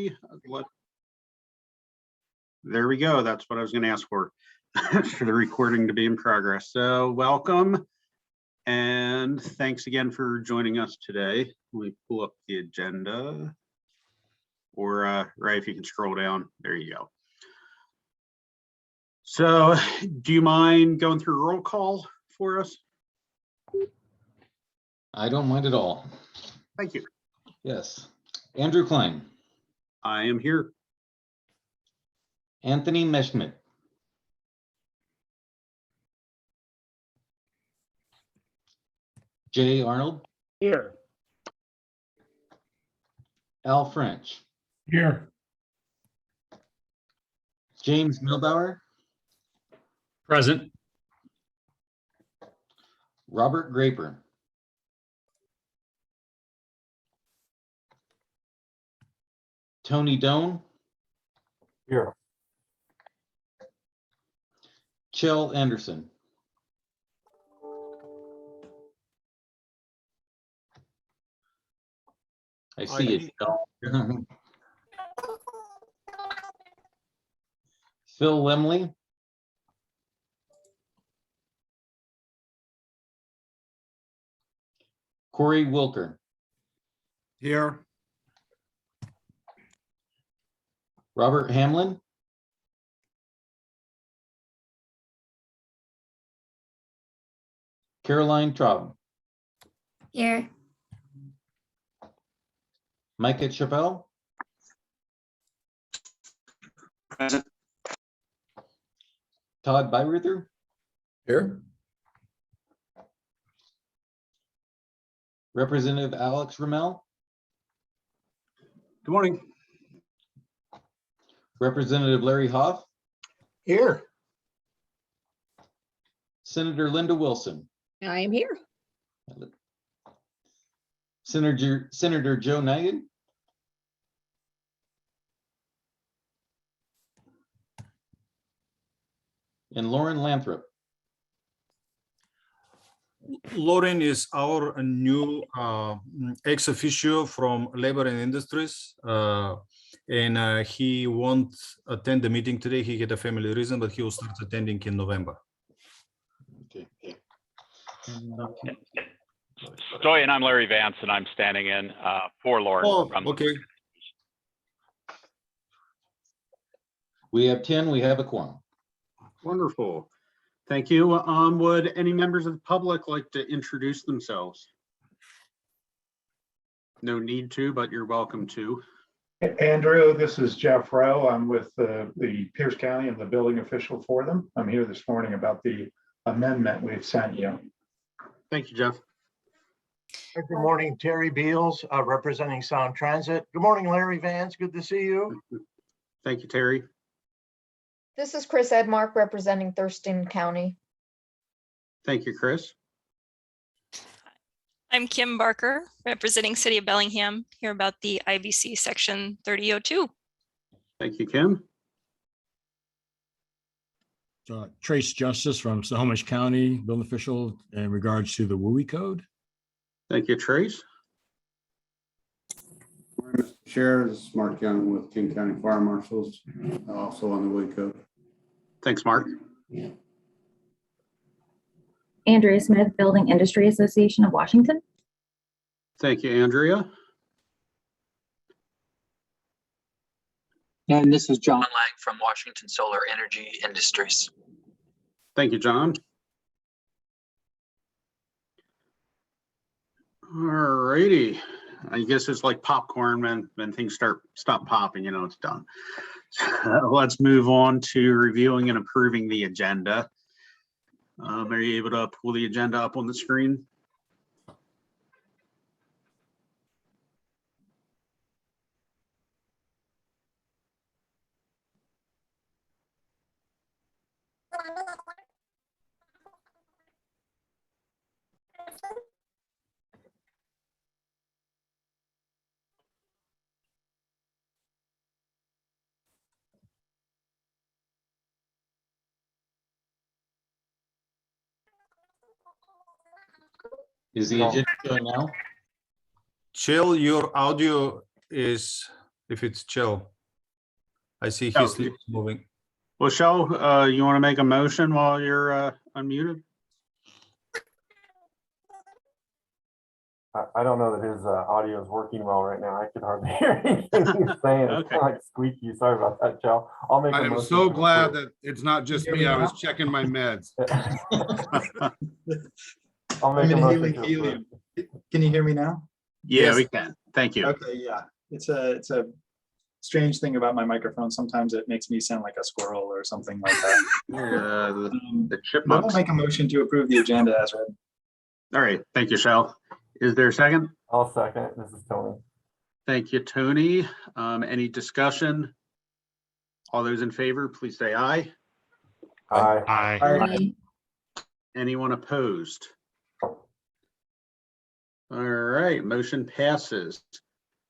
ready? There we go. That's what I was going to ask for, for the recording to be in progress. So welcome. And thanks again for joining us today. Let me pull up the agenda. Or right, if you can scroll down, there you go. So do you mind going through a roll call for us? I don't mind at all. Thank you. Yes. Andrew Klein. I am here. Anthony Meshmit. Jay Arnold. Here. Al French. Here. James Milbauer. Present. Robert Graper. Tony Doan. Here. Chell Anderson. I see it. Phil Lemley. Corey Wilker. Here. Robert Hamlin. Caroline Traub. Here. Micah Chappelle. Present. Todd Byeruther. Here. Representative Alex Ramel. Good morning. Representative Larry Hoff. Here. Senator Linda Wilson. I am here. Senator Joe Nigel. And Lauren Lathrop. Lauren is our new ex officio from Labor and Industries, and he won't attend the meeting today. He had a family reason, but he will start attending in November. Okay. Stoy, and I'm Larry Vance, and I'm standing in for Lauren. Oh, okay. We have 10. We have a quorum. Wonderful. Thank you. Would any members of the public like to introduce themselves? No need to, but you're welcome to. Andrew, this is Jeff Rowe. I'm with the Pierce County and the building official for them. I'm here this morning about the amendment we've sent you. Thank you, Jeff. Good morning, Terry Beals, representing Sound Transit. Good morning, Larry Vance. Good to see you. Thank you, Terry. This is Chris Edmark representing Thurston County. Thank you, Chris. I'm Kim Barker, representing City of Bellingham, here about the IBC Section 3002. Thank you, Kim. Trace Justice from Snohomish County, building official in regards to the WUI code. Thank you, Trace. Mr. Chair, this is Mark Young with King County Fire Marshals, also on the WUI code. Thanks, Mark. Andrea Smith, Building Industry Association of Washington. Thank you, Andrea. And this is John Lang from Washington Solar Energy Industries. Thank you, John. All righty. I guess it's like popcorn when things stop popping, you know, it's done. Let's move on to reviewing and approving the agenda. Are you able to pull the agenda up on the screen? Is the agenda showing now? Chill, your audio is if it's Joe. I see Oh, his lips moving. Well, Shell, you want to make a motion while you're unmuted? I don't know that his audio is working well right now. I can hardly hear anything he's saying. It's Okay. kind of like squeaky. Sorry about that, Joe. I'll make a I am motion so to glad approve. that it's not just me. I was checking my meds. I'll make a motion to approve. helium. Can you hear me now? Yeah, Yes. we can. Thank you. Okay, yeah. It's a strange thing about my microphone. Sometimes it makes me sound like a squirrel or something like that. The But I'll chipmunks. make a motion to approve the agenda as read. All right. Thank you, Shell. Is there a second? I'll second. This is Tony. Thank you, Tony. Any discussion? All those in favor, please say aye. Aye. Aye. Anyone opposed? All right, motion passes.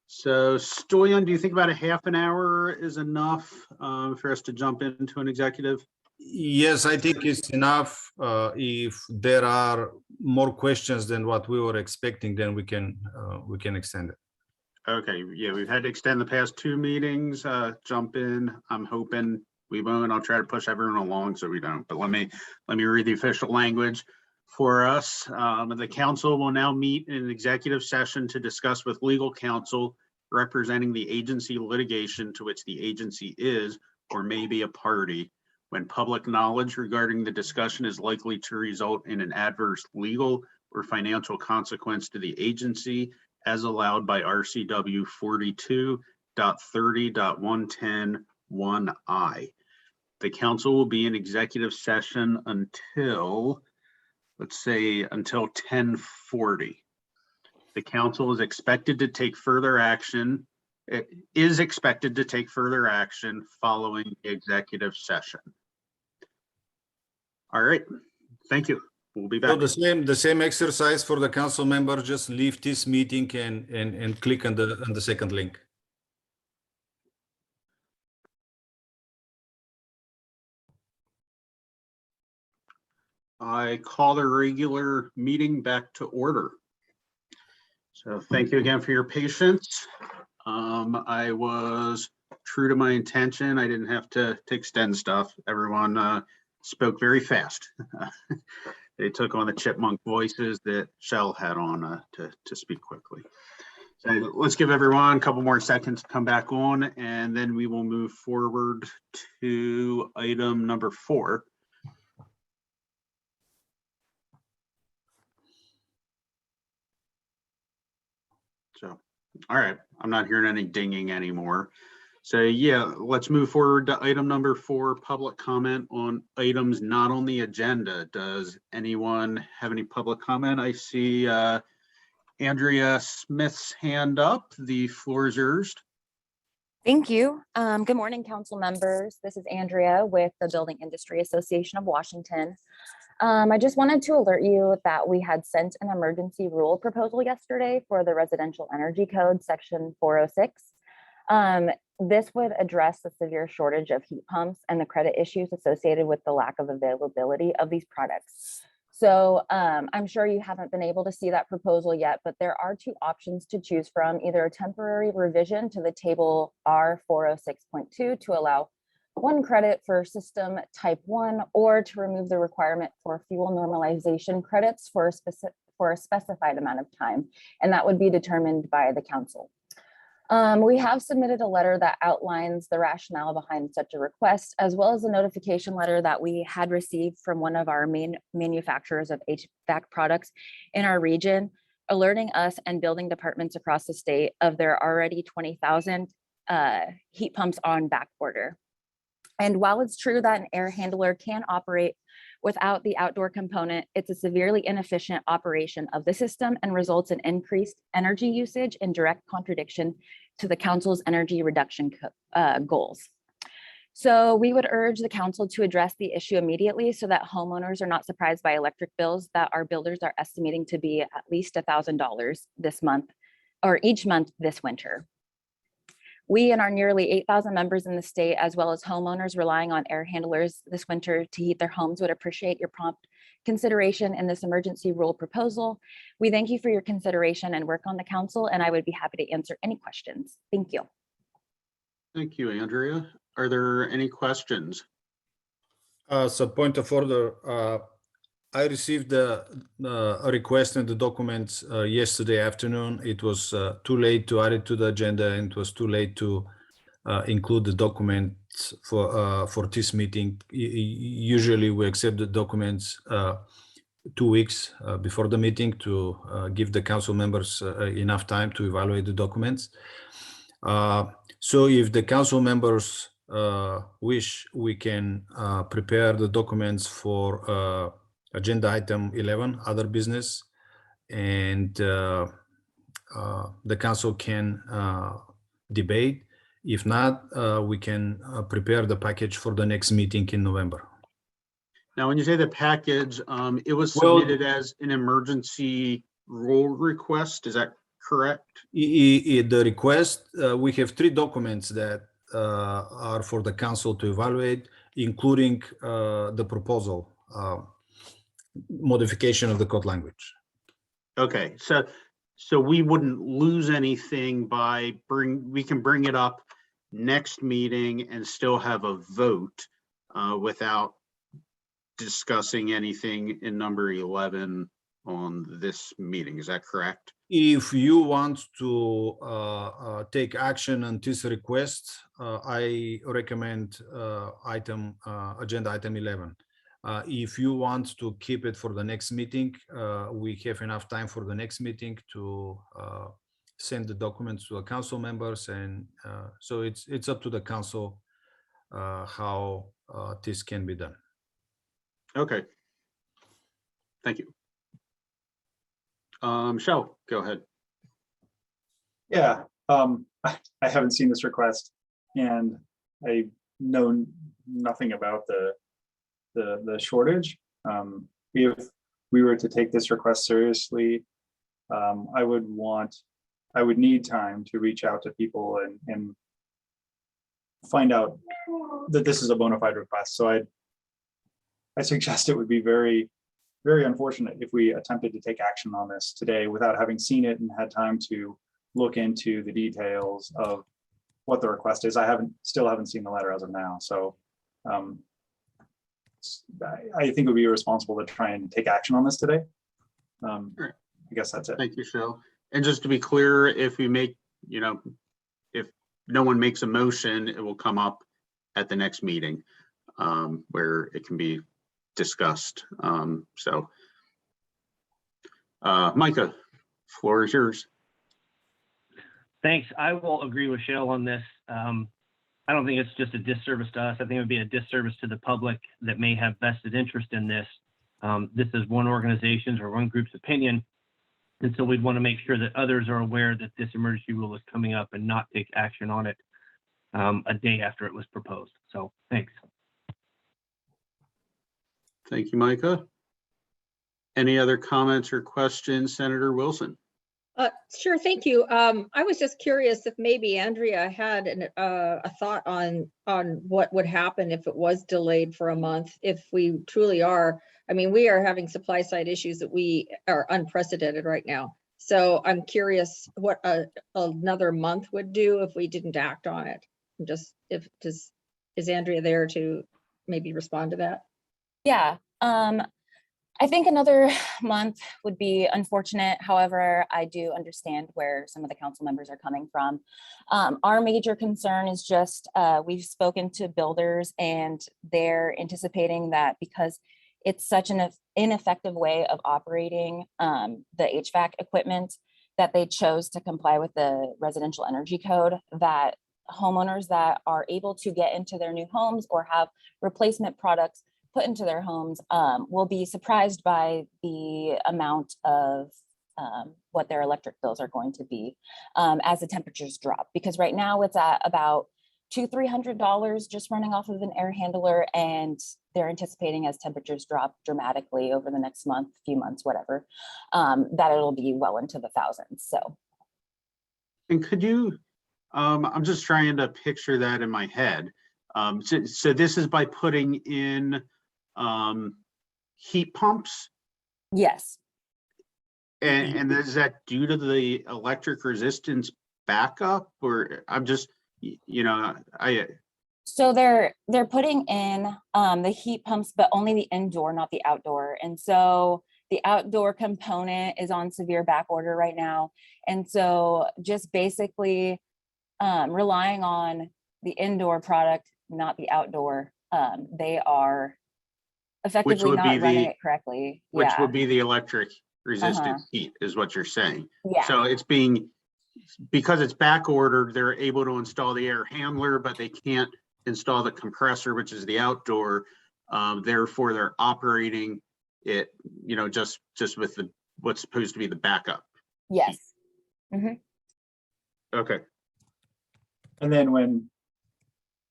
So Stoyan, do you think about a half an hour is enough for us to jump into an executive? Yes, I think it's enough. If there are more questions than what we were expecting, then we can extend it. Okay, yeah, we've had to extend the past two meetings, jump in. I'm hoping we won't. I'll try to push everyone along so we don't, but let me read the official language for us. The council will now meet in an executive session to discuss with legal counsel representing the agency litigation to which the agency is or may be a party, when public knowledge regarding the discussion is likely to result in an adverse legal or financial consequence to the agency as allowed by RCW 42.30.110(1)(I). The council will be in executive session until, let's say, until 10:40. The council is expected to take further action. It is expected to take further action following the executive session. All right, thank you. We'll be So back. the same exercise for the council member, just leave this meeting and click on the second link. I call the regular meeting back to order. So thank you again for your patience. I was true to my intention. I didn't have to extend stuff. Everyone spoke very fast. They took on the chipmunk voices that Shell had on to speak quickly. So let's give everyone a couple more seconds to come back on, and then we will move forward to item number 4. So, all right, I'm not hearing any dinging anymore. So yeah, let's move forward to item number 4, public comment on items not on the agenda. Does anyone have any public comment? I see Andrea Smith's hand up. The floor is yours. Thank you. Good morning, council members. This is Andrea with the Building Industry Association of Washington. I just wanted to alert you that we had sent an emergency rule proposal yesterday for the Residential Energy Code, section 406. This would address the severe shortage of heat pumps and the credit issues associated with the lack of availability of these products. So I'm sure you haven't been able to see that proposal yet, but there are 2 options to choose from: either a temporary revision to the table R406.2 to allow 1 credit for system type 1, or to remove the requirement for fuel normalization credits for a specified amount of time, and that would be determined by the council. We have submitted a letter that outlines the rationale behind such a request, as well as a notification letter that we had received from one of our main manufacturers of HVAC products in our region, alerting us and building departments across the state of their already 20,000 heat pumps on back order. And while it's true that an air handler can operate without the outdoor component, it's a severely inefficient operation of the system and results in increased energy usage in direct contradiction to the council's energy reduction goals. So we would urge the council to address the issue immediately so that homeowners are not surprised by electric bills that our builders are estimating to be at least $1,000 this month, or each month this winter. We and our nearly 8,000 members in the state, as well as homeowners relying on air handlers this winter to heat their homes, would appreciate your prompt consideration in this emergency rule proposal. We thank you for your consideration and work on the council, and I would be happy to answer any questions. Thank you. Thank you, Andrea. Are there any questions? So point of order, I received a request in the documents yesterday afternoon. It was too late to add it to the agenda, and it was too late to include the documents for this meeting. Usually we accept the documents 2 weeks before the meeting to give the council members enough time to evaluate the documents. So if the council members wish, we can prepare the documents for agenda item 11, other business, and the council can debate. If not, we can prepare the package for the next meeting in November. Now, when you say the package, it was submitted as an emergency rule request. Is that correct? The request, we have 3 documents that are for the council to evaluate, including the proposal modification of the code language. Okay, so we wouldn't lose anything by we can bring it up next meeting and still have a vote without discussing anything in number 11 on this meeting. Is that correct? If you want to take action on this request, I recommend agenda item 11. If you want to keep it for the next meeting, we have enough time for the next meeting to send the documents to the council members, and so it's up to the council how this can be done. Okay. Thank you. Michelle, go ahead. Yeah, I haven't seen this request, and I know nothing about the shortage. If we were to take this request seriously, I would need time to reach out to people and find out that this is a bona fide request. So I suggest it would be very, very unfortunate if we attempted to take action on this today without having seen it and had time to look into the details of what the request is. I still haven't seen the letter as of now. So I think it would be irresponsible to try and take action on this today. I guess that's it. Thank you, Michelle. And just to be clear, if we make, if no one makes a motion, it will come up at the next meeting where it can be discussed. Micah, floor is yours. Thanks. I will agree with Cheryl on this. I don't think it's just a disservice to us. I think it would be a disservice to the public that may have vested interest in this. This is one organization's or one group's opinion. And so we'd want to make sure that others are aware that this emergency rule is coming up and not take action on it a day after it was proposed. So thanks. Thank you, Micah. Any other comments or questions, Senator Wilson? Sure, thank you. I was just curious if maybe Andrea had a thought on what would happen if it was delayed for a month, if we truly are. I mean, we are having supply side issues that we are unprecedented right now. So I'm curious what another month would do if we didn't act on it. Is Andrea there to maybe respond to that? Yeah, I think another month would be unfortunate. However, I do understand where some of the council members are coming from. Our major concern is just we've spoken to builders and they're anticipating that because it's such an ineffective way of operating the HVAC equipment that they chose to comply with the residential energy code, that homeowners that are able to get into their new homes or have replacement products put into their homes will be surprised by the amount of what their electric bills are going to be as the temperatures drop. Because right now it's at about $200–300 just running off of an air handler, and they're anticipating as temperatures drop dramatically over the next month, few months, whatever, that it'll be well into the thousands. So, and could you? I'm just trying to picture that in my head. So this is by putting in heat pumps? Yes. And is that due to the electric resistance backup? Or I'm just, you know, So they're putting in the heat pumps, but only the indoor, not the outdoor. And so the outdoor component is on severe back order right now. And so just basically relying on the indoor product, not the outdoor. They are effectively would be not running the- it correctly. which Yeah. would be the electric resistant Uh-huh. heat is what you're saying. Yeah. So it's being, because it's back ordered, they're able to install the air handler, but they can't install the compressor, which is the outdoor. Therefore, they're operating it, you know, just with the, what's supposed to be the backup. Yes. Mhm. Okay. And then when,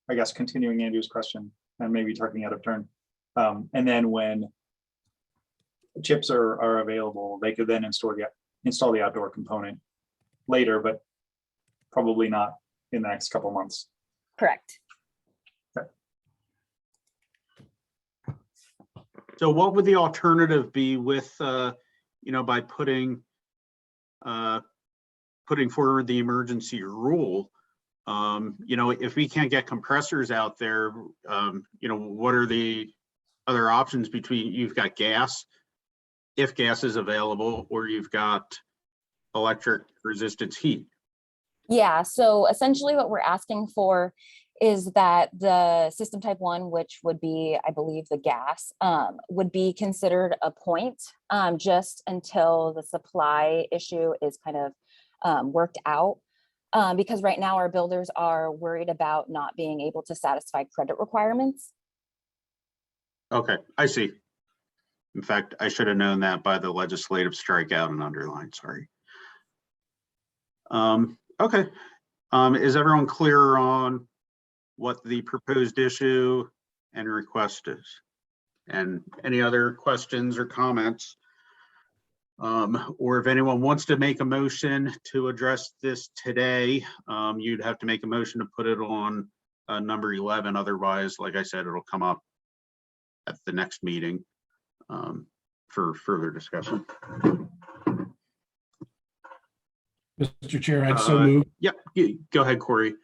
I guess continuing Andrew's question and maybe talking out of turn, and then when chips are available, they could then install the outdoor component later, but probably not in the next couple months. Correct. So what would the alternative be with, you know, by putting forward the emergency rule? You know, if we can't get compressors out there, you know, what are the other options between, you've got gas, if gas is available, or you've got electric resistance heat? Yeah, so essentially what we're asking for is that the system type 1, which would be, I believe, the gas, would be considered a point just until the supply issue is kind of worked out. Because right now our builders are worried about not being able to satisfy credit requirements. Okay, I see. In fact, I should have known that by the legislative strikeout and underline, sorry. Okay, is everyone clear on what the proposed issue and request is? And any other questions or comments? Or if anyone wants to make a motion to address this today, you'd have to make a motion to put it on number 11. Otherwise, like I said, it'll come up at the next meeting for further discussion. Mr. Chair, I'd so move. Yep, go ahead, Corey.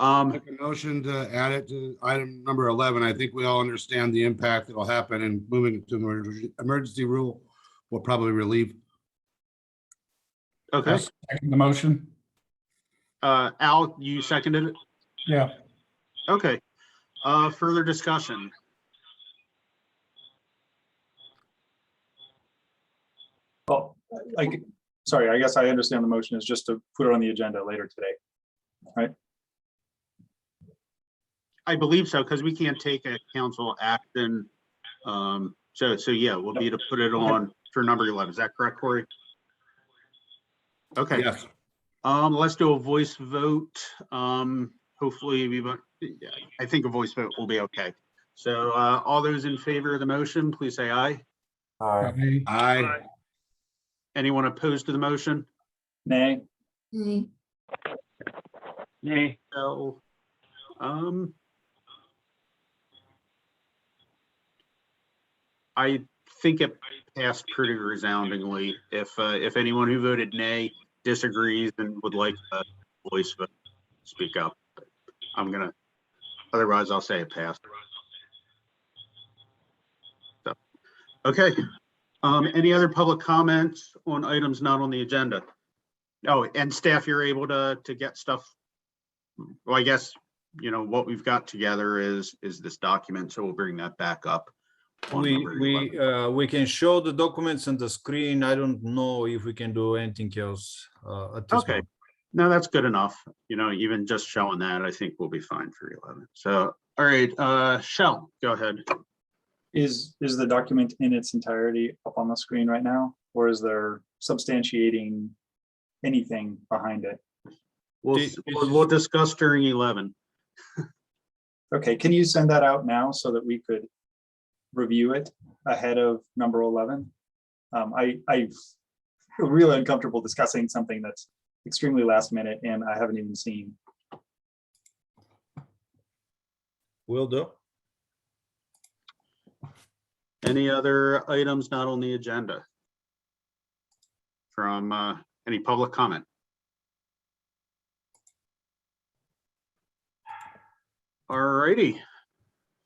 Make a motion to add it to item number 11. I think we all understand the impact that'll happen, and moving to emergency rule will probably relieve. Okay. Second the motion. Al, you seconded it? Yeah. Okay. Further discussion. Oh, sorry, I guess I understand the motion is just to put it on the agenda later today, right? I believe so, because we can't take a council action. So yeah, we'll be to put it on for number 11. Is that correct, Corey? Okay. Yes. Let's do a voice vote. Hopefully I think a voice vote will be okay. So all those in favor of the motion, please say aye. Aye. Aye. Anyone opposed to the motion? Nay. Nay. So, I think it passed pretty resoundingly. If anyone who voted nay disagrees and would like a voice vote, speak up. Otherwise I'll say it passed. So, okay. Any other public comments on items not on the agenda? Oh, and staff, you're able to get stuff. Well, I guess, you know, what we've got together is this document, so we'll bring that back up. We can show the documents on the screen. I don't know if we can do anything else at this Okay, moment. no, that's good enough. You know, even just showing that, I think we'll be fine for 11. So, all right, Shell, go ahead. Is the document in its entirety up on the screen right now, or is there substantiating anything behind it? We'll discuss during 11. Okay, can you send that out now so that we could review it ahead of number 11? I feel really uncomfortable discussing something that's extremely last minute and I haven't even seen. Will do. Any other items not on the agenda from any public comment? All righty.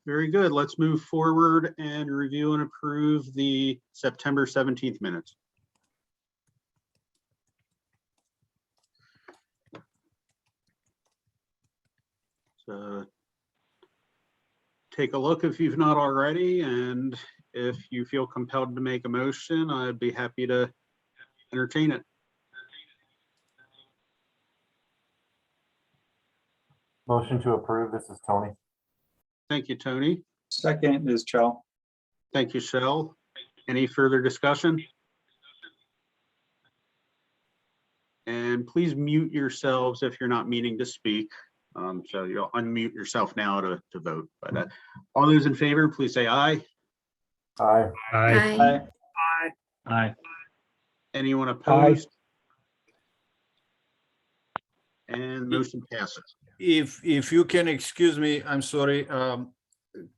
Very good. Let's move forward and review and approve the September 17th minutes. So take a look if you've not already, and if you feel compelled to make a motion, I'd be happy to entertain it. Motion to approve. This is Tony. Thank you, Tony. Second is Chell. Thank you, Shell. Any further discussion? And please mute yourselves if you're not meaning to speak. So you'll unmute yourself now to vote. But all those in favor, please say aye. Aye. Aye. Aye. Anyone opposed? And motion passes. If you can excuse me, I'm sorry.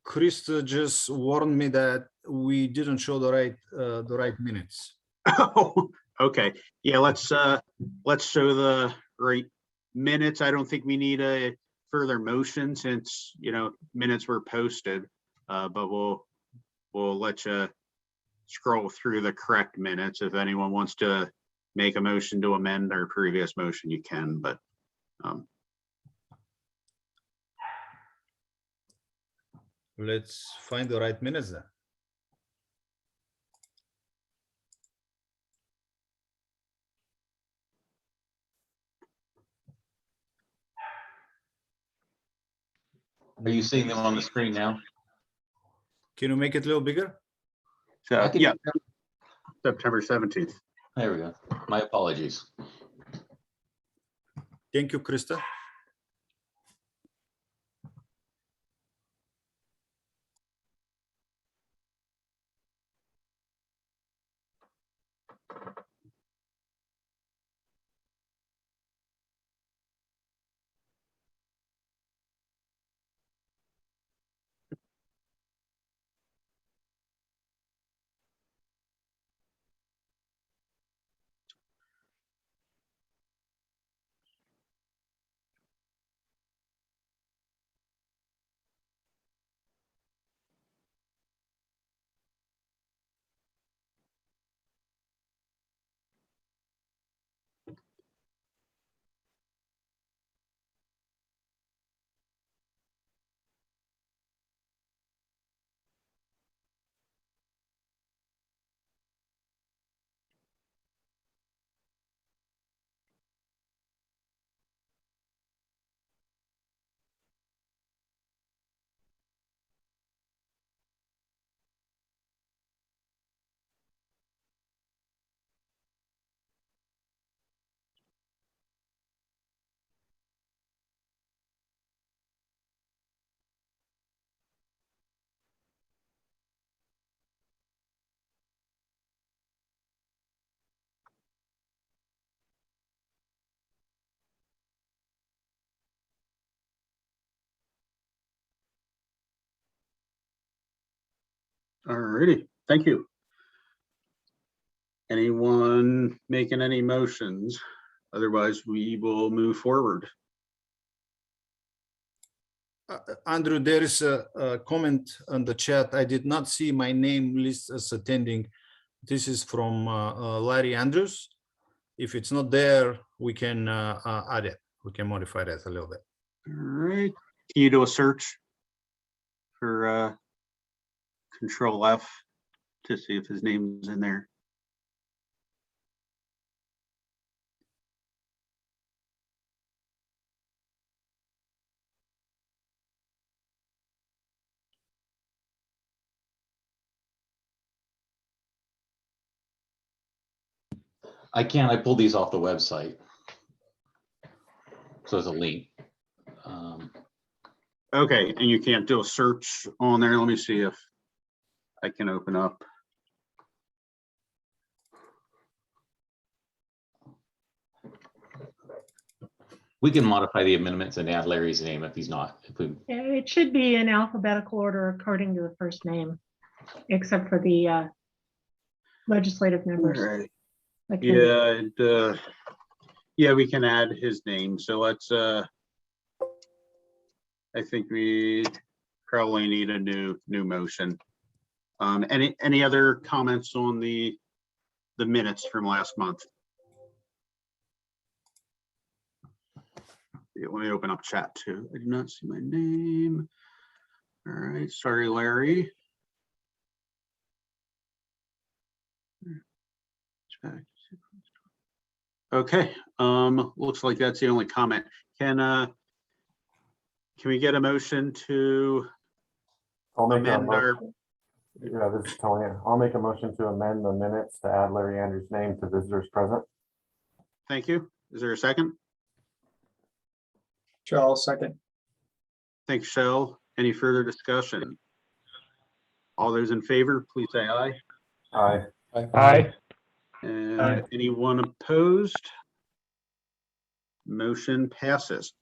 Krista just warned me that we didn't show the right minutes. Oh, okay. Yeah, let's show the right minutes. I don't think we need a further motion since, you know, minutes were posted, but we'll let you scroll through the correct minutes. If anyone wants to make a motion to amend our previous motion, you can, but Let's find the right minutes then. Are you seeing them on the screen now? Can you make it a little bigger? so, yeah, September 17th. There we go. My apologies. Thank you, Krista. All righty, thank you. Anyone making any motions? Otherwise, we will move forward. Andrew, there is a comment on the chat. I did not see my name list as attending. This is from Larry Andrews. If it's not there, we can add it. We can modify that a little bit. All right, can you do a search for Control F to see if his name's in there? I can't. I pulled these off the website. So there's a link. Okay, and you can't do a search on there. Let me see if I can open up. We can modify the amendments and add Larry's name if he's not. If we, It should be in alphabetical order according to the first name, except for the legislative members. All right. Like Yeah, we can add his name. So let's I think we probably need a new motion. Any other comments on the minutes from last month? Yeah, let me open up chat too. I do not see my name. All right, sorry, Larry. Okay, looks like that's the only comment. Can we get a motion to I'll make a amend our, motion. Yeah, this is Tony. I'll make a motion to amend the minutes to add Larry Andrews' name to visitors present. thank you. Is there a second? Sure, I'll second. Thanks, Shell. Any further discussion? All those in favor, please say aye. Aye. Aye. And anyone opposed? Motion passes.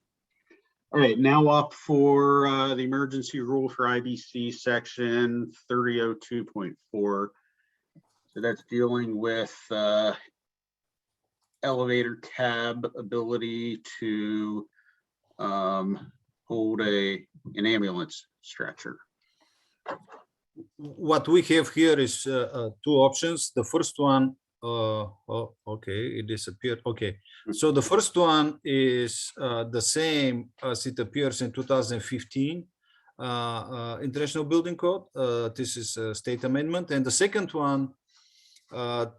All right, now up for the emergency rule for IBC section 3002.4. So that's dealing with elevator cab ability to hold an ambulance stretcher. What we have here is two options. The first one, oh, okay, it disappeared. Okay, so the first one is the same as it appears in 2015 International Building Code. This is a state amendment. And the second one,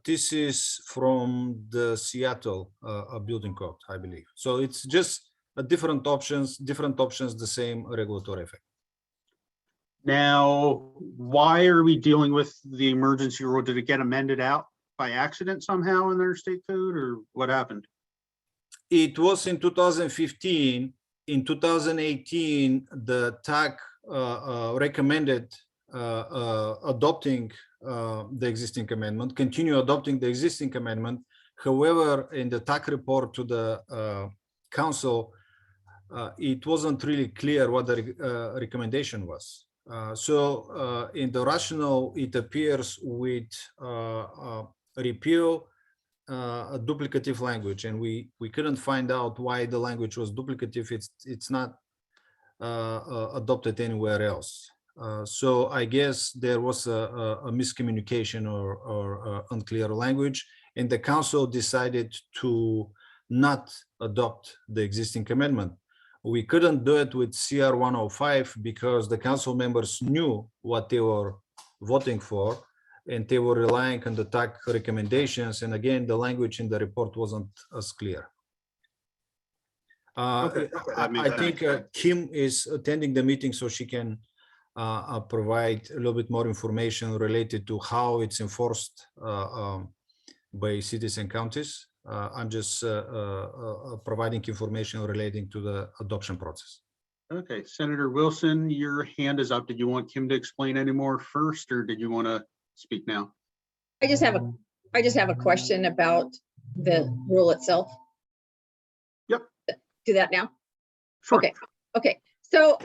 this is from the Seattle Building Code, I believe. So it's just different options, the same regulatory effect. Now, why are we dealing with the emergency rule? Did it get amended out by accident somehow in their state code, or what happened? It was in 2015. In 2018, the TAC recommended adopting the existing amendment, continue adopting the existing amendment. However, in the TAC report to the council, it wasn't really clear what the recommendation was. So in the rationale, it appears with repeal a duplicative language, and we couldn't find out why the language was duplicative. It's not adopted anywhere else. So I guess there was a miscommunication or unclear language, and the council decided to not adopt the existing amendment. We couldn't do it with CR 105 because the council members knew what they were voting for, and they were relying on the TAC recommendations. And again, the language in the report wasn't as clear. Okay. I think Kim is attending the meeting, so she can provide a little bit more information related to how it's enforced by cities and counties. I'm just providing information relating to the adoption process. Okay, Senator Wilson, your hand is up. Did you want Kim to explain any more first, or did you want to speak now? I just have a question about the rule itself. Yep. Do that now? Sure. Okay. So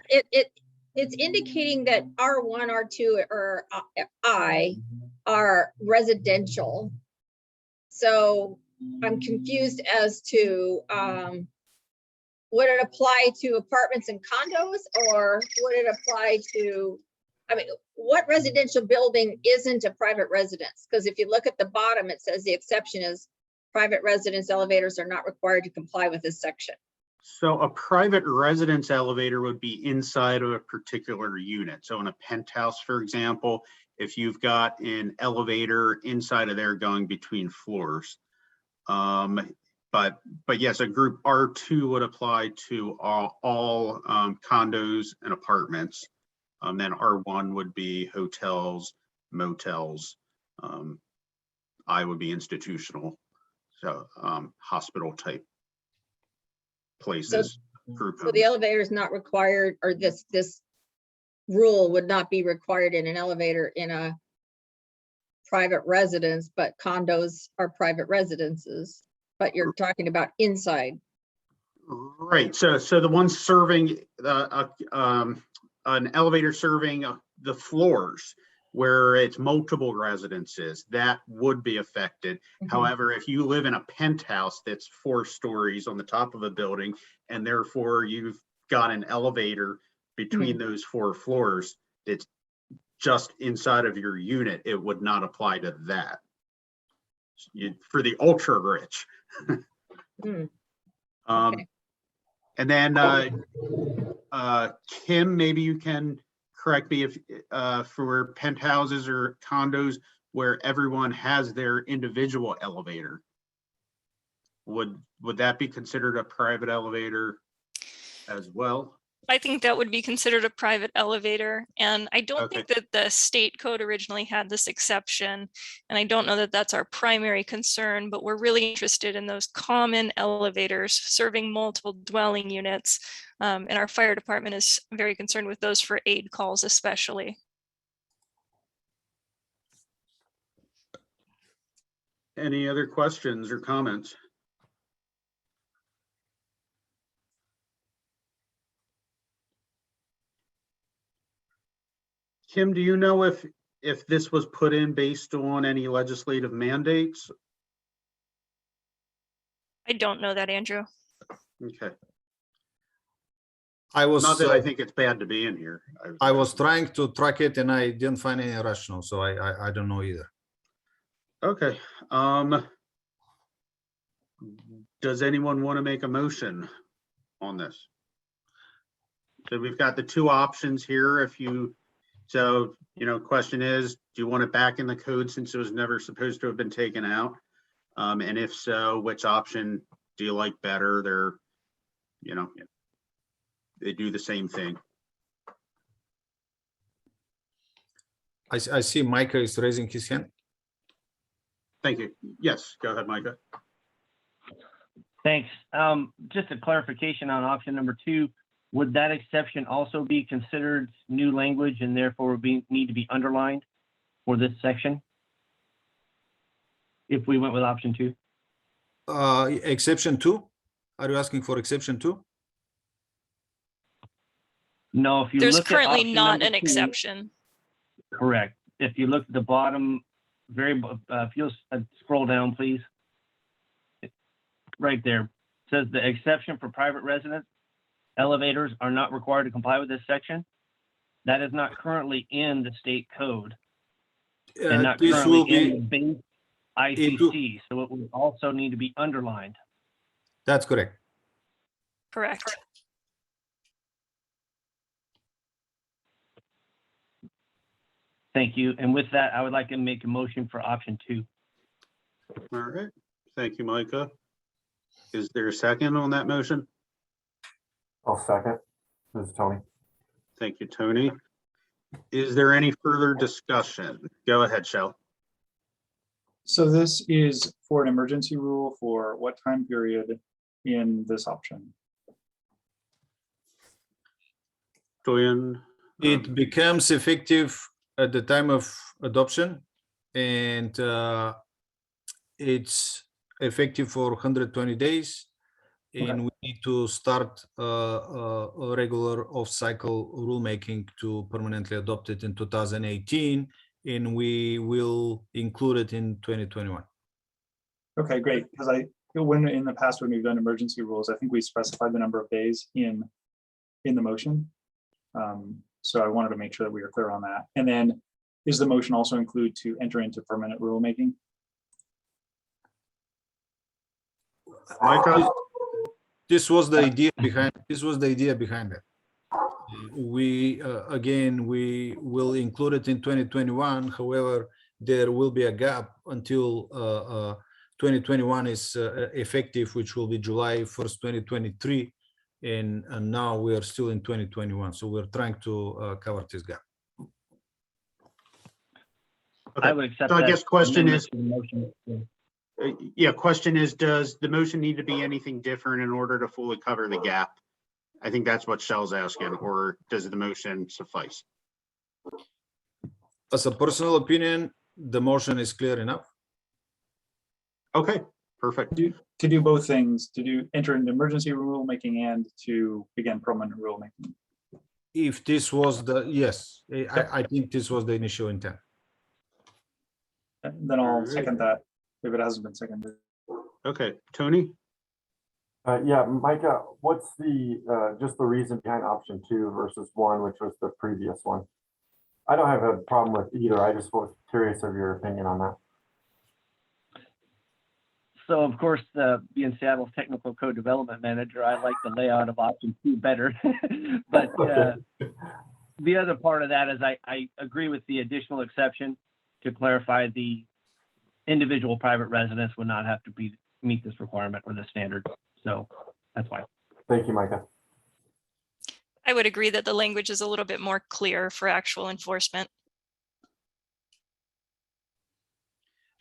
it's indicating that R1, R2, or I are residential. So I'm confused as to would it apply to apartments and condos, or would it apply to, I mean, what residential building isn't a private residence? Because if you look at the bottom, it says the exception is private residence elevators are not required to comply with this section. So a private residence elevator would be inside of a particular unit. So in a penthouse, for example, if you've got an elevator inside of there going between floors. But yes, a group R2 would apply to all condos and apartments. Then R1 would be hotels, motels. I would be institutional, so hospital type places. So the elevator is not required, or this rule would not be required in an elevator in a private residence, but condos are private residences, but you're talking about inside. Right, so the one serving an elevator serving the floors where it's multiple residences, that would be affected. However, if you live in a penthouse that's 4 stories on the top of a building, and therefore you've got an elevator between those 4 floors, it's just inside of your unit, it would not apply to that. For the ultra rich. Okay. And then Kim, maybe you can correct me if for penthouses or condos where everyone has their individual elevator, would that be considered a private elevator as well? I think that would be considered a private elevator. And I don't think that the state code originally had this exception. And I don't know that that's our primary concern, but we're really interested in those common elevators serving multiple dwelling units. And our fire department is very concerned with those for aid calls, especially. Any other questions or comments? Kim, do you know if this was put in based on any legislative mandates? I don't know that, Andrew. Okay. I was Not that I think it's bad to be in here. I was trying to track it and I didn't find any rational, so I don't know either. Okay. Does anyone want to make a motion on this? So we've got the 2 options here. So, question is, do you want it back in the code since it was never supposed to have been taken out? And if so, which option do you like better? They do the same thing. I see Micah is raising his hand. Thank you. Yes, go ahead, Micah. Thanks. Just a clarification on option number 2. Would that exception also be considered new language and therefore need to be underlined for this section? If we went with option 2? Exception 2? Are you asking for exception 2? No, if you There's look at currently option not number an 2, exception. correct. If you look at the bottom, if you'll scroll down, please. Right there, it says the exception for private residents, elevators are not required to comply with this section. That is not currently in the state code. And not This currently will be in the base ICC, so it will also need to be underlined. That's correct. Correct. Thank you. And with that, I would like to make a motion for option 2. All right. Thank you, Micah. Is there a second on that motion? I'll second. This is Tony. Thank you, Tony. Is there any further discussion? Go ahead, Shell. So this is for an emergency rule for what time period in this option? Julian? It becomes effective at the time of adoption, and it's effective for 120 days. And we need to start a regular off-cycle rulemaking to permanently adopt it in 2018, and we will include it in 2021. Okay, great. Because when in the past when we've done emergency rules, I think we specified the number of days in the motion. So I wanted to make sure that we were clear on that. And then, is the motion also include to enter into permanent rulemaking? Micah? This was the idea behind. It. We again, we will include it in 2021. However, there will be a gap until 2021 is effective, which will be July 1st, 2023. And now we are still in 2021. So we're trying to cover this gap. Okay. I would accept so I that guess question is, motion. question is, does the motion need to be anything different in order to fully cover the gap? I think that's what Shell's asking, or does the motion suffice? As a personal opinion, the motion is clear enough. Okay, perfect. To do both things, to enter into emergency rulemaking and to begin permanent rulemaking. If this was yes, I think this was the initial intent. Then I'll second that if it hasn't been seconded. Okay, Tony? Yeah, Micah, what's the, just the reason behind option 2 versus 1, which was the previous one? I don't have a problem with either. I just was curious of your opinion on that. So of course, being Seattle's technical code development manager, I like the layout of option 2 better. But the other part of that is I agree with the additional exception to clarify the individual private residence would not have to meet this requirement or the standard. So that's why. Thank you, Micah. I would agree that the language is a little bit more clear for actual enforcement.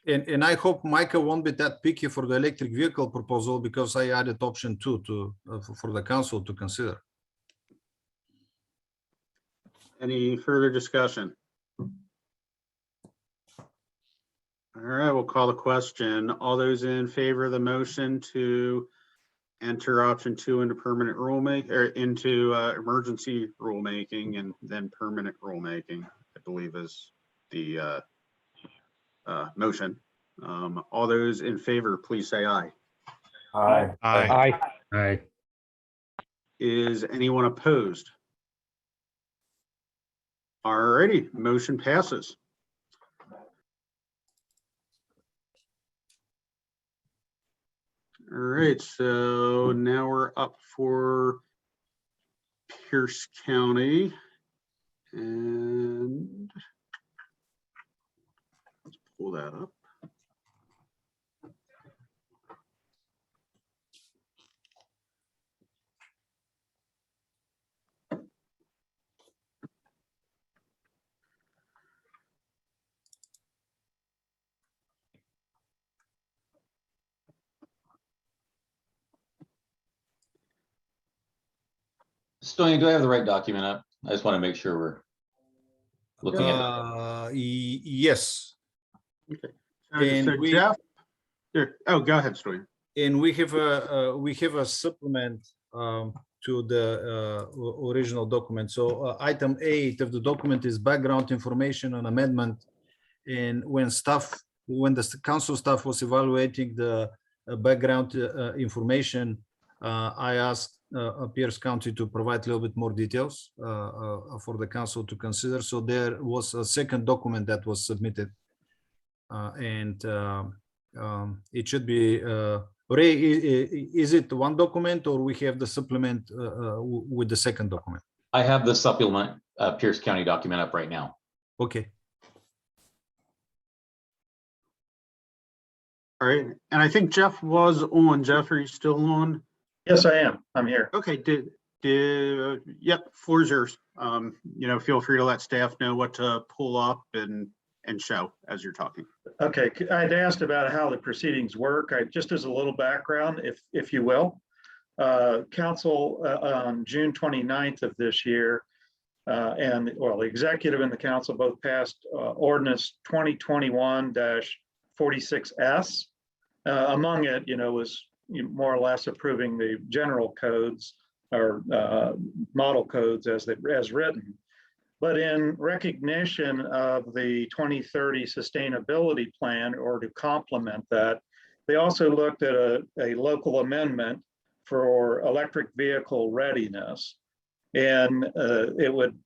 And I hope Micah won't be that picky for the electric vehicle proposal, because I added option 2 to for the council to consider. Any further discussion? All right, we'll call the question. All those in favor of the motion to enter option 2 into permanent rulemaking, or into emergency rulemaking and then permanent rulemaking, I believe is the motion. All those in favor, please say aye. Aye. Aye. Aye. Is anyone opposed? All righty, motion passes. All right, so now we're up for Pierce County. And let's pull that up. Stoney, do I have the right document up? I just want to make sure we're looking at it. Yes. Okay. And So we, Jeff, oh, go ahead, Story. and we have a supplement to the original document. So item 8 of the document is background information on amendment. And when the council staff was evaluating the background information, I asked Pierce County to provide a little bit more details for the council to consider. So there was a second document that was submitted, and it should be. Ray, is it one document, or we have the supplement with the second document? I have the supplement Pierce County document up right now. Okay. All right, and I think Jeff was on. Jeff, are you still on? Yes, I am. I'm here. Okay, yep, floor's yours. Feel free to let staff know what to pull up and show as you're talking. Okay, I'd asked about how the proceedings work. Just as a little background, if you will. Council on June 29th of this year, the executive and the council both passed ordinance 2021-46S. Among it, was more or less approving the general codes or model codes as written. But in recognition of the 2030 sustainability plan, or to complement that, they also looked at a local amendment for electric vehicle readiness. And it would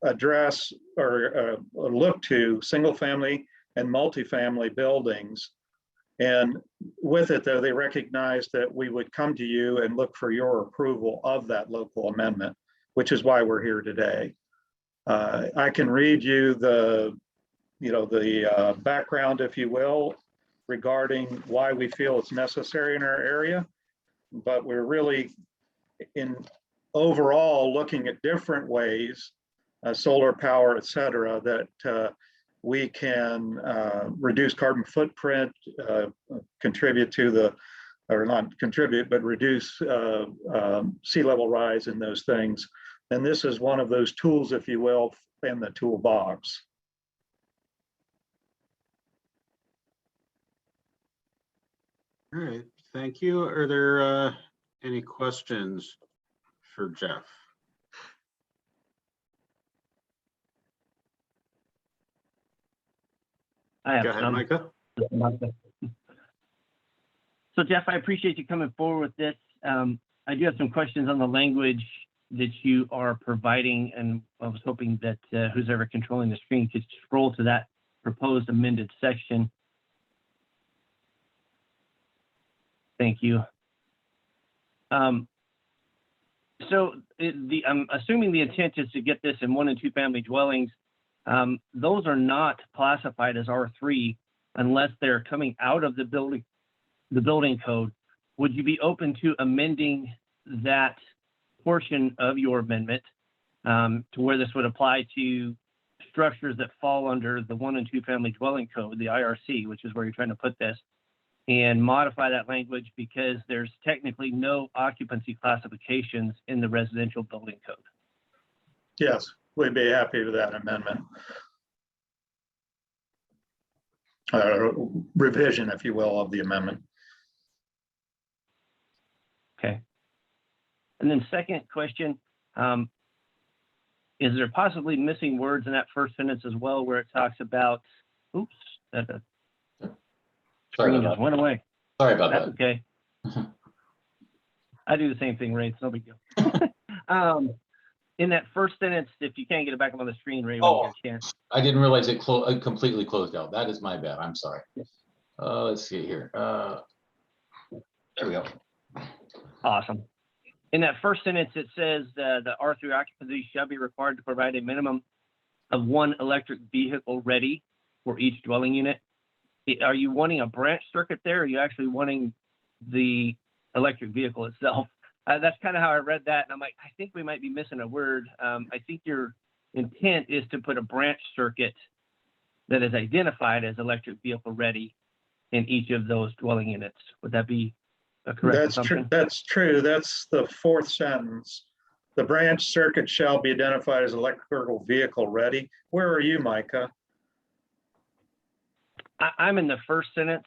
address or look to single family and multifamily buildings. And with it, though, they recognized that we would come to you and look for your approval of that local amendment, which is why we're here today. I can read you the background, if you will, regarding why we feel it's necessary in our area. But we're really overall looking at different ways, solar power, et cetera, that we can reduce carbon footprint, contribute to not contribute, but reduce sea level rise in those things. And this is one of those tools, if you will, in the toolbox. All right, thank you. Are there any questions for Jeff? I have Go ahead, some. Micah. So So Jeff, I appreciate you coming forward with this. I do have some questions on the language that you are providing, and I was hoping that who's ever controlling the screen could scroll to that proposed amended section. Thank you. I'm assuming the intent is to get this in 1 and 2 family dwellings. Those are not classified as R3 unless they're coming out of the building code. Would you be open to amending that portion of your amendment to where this would apply to structures that fall under the 1 and 2 family dwelling code, the IRC, which is where you're trying to put this, and modify that language because there's technically no occupancy classifications in the residential building code? Yes, we'd be happy with that amendment. Revision, if you will, of the amendment. Okay. And then second question, is there possibly missing words in that first sentence as well where it talks about, oops, that screen just went away. Sorry about That's that. okay. I do the same thing, Ray. It's no big deal. In that first sentence, if you can't get it back up on the screen, Ray, when you get a chance. I didn't realize it completely closed out. That is my bad. I'm sorry. Let's see here. There we go. Awesome. In that first sentence, it says the R3 occupancy shall be required to provide a minimum of 1 electric vehicle ready for each dwelling unit. Are you wanting a branch circuit there? Or are you actually wanting the electric vehicle itself? That's kind of how I read that. And I'm like, I think we might be missing a word. I think your intent is to put a branch circuit that is identified as electric vehicle ready in each of those dwelling units. Would that be a correct assumption? That's true. That's the 4th sentence. The branch circuit shall be identified as electrical vehicle ready. Where are you, Micah? I'm in the first sentence.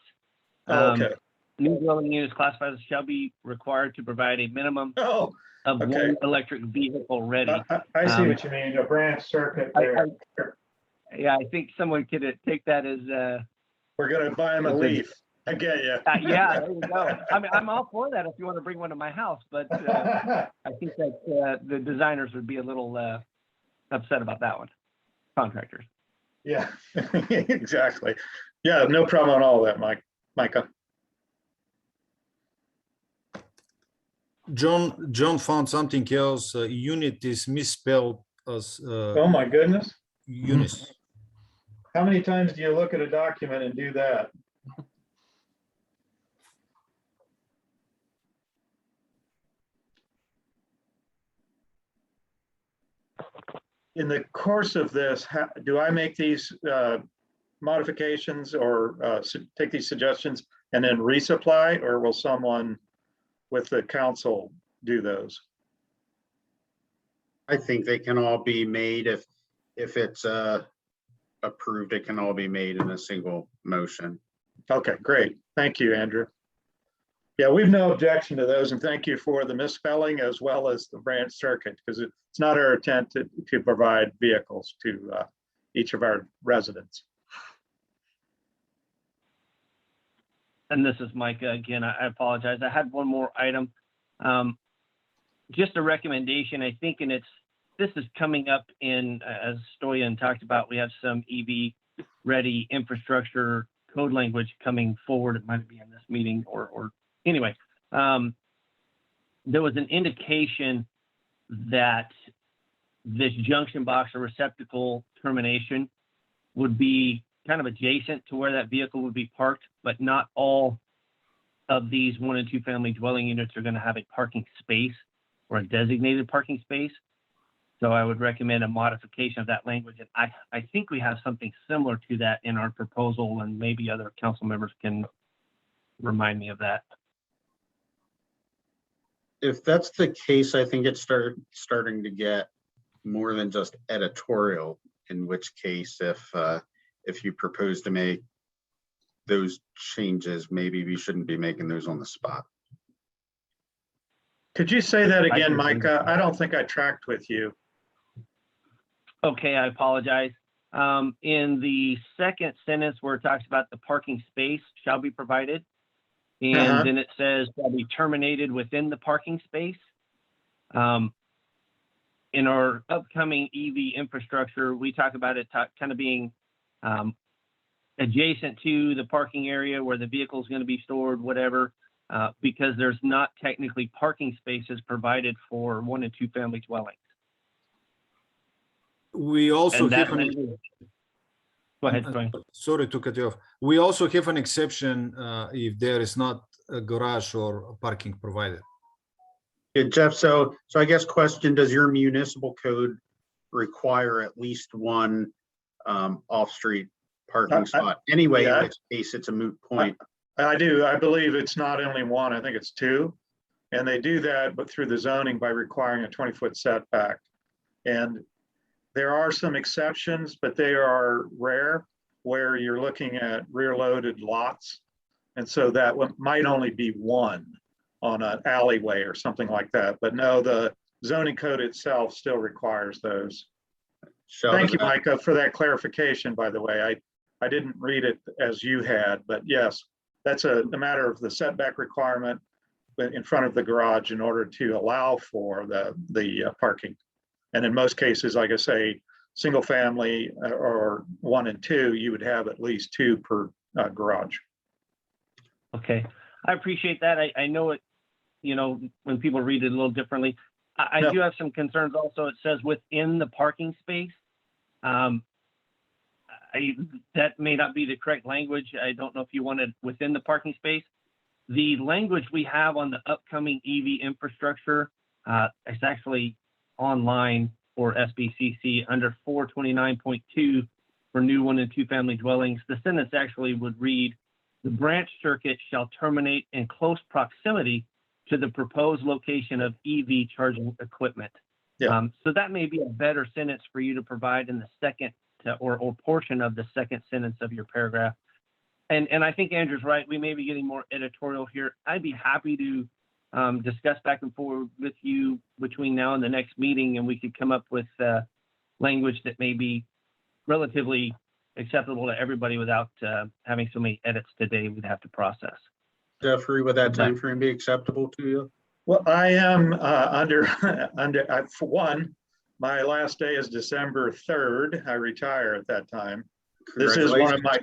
Okay. New dwelling units classified as shall be required to provide a minimum of 1 electric vehicle ready. I see what you mean, a branch circuit there. Yeah, I think someone could take that as we're going to buy him a Leaf. I get you. Yeah, there you go. I mean, I'm all for that if you want to bring one to my house, but I think that the designers would be a little upset about that one, contractors. Yeah, exactly. Yeah, no problem on all of that, Micah. John found something else. Unit is misspelled as Oh my goodness. Unis. How many times do you look at a document and do that? In the course of this, do I make these modifications or take these suggestions and then resupply, or will someone with the council do those? I think they can all be made if it's approved, it can all be made in a single motion. Okay, great. Thank you, Andrew. Yeah, we've no objection to those, and thank you for the misspelling as well as the branch circuit, because it's not our intent to provide vehicles to each of our residents. And this is Micah again. I apologize. I had one more item. Just a recommendation, I think, and this is coming up in, as Stoyan talked about, we have some EV ready infrastructure code language coming forward. It might be in this meeting or anyway. There was an indication that this junction box or receptacle termination would be kind of adjacent to where that vehicle would be parked, but not all of these 1 and 2 family dwelling units are going to have a parking space or a designated parking space. So I would recommend a modification of that language. And I think we have something similar to that in our proposal, and maybe other council members can remind me of that. If that's the case, I think it's starting to get more than just editorial, in which case if you propose to make those changes, maybe we shouldn't be making those on the spot. Could you say that again, Micah? I don't think I tracked with you. Okay, I apologize. In the second sentence where it talks about the parking space shall be provided, And then it says shall be terminated within the parking space. In our upcoming EV infrastructure, we talk about it kind of being adjacent to the parking area where the vehicle is going to be stored, whatever, because there's not technically parking spaces provided for 1 and 2 family dwellings. We also And that have an, language- Go ahead, Troy. sorry to cut you off. We also have an exception if there is not a garage or parking provided. Yeah, Jeff, so I guess question, does your municipal code require at least one off-street parking spot? Anyway, yeah. in which case it's a moot point. I do. I believe it's not only one, I think it's 2. And they do that, but through the zoning by requiring a 20-foot setback. And there are some exceptions, but they are rare where you're looking at rear-loaded lots. And so that one might only be 1 on an alleyway or something like that. But no, the zoning code itself still requires those. Thank you, Micah, for that clarification, by the way. I didn't read it as you had, but yes, that's a matter of the setback requirement in front of the garage in order to allow for the parking. And in most cases, like I say, single family or 1 and 2, you would have at least 2 per garage. Okay, I appreciate that. I know it, you know, when people read it a little differently. I do have some concerns also. It says within the parking space. That may not be the correct language. I don't know if you wanted within the parking space. The language we have on the upcoming EV infrastructure is actually online for SBCC under 429.2 for new 1 and 2 family dwellings. The sentence actually would read, the branch circuit shall terminate in close proximity to the proposed location of EV charging equipment. Yeah. So that may be a better sentence for you to provide in the second or portion of the second sentence of your paragraph. And I think Andrew's right. We may be getting more editorial here. I'd be happy to discuss back and forth with you between now and the next meeting, and we could come up with language that may be relatively acceptable to everybody without having so many edits today we'd have to process. Jeffrey, would that time frame be acceptable to you? Well, I am for one, my last day is December 3rd. I retire at that time. This is one of my,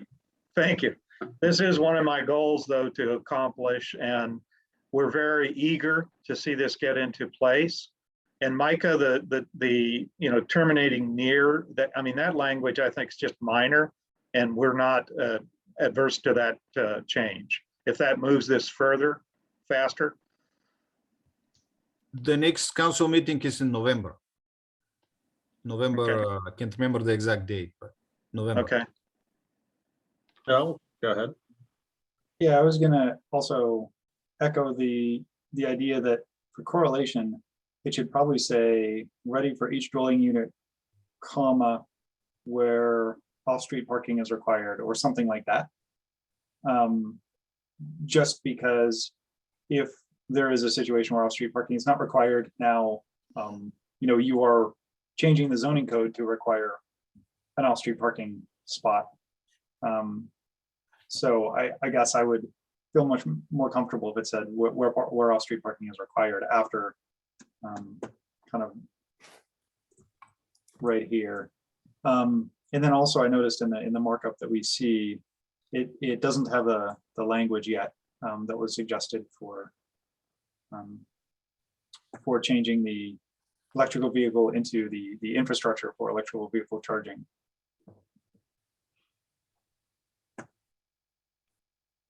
thank you. This is one of my goals, though, to accomplish, and we're very eager to see this get into place. And Micah, the terminating near that, I mean, that language I think is just minor, and we're not adverse to that change. If that moves this further, faster. The next council meeting is in November. Okay. I can't remember the exact date, but November. Okay. Joe, go ahead. Yeah, I was gonna also echo the idea that for correlation, it should probably say ready for each dwelling unit, comma, where off-street parking is required or something like that. Just because if there is a situation where off-street parking is not required now, you are changing the zoning code to require an off-street parking spot. So I guess I would feel much more comfortable if it said where off-street parking is required after kind of right here. And then also I noticed in the markup that we see, it doesn't have the language yet that was suggested for changing the electrical vehicle into the infrastructure for electrical vehicle charging.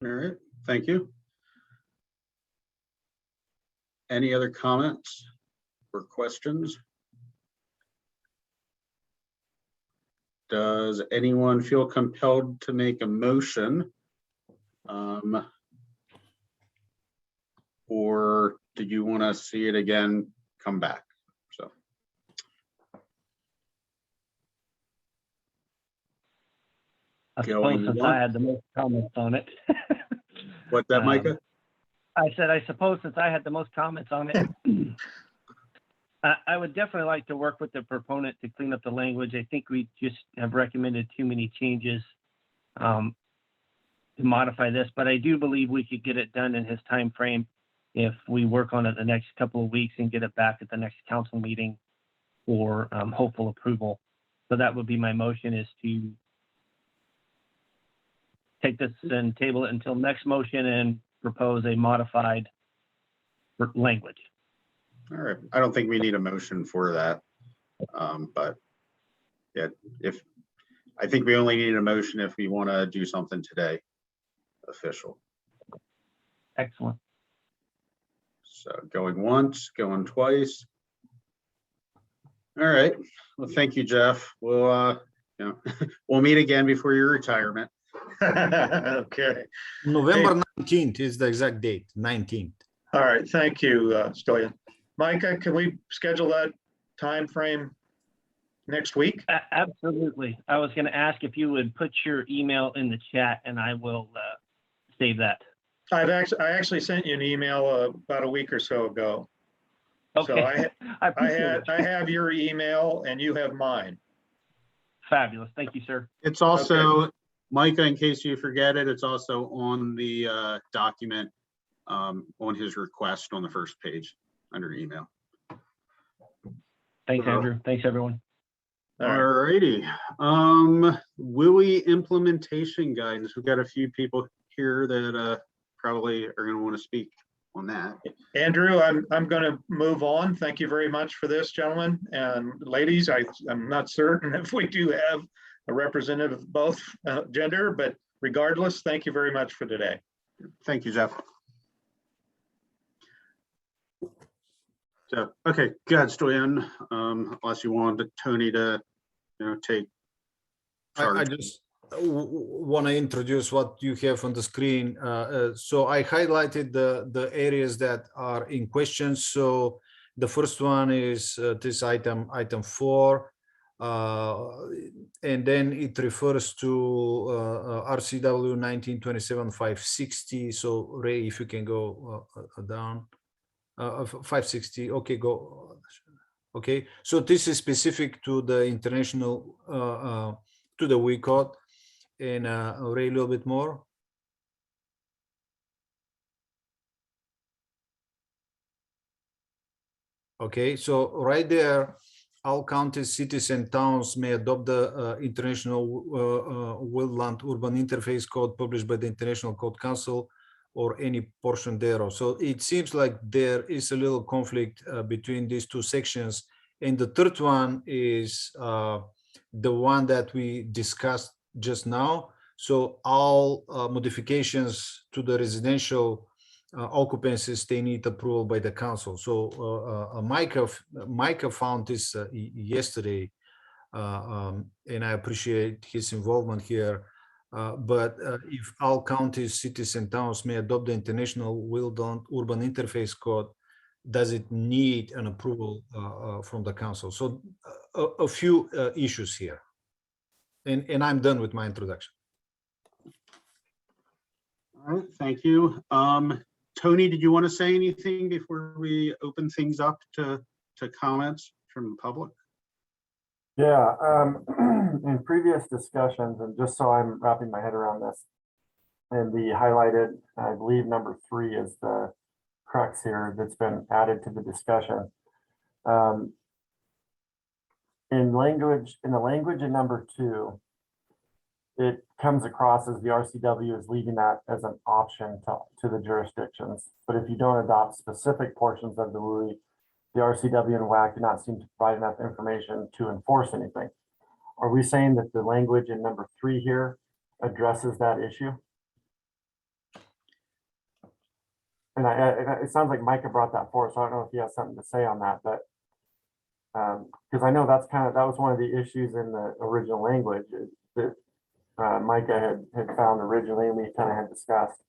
All right, thank you. Any other comments or questions? Does anyone feel compelled to make a motion? Or do you want to see it again, come back? So. I suppose since I had the most comments on it. What's that, Micah? I said, I suppose since I had the most comments on it, I would definitely like to work with the proponent to clean up the language. I think we just have recommended too many changes to modify this, but I do believe we could get it done in his time frame if we work on it the next couple of weeks and get it back at the next council meeting for hopeful approval. So that would be my motion, is to take this and table it until next motion and propose a modified language. All right, I don't think we need a motion for that. But yeah, I think we only need a motion if we want to do something today, official. Excellent. So going once, going twice. All right, well, thank you, Jeff. We'll we'll meet again before your retirement. Okay. November 19th is the exact date, 19th. All right, thank you, Stoyan. Micah, can we schedule that time frame next week? Absolutely. I was going to ask if you would put your email in the chat, and I will save that. I actually sent you an email about a week or so ago. Okay. So I I have your email and you have mine. Fabulous. Thank you, sir. It's also, Micah, in case you forget it, it's also on the document on his request on the first page under email. Thanks, Andrew. Thanks, everyone. All righty. WUI implementation guidance. We've got a few people here that probably are going to want to speak on that. Andrew, I'm going to move on. Thank you very much for this, gentlemen and ladies. I'm not certain if we do have a representative of both gender, but regardless, thank you very much for today. Thank you, Jeff. So, okay, go ahead, Stoyan. Unless you wanted Tony to, take charge. I just want to introduce what you have on the screen. So I highlighted the areas that are in question. So the first one is this item 4. And then it refers to RCW 1927-560. So Ray, if you can go down. 560. Okay, go. Okay, so this is specific to the international, to the WUI code. And Ray, a little bit more. Okay, so right there, all counties, cities, and towns may adopt the International Wildland Urban Interface Code published by the International Code Council or any portion thereof. So it seems like there is a little conflict between these two sections. And the third one is the one that we discussed just now. So all modifications to the residential occupancies, they need approval by the council. So Micah found this yesterday, and I appreciate his involvement here. But if all counties, cities, and towns may adopt the International Wildland Urban Interface Code, does it need an approval from the council? So a few issues here. And I'm done with my introduction. All right, thank you. Tony, did you want to say anything before we open things up to comments from the public? Yeah, in previous discussions, and just so I'm wrapping my head around this, and the highlighted, I believe number 3 is the crux here that's been added to the discussion. In the language in number 2, it comes across as the RCW is leaving that as an option to the jurisdictions. But if you don't adopt specific portions of the WUI, the RCW and WAC do not seem to provide enough information to enforce anything. Are we saying that the language in number 3 here addresses that issue? And it sounds like Micah brought that forward, so I don't know if he has something to say on that, but because I know that was one of the issues in the original language that Micah had found originally, and we kind of had discussed.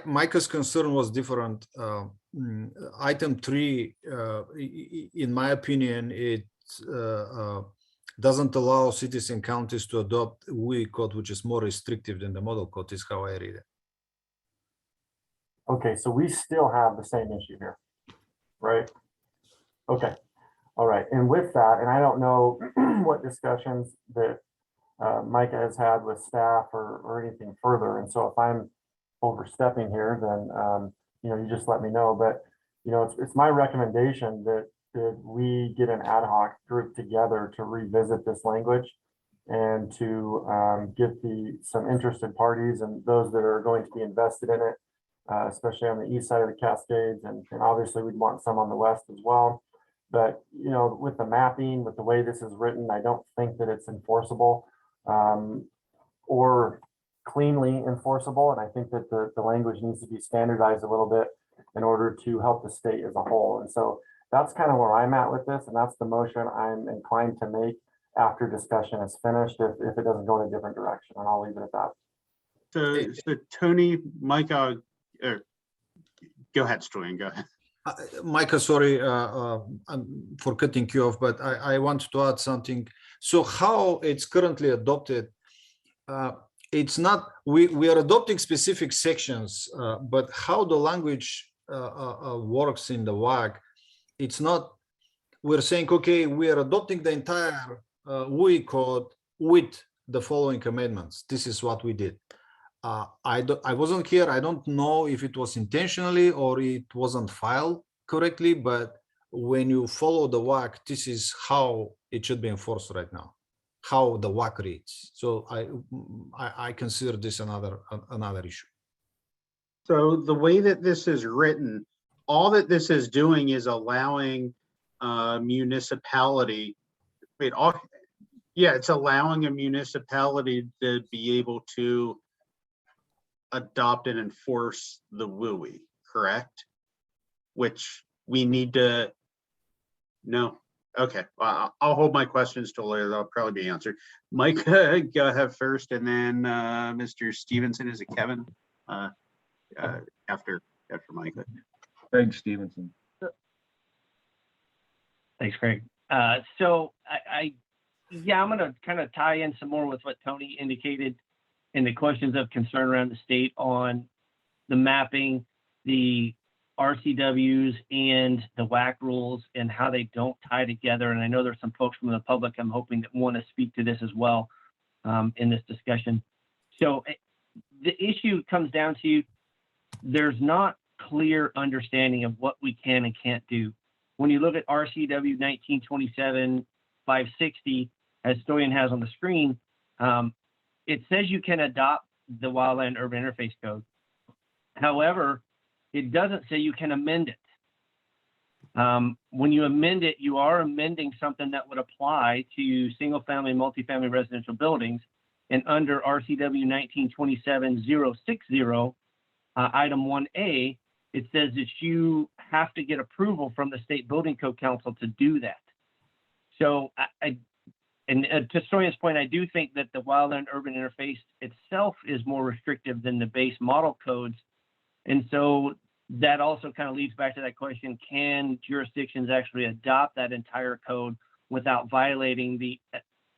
Micah's concern was different. Item 3, in my opinion, it doesn't allow cities and counties to adopt WUI code, which is more restrictive than the model code, is how I read it. Okay, so we still have the same issue here, right? Okay, all right. And with that, and I don't know what discussions that Micah has had with staff or anything further. And so if I'm overstepping here, then, you just let me know. But, it's my recommendation that we get an ad hoc group together to revisit this language and to get some interested parties and those that are going to be invested in it, especially on the east side of the Cascades, and obviously we'd want some on the west as well. But with the mapping, with the way this is written, I don't think that it's enforceable or cleanly enforceable. And I think that the language needs to be standardized a little bit in order to help the state as a whole. And so that's kind of where I'm at with this, and that's the motion I'm inclined to make after discussion is finished, if it doesn't go in a different direction, and I'll leave it at that. So Tony, Micah, go ahead, Stoyan, go ahead. Micah, sorry for cutting you off, but I want to add something. So how it's currently adopted, it's not, we are adopting specific sections, but how the language works in the WAC, it's not, we're saying, okay, we are adopting the entire WUI code with the following amendments. This is what we did. I wasn't here. I don't know if it was intentionally or it wasn't filed correctly, but when you follow the WAC, this is how it should be enforced right now, how the WAC reads. So I consider this another issue. So the way that this is written, all that this is doing is allowing municipality, it's allowing a municipality to be able to adopt and enforce the WUI, correct? Which we need to know. Okay, I'll hold my questions till later. They'll probably be answered. Mike, go ahead first, and then Mr. Stevenson, is it Kevin? After Mike. Thanks, Stevenson. Thanks, Craig. So I'm going to kind of tie in some more with what Tony indicated in the questions of concern around the state on the mapping, the RCWs and the WAC rules and how they don't tie together. And I know there's some folks from the public I'm hoping that want to speak to this as well in this discussion. So the issue comes down to there's not clear understanding of what we can and can't do. When you look at RCW 1927-560, as Stoyan has on the screen, it says you can adopt the Wildland Urban Interface Code. However, it doesn't say you can amend it. When you amend it, you are amending something that would apply to single-family and multifamily residential buildings. And under RCW 1927-060, item 1A, it says that you have to get approval from the State Building Code Council to do that. So, to Stoyan's point, I do think that the Wildland Urban Interface itself is more restrictive than the base model codes. And so that also kind of leads back to that question, can jurisdictions actually adopt that entire code without violating the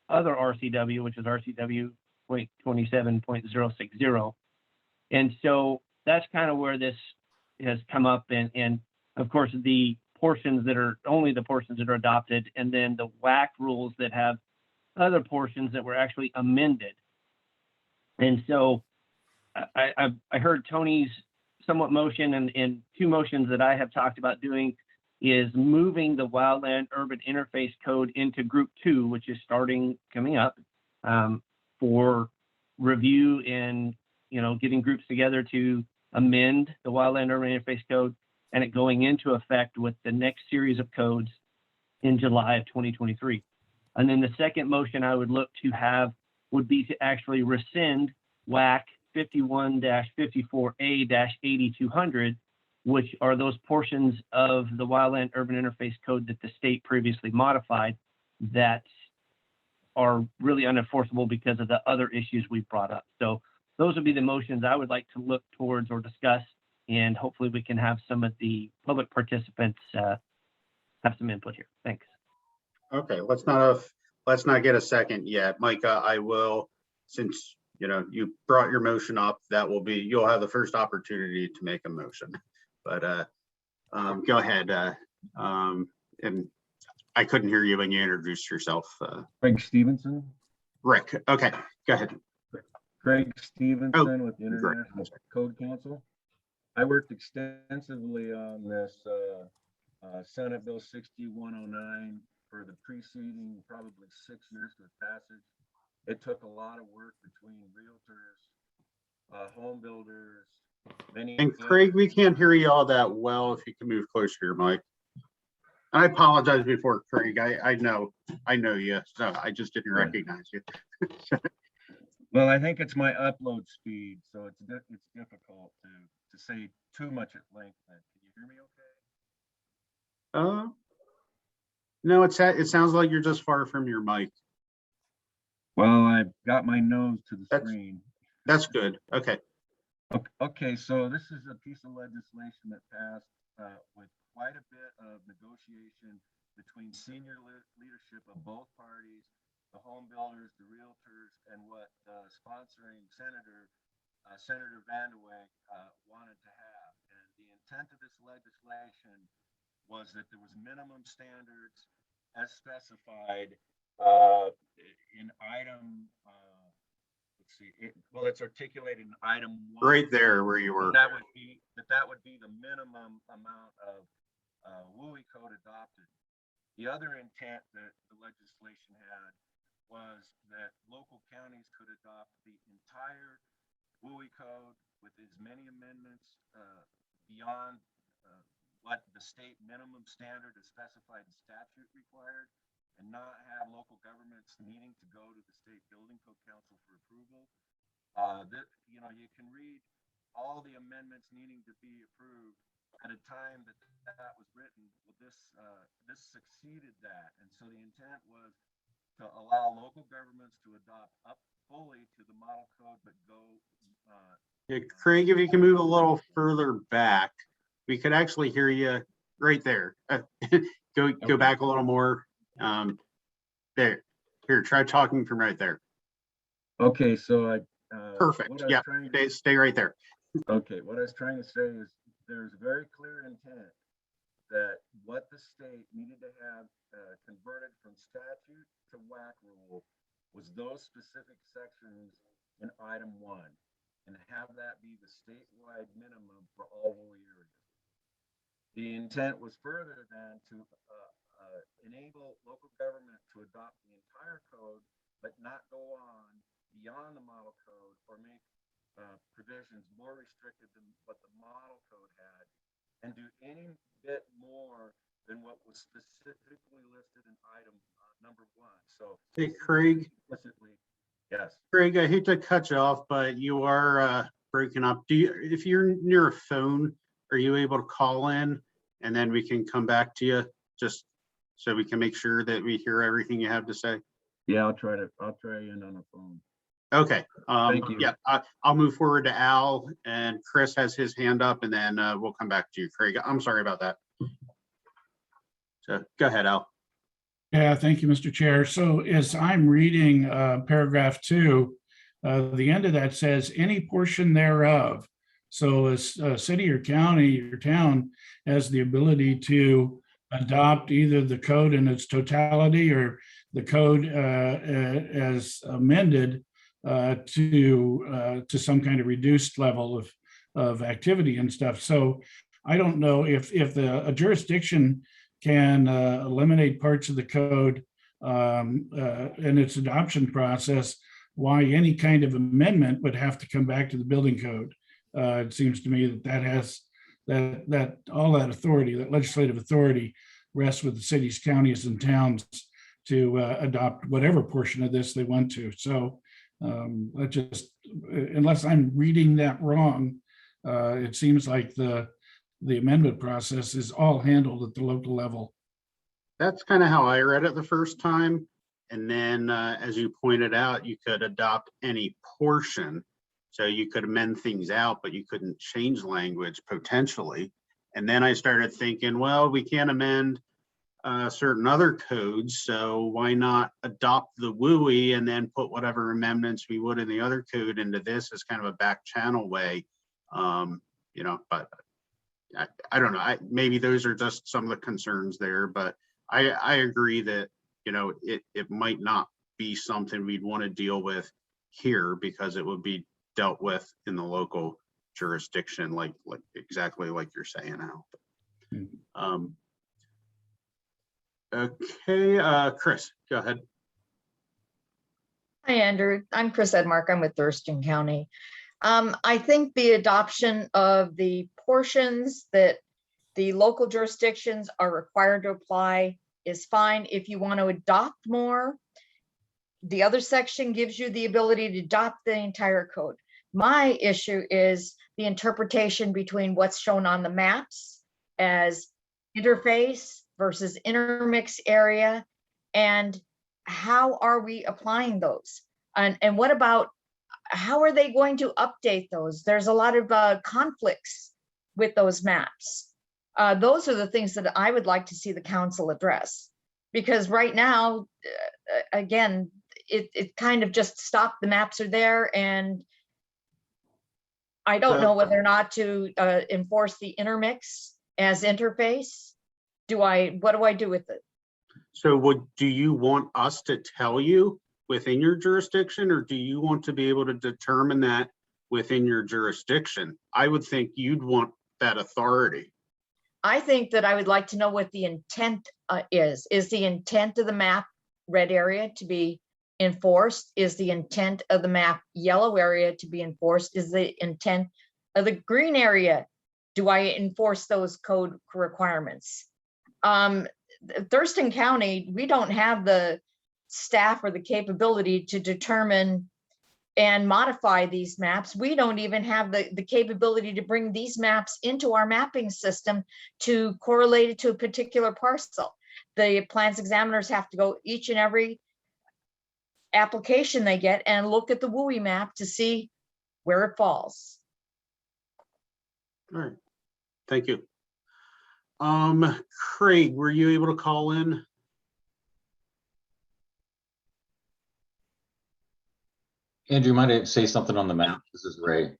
other RCW, which is RCW 27.060? And so that's kind of where this has come up. And of course, the portions that are only the portions that are adopted, and then the WAC rules that have other portions that were actually amended. And so I heard Tony's somewhat motion, and two motions that I have talked about doing is moving the Wildland Urban Interface Code into Group 2, which is coming up for review and getting groups together to amend the Wildland Urban Interface Code, and it going into effect with the next series of codes in July of 2023. And then the second motion I would look to have would be to actually rescind WAC 51-54A-8200, which are those portions of the Wildland Urban Interface Code that the state previously modified that are really unenforceable because of the other issues we brought up. So those would be the motions I would like to look towards or discuss, and hopefully we can have some of the public participants have some input here. Thanks. Okay, let's not get a second yet. Micah, I will, since you brought your motion up, you'll have the first opportunity to make a motion. But go ahead. And I couldn't hear you when you introduced yourself. Craig Stevenson. Rick, okay, go ahead. Craig Stevenson with the great. International Code Council. I worked extensively on this Senate Bill 6109 for the preceding probably 6 years to its passage. It took a lot of work between realtors, home builders, many. And Craig, we can't hear you all that well. If you can move closer to your mic. I apologize before, Craig. I know you, so I just didn't recognize you. Well, I think it's my upload speed, so it's difficult to say too much at length. Can you hear me okay? No, it sounds like you're just far from your mic. Well, I've got my nose to the screen. That's good. Okay. Okay, so this is a piece of legislation that passed with quite a bit of negotiation between senior leadership of both parties, the home builders, the realtors, and what sponsoring Senator Van de Wijk wanted to have. And the intent of this legislation was that there was minimum standards as specified in item, let's see, it's articulated in item 1. Right there where you were. That would be the minimum amount of WUI code adopted. The other intent that the legislation had was that local counties could adopt the entire WUI code with as many amendments beyond what the state minimum standard is specified in statute required, and not have local governments needing to go to the state building code council for approval. You can read all the amendments needing to be approved at a time that was written. Well, this succeeded that, and so the intent was to allow local governments to adopt up fully to the model code, but go. Craig, if you can move a little further back, we could actually hear you right there. Go back a little more. There. Here, try talking from right there. Okay, so perfect. Yeah, stay right there. Okay, what I was trying to say is there's a very clear intent that what the state needed to have converted from statute to WAC rule was those specific sections in item 1, and have that be the statewide minimum for all WUI areas. The intent was further than to enable local government to adopt the entire code, but not go on beyond the model code or make provisions more restricted than what the model code had, and do any bit more than what was specifically listed in item number 1. So, hey, Craig. Yes. Craig, I hate to cut you off, but you are breaking up. If you're near a phone, are you able to call in and then we can come back to you, just so we can make sure that we hear everything you have to say? Yeah, I'll try in on the phone. Okay. Thank you. Yeah, I'll move forward to Al, and Chris has his hand up, and then we'll come back to you, Craig. I'm sorry about that. So go ahead, Al. Yeah, thank you, Mr. Chair. So as I'm reading paragraph 2, the end of that says any portion thereof. So a city or county or town has the ability to adopt either the code in its totality or the code as amended to some kind of reduced level of activity and stuff. So I don't know if a jurisdiction can eliminate parts of the code in its adoption process, why any kind of amendment would have to come back to the building code. It seems to me that has that all that authority, that legislative authority, rests with the cities, counties, and towns to adopt whatever portion of this they want to. So unless I'm reading that wrong, it seems like the amendment process is all handled at the local level. That's kind of how I read it the first time. And then, as you pointed out, you could adopt any portion. So you could amend things out, but you couldn't change language potentially. And then I started thinking, well, we can't amend certain other codes. So why not adopt the WUI and then put whatever amendments we would in the other code into this as kind of a back channel way? But I don't know. Maybe those are just some of the concerns there, but I agree that, it might not be something we'd want to deal with here because it would be dealt with in the local jurisdiction, like exactly like you're saying now. Okay, Chris, go ahead. Hi, Andrew. I'm Chris Edmark. I'm with Thurston County. I think the adoption of the portions that the local jurisdictions are required to apply is fine. If you want to adopt more, the other section gives you the ability to adopt the entire code. My issue is the interpretation between what's shown on the maps as interface versus intermix area, and how are we applying those? And what about, how are they going to update those? There's a lot of conflicts with those maps. Those are the things that I would like to see the council address, because right now, again, it kind of just stopped. The maps are there, and I don't know whether or not to enforce the intermix as interface. What do I do with it? So do you want us to tell you within your jurisdiction, or do you want to be able to determine that within your jurisdiction? I would think you'd want that authority. I think that I would like to know what the intent is. Is the intent of the map red area to be enforced? Is the intent of the map yellow area to be enforced? Is the intent of the green area? Do I enforce those code requirements? Thurston County, we don't have the staff or the capability to determine and modify these maps. We don't even have the capability to bring these maps into our mapping system to correlate it to a particular parcel. The plans examiners have to go each and every application they get and look at the WUI map to see where it falls. All right, thank you. Craig, were you able to call in? Andrew, might I say something on the map? This is Ray.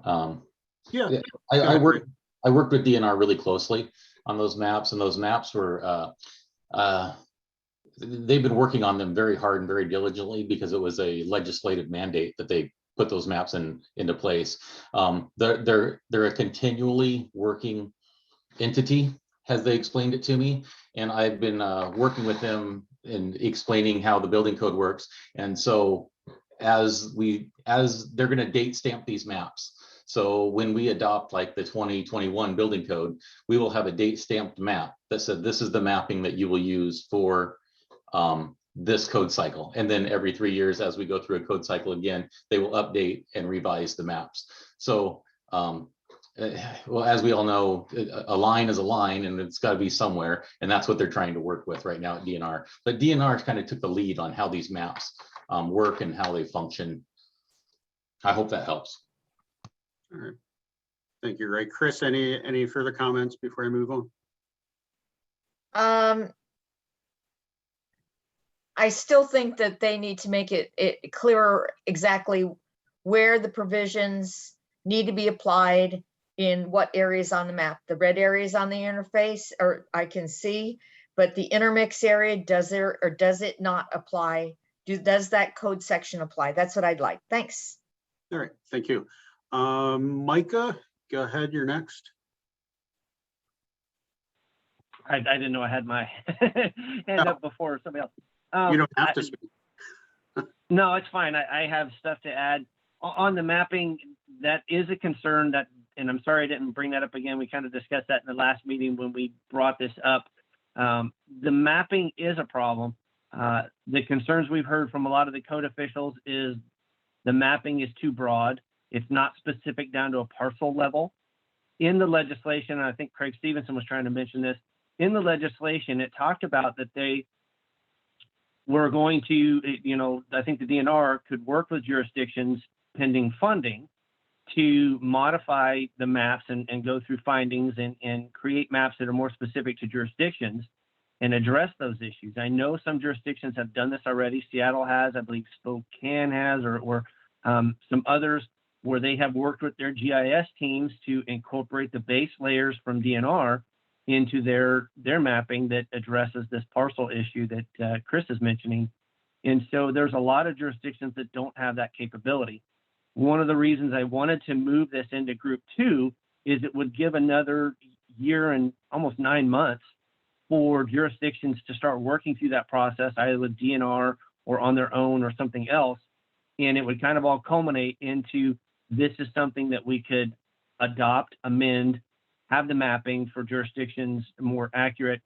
Yeah, I worked with DNR really closely on those maps, and those maps were they've been working on them very hard and very diligently because it was a legislative mandate that they put those maps into place. They're a continually working entity, as they explained it to me, and I've been working with them in explaining how the building code works. And so as they're going to date stamp these maps, so when we adopt like the 2021 building code, we will have a date stamped map that said this is the mapping that you will use for this code cycle. And then every 3 years, as we go through a code cycle again, they will update and revise the maps. So well, as we all know, a line is a line, and it's got to be somewhere, and that's what they're trying to work with right now at DNR. But DNR kind of took the lead on how these maps work and how they function. I hope that helps. All right, thank you, Ray. Chris, any further comments before I move on? I still think that they need to make it clearer exactly where the provisions need to be applied, in what areas on the map. The red areas on the interface, or I can see, but the intermix area, does there or does it not apply? Does that code section apply? That's what I'd like. Thanks. All right, thank you. Micah, go ahead, you're next. I didn't know I had my hand up before somebody else. You don't have to speak. No, it's fine. I have stuff to add. On the mapping, that is a concern that, and I'm sorry I didn't bring that up again. We kind of discussed that in the last meeting when we brought this up. The mapping is a problem. The concerns we've heard from a lot of the code officials is the mapping is too broad. It's not specific down to a parcel level. In the legislation, and I think Craig Stevenson was trying to mention this, in the legislation, it talked about that they were going to, I think the DNR could work with jurisdictions pending funding to modify the maps and go through findings and create maps that are more specific to jurisdictions and address those issues. I know some jurisdictions have done this already. Seattle has, I believe Spokane has, or some others where they have worked with their GIS teams to incorporate the base layers from DNR into their mapping that addresses this parcel issue that Chris is mentioning. And so there's a lot of jurisdictions that don't have that capability. One of the reasons I wanted to move this into group 2 is it would give another year and almost 9 months for jurisdictions to start working through that process, either with DNR or on their own or something else. And it would kind of all culminate into, this is something that we could adopt, amend, have the mapping for jurisdictions more accurate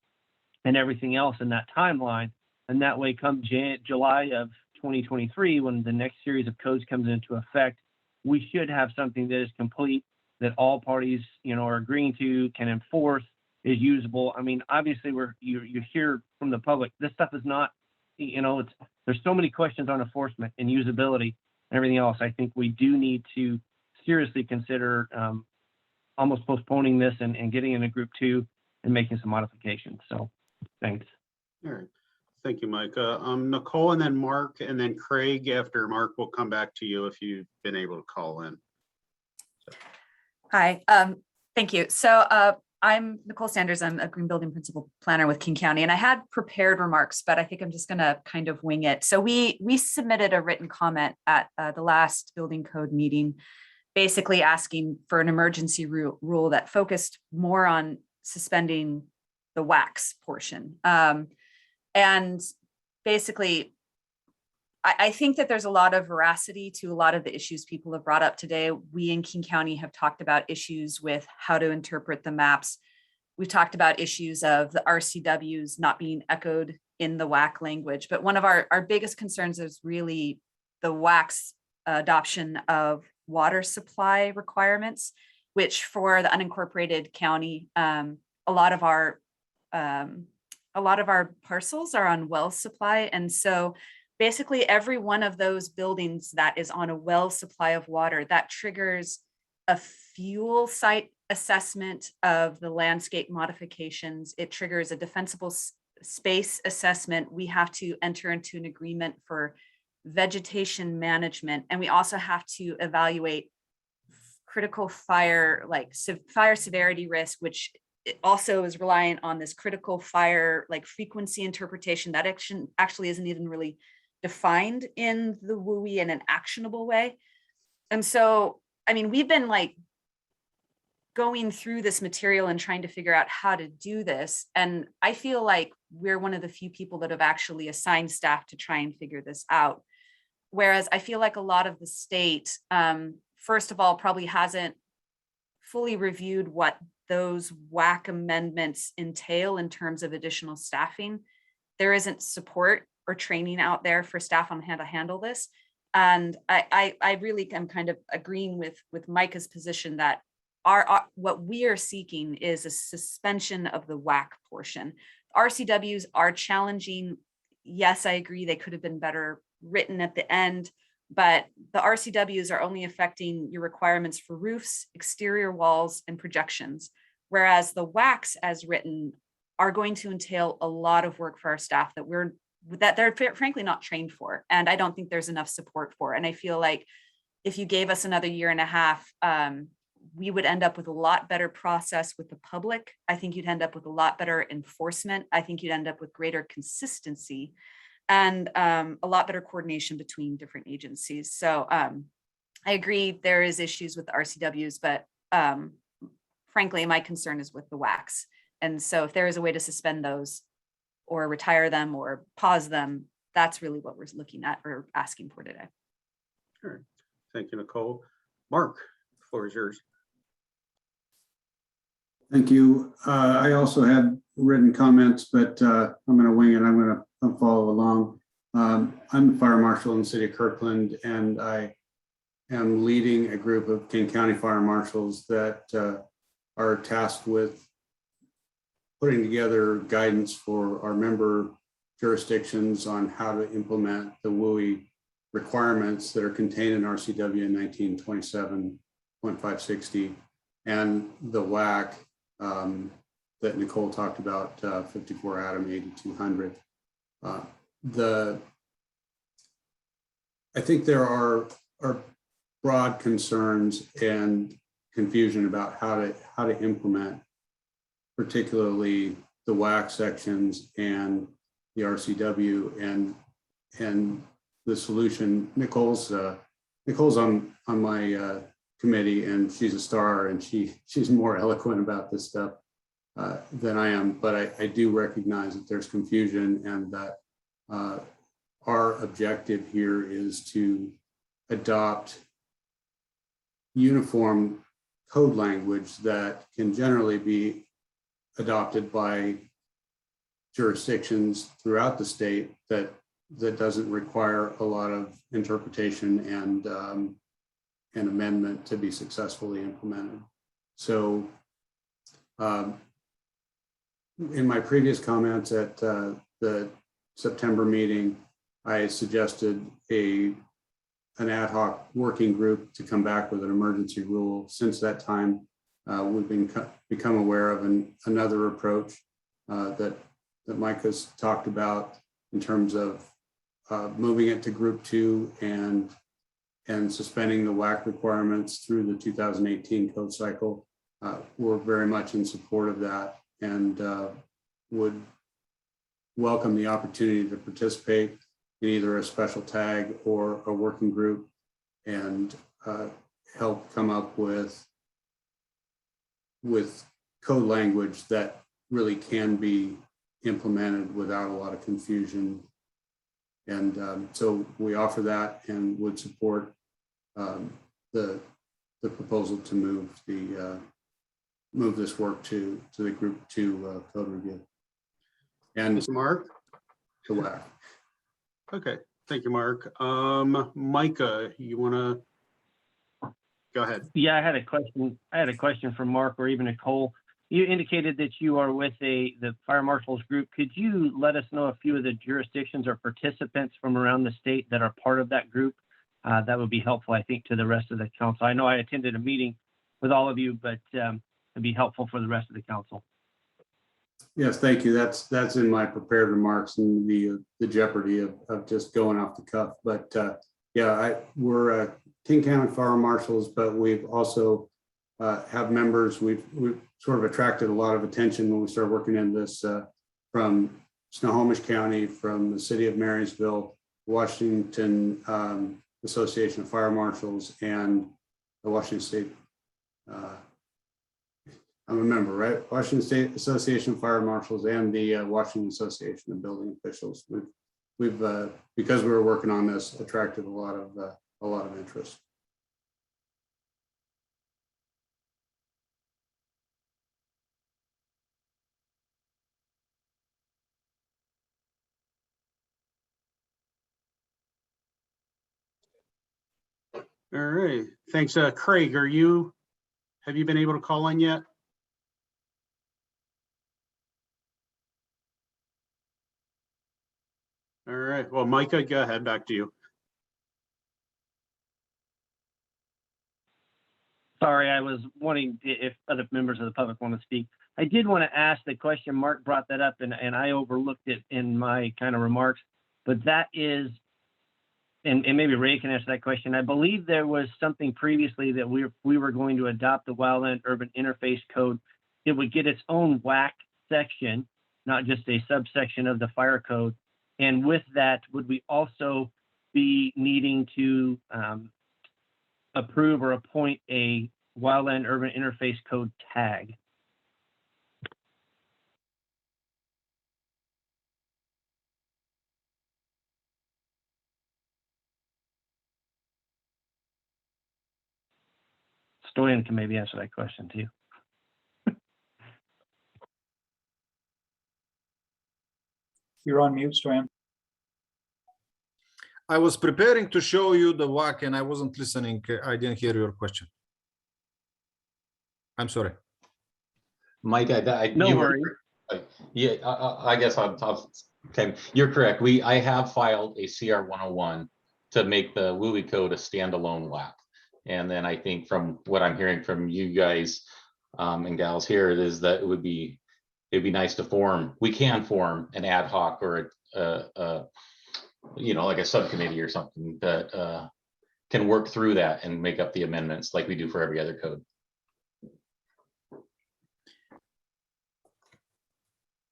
and everything else in that timeline. And that way, come July of 2023, when the next series of codes comes into effect, we should have something that is complete, that all parties, are agreeing to, can enforce, is usable. I mean, obviously, you hear from the public, this stuff is not, there's so many questions on enforcement and usability and everything else. I think we do need to seriously consider almost postponing this and getting into group 2 and making some modifications. So, thanks. All right. Thank you, Micah. Nicole, and then Mark, and then Craig. After Mark, we'll come back to you if you've been able to call in. Hi, thank you. So I'm Nicole Sanders. I'm a green building principal planner with King County, and I had prepared remarks, but I think I'm just going to kind of wing it. So we submitted a written comment at the last building code meeting, basically asking for an emergency rule that focused more on suspending the wax portion. And basically, I think that there's a lot of veracity to a lot of the issues people have brought up today. We in King County have talked about issues with how to interpret the maps. We've talked about issues of the RCWs not being echoed in the WAC language. But one of our biggest concerns is really the WAC's adoption of water supply requirements, which for the unincorporated county, a lot of our parcels are on well supply. And so basically every one of those buildings that is on a well supply of water, that triggers a fuel site assessment of the landscape modifications. It triggers a defensible space assessment. We have to enter into an agreement for vegetation management. And we also have to evaluate critical fire, like fire severity risk, which it also is reliant on this critical fire, like frequency interpretation that actually isn't even really defined in the WUI in an actionable way. And so, I mean, we've been like going through this material and trying to figure out how to do this. And I feel like we're one of the few people that have actually assigned staff to try and figure this out. Whereas I feel like a lot of the state, first of all, probably hasn't fully reviewed what those WAC amendments entail in terms of additional staffing. There isn't support or training out there for staff on how to handle this. And I really am kind of agreeing with Micah's position that what we are seeking is a suspension of the WAC portion. RCWs are challenging. Yes, I agree, they could have been better written at the end, but the RCWs are only affecting your requirements for roofs, exterior walls, and projections. Whereas the WACs as written are going to entail a lot of work for our staff that they're frankly not trained for. And I don't think there's enough support for. And I feel like if you gave us another year and a half, we would end up with a lot better process with the public. I think you'd end up with a lot better enforcement. I think you'd end up with greater consistency and a lot better coordination between different agencies. So I agree there is issues with the RCWs, but frankly, my concern is with the WACs. And so if there is a way to suspend those or retire them or pause them, that's really what we're looking at or asking for today. All right. Thank you, Nicole. Mark, the floor is yours. Thank you. I also had written comments, but I'm going to wing it. I'm going to follow along. I'm the fire marshal in the city of Kirkland, and I am leading a group of King County fire marshals that are tasked with putting together guidance for our member jurisdictions on how to implement the WUI requirements that are contained in RCW 1927.560 and the WAC that Nicole talked about, 54 Adam 8200. I think there are broad concerns and confusion about how to implement particularly the WAC sections and the RCW. And the solution. Nicole's on my committee, and she's a star, and she's more eloquent about this stuff than I am, but I do recognize that there's confusion, and that our objective here is to adopt uniform code language that can generally be adopted by jurisdictions throughout the state, that doesn't require a lot of interpretation and amendment to be successfully implemented. So in my previous comments at the September meeting, I suggested an ad hoc working group to come back with an emergency rule. Since that time, we've become aware of another approach that Mike has talked about in terms of moving it to group 2 and suspending the WAC requirements through the 2018 code cycle. We're very much in support of that, and would welcome the opportunity to participate in either a special tag or a working group, and help come up with code language that really can be implemented without a lot of confusion. And so we offer that and would support the proposal to move this work to the group 2 code review. And Mark? To WAC. Okay, thank you, Mark. Micah, you want to go ahead? Yeah, I had a question for Mark or even Nicole. You indicated that you are with the fire marshals group. Could you let us know a few of the jurisdictions or participants from around the state that are part of that group? That would be helpful, I think, to the rest of the council. I know I attended a meeting with all of you, but it'd be helpful for the rest of the council. Yes, thank you. That's in my prepared remarks, and the jeopardy of just going off the cuff. But yeah, we're King County Fire Marshals, but we've also have members. We've sort of attracted a lot of attention when we started working in this from Snohomish County, from the city of Marysville, Washington Association of Fire Marshals, and the Washington State. I'm a member, right? Washington State Association of Fire Marshals and the Washington Association of Building Officials. We've because we were working on this, attracted a lot of interest. All right, thanks. Craig, have you been able to call in yet? All right, well, Micah, go ahead, back to you. Sorry, I was wanting if other members of the public want to speak. I did want to ask the question. Mark brought that up, and I overlooked it in my kind of remarks, but that is, and maybe Ray can answer that question. I believe there was something previously that we were going to adopt the Wildland Urban Interface Code. It would get its own WAC section, not just a subsection of the fire code. And with that, would we also be needing to approve or appoint a Wildland Urban Interface Code tag? Stoyan can maybe answer that question too. You're on mute, Stoyan. I was preparing to show you the WAC and I wasn't listening. I didn't hear your question. I'm sorry. Mike, no worries. Yeah, I guess okay. You're correct. I have filed a CR 101 to make the WUI code a standalone WAC. And then I think from what I'm hearing from you guys and gals here is that it'd be nice to form. We can form an ad hoc or like a subcommittee or something that can work through that and make up the amendments like we do for every other code.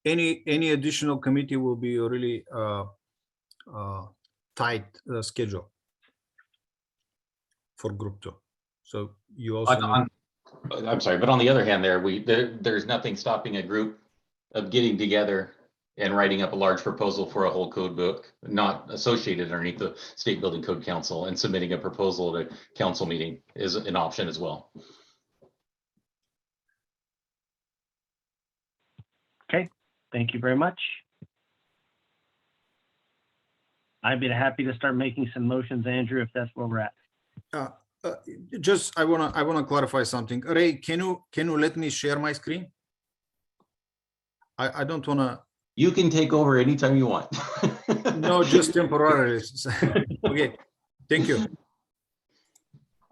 Any additional committee will be really tight schedule for group 2. So you also I'm sorry, but on the other hand, there's nothing stopping a group of getting together and writing up a large proposal for a whole code book, not associated underneath the State Building Code Council, and submitting a proposal at a council meeting is an option as well. Okay, thank you very much. I'd be happy to start making some motions, Andrew, if that's where we're at. Just I wanna clarify something. Ray, can you let me share my screen? I don't wanna. You can take over anytime you want. No, just temporarily. Okay, thank you.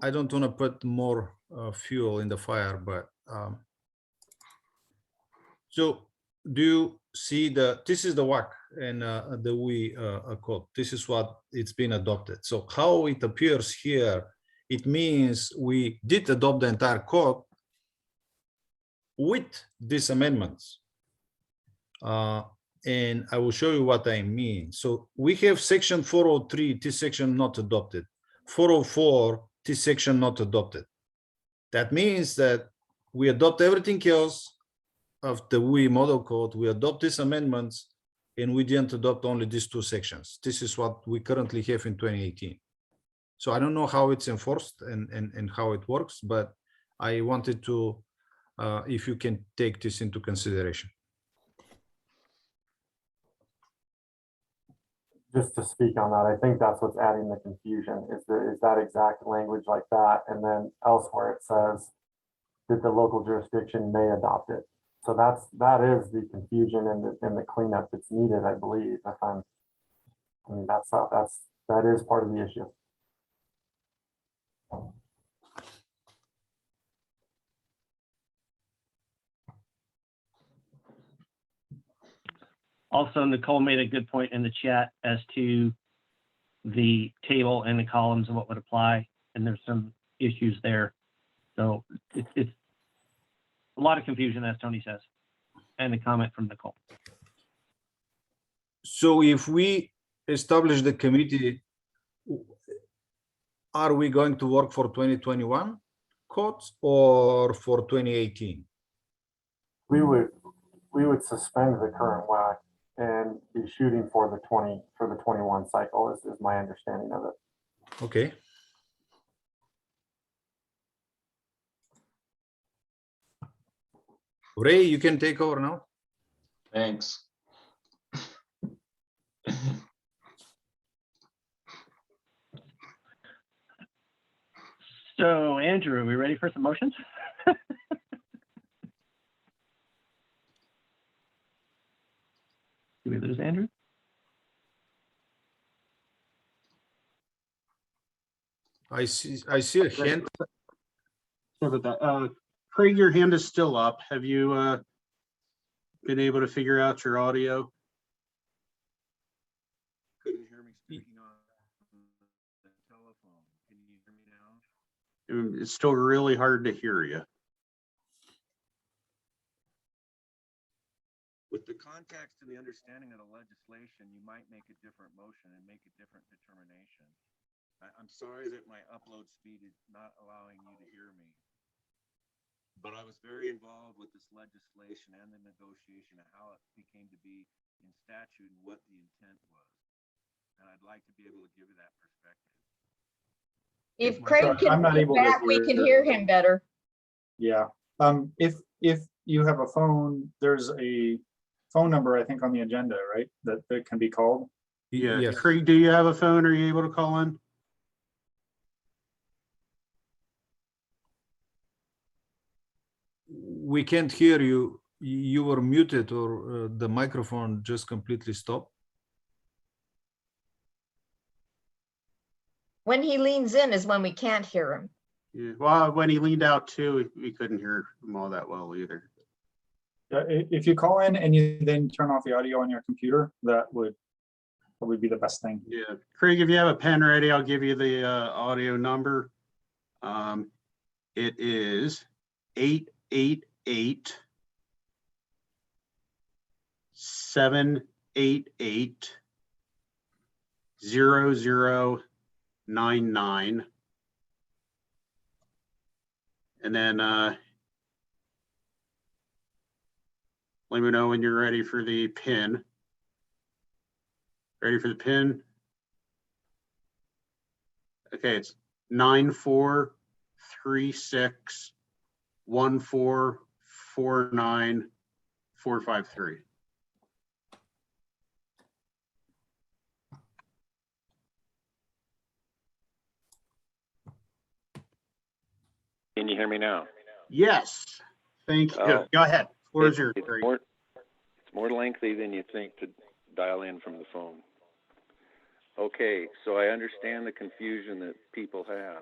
I don't want to put more fuel in the fire, but so do you see this is the WAC and the WE code. This is what it's been adopted. So how it appears here, it means we did adopt the entire code with these amendments. And I will show you what I mean. So we have section 403, this section not adopted. 404, this section not adopted. That means that we adopt everything else of the WE model code, we adopt these amendments, and we didn't adopt only these 2 sections. This is what we currently have in 2018. So I don't know how it's enforced and how it works, but I wanted to, if you can take this into consideration. Just to speak on that, I think that's what's adding the confusion is that exact language like that. And then elsewhere it says that the local jurisdiction may adopt it. So that is the confusion and the cleanup that's needed, I believe. That is part of the issue. Also, Nicole made a good point in the chat as to the table and the columns and what would apply, and there's some issues there. So it's a lot of confusion, as Tony says, and a comment from Nicole. So if we establish the committee, are we going to work for 2021 codes or for 2018? We would suspend the current WAC and be shooting for the 21 cycle is my understanding of it. Okay. Ray, you can take over now. Thanks. So, Andrew, are we ready for some motions? Did we lose Andrew? I see a hand. Sorry about that. Craig, your hand is still up. Have you been able to figure out your audio? Couldn't hear me speaking on the telephone. Can you hear me now? It's still really hard to hear you. With the context and the understanding of the legislation, you might make a different motion and make a different determination. I'm sorry that my upload speed is not allowing you to hear me. But I was very involved with this legislation and the negotiation of how it became to be in statute and what the intent was. And I'd like to be able to give you that perspective. If Craig I'm can not get able to back, we hear can you. hear him better. Yeah. If you have a phone, there's a phone number, I think, on the agenda, right? That can be called. Yeah. Yes. Craig, do you have a phone? Are you able to call in? We can't hear you. You were muted, or the microphone just completely stopped. When he leans in is when we can't hear him. Yeah. Well, when he leaned out too, we couldn't hear him all that well either. If you call in and you then turn off the audio on your computer, that would probably be the best thing. Yeah. Craig, if you have a pen ready, I'll give you the audio number. It is 888-788-6666. 0099. And then let me know when you're ready for the PIN. Ready for the PIN? Okay, it's 9436144945 Can you hear me now? Yes, thank you. Oh, Go ahead. Floor is yours. It's more lengthy than you think to dial in from the phone. Okay, so I understand the confusion that people have.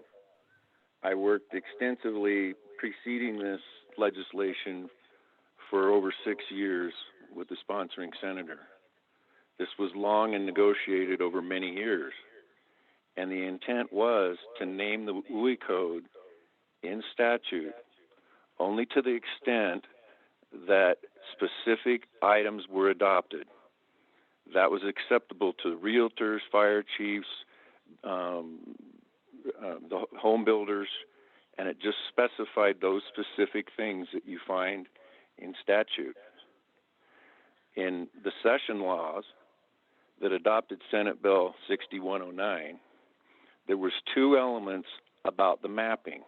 I worked extensively preceding this legislation for over 6 years with the sponsoring senator. This was long and negotiated over many years. And the intent was to name the WUI code in statute only to the extent that specific items were adopted. That was acceptable to realtors, fire chiefs, the home builders, and it just specified those specific things that you find in statute. In the session laws that adopted Senate Bill 6109, there was 2 elements about the mapping.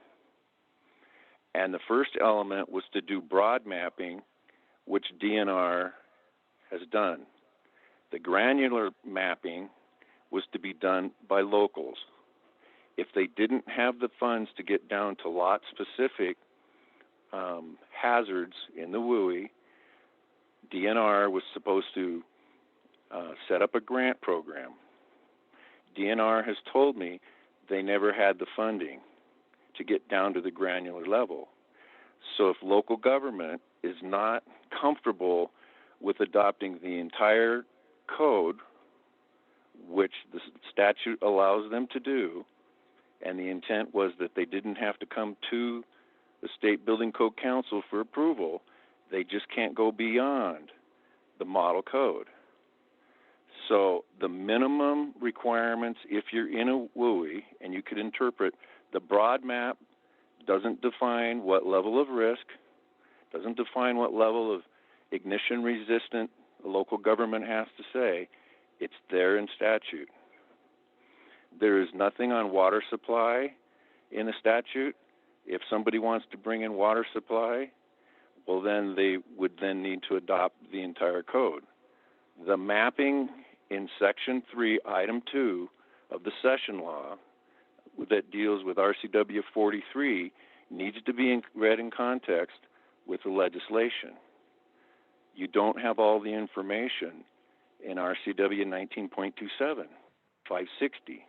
And the first element was to do broad mapping, which DNR has done. The granular mapping was to be done by locals. If they didn't have the funds to get down to lot-specific hazards in the WUI, DNR was supposed to set up a grant program. DNR has told me they never had the funding to get down to the granular level. So if local government is not comfortable with adopting the entire code, which the statute allows them to do, and the intent was that they didn't have to come to the State Building Code Council for approval, they just can't go beyond the model code. So the minimum requirements, if you're in a WUI, and you could interpret the broad map, doesn't define what level of risk, doesn't define what level of ignition resistant the local government has to say. It's there in statute. There is nothing on water supply in the statute. If somebody wants to bring in water supply, well, then they would then need to adopt the entire code. The mapping in Section 3, Item 2 of the session law that deals with RCW 43 needs to be read in context with the legislation. You don't have all the information in RCW 19.27, 560.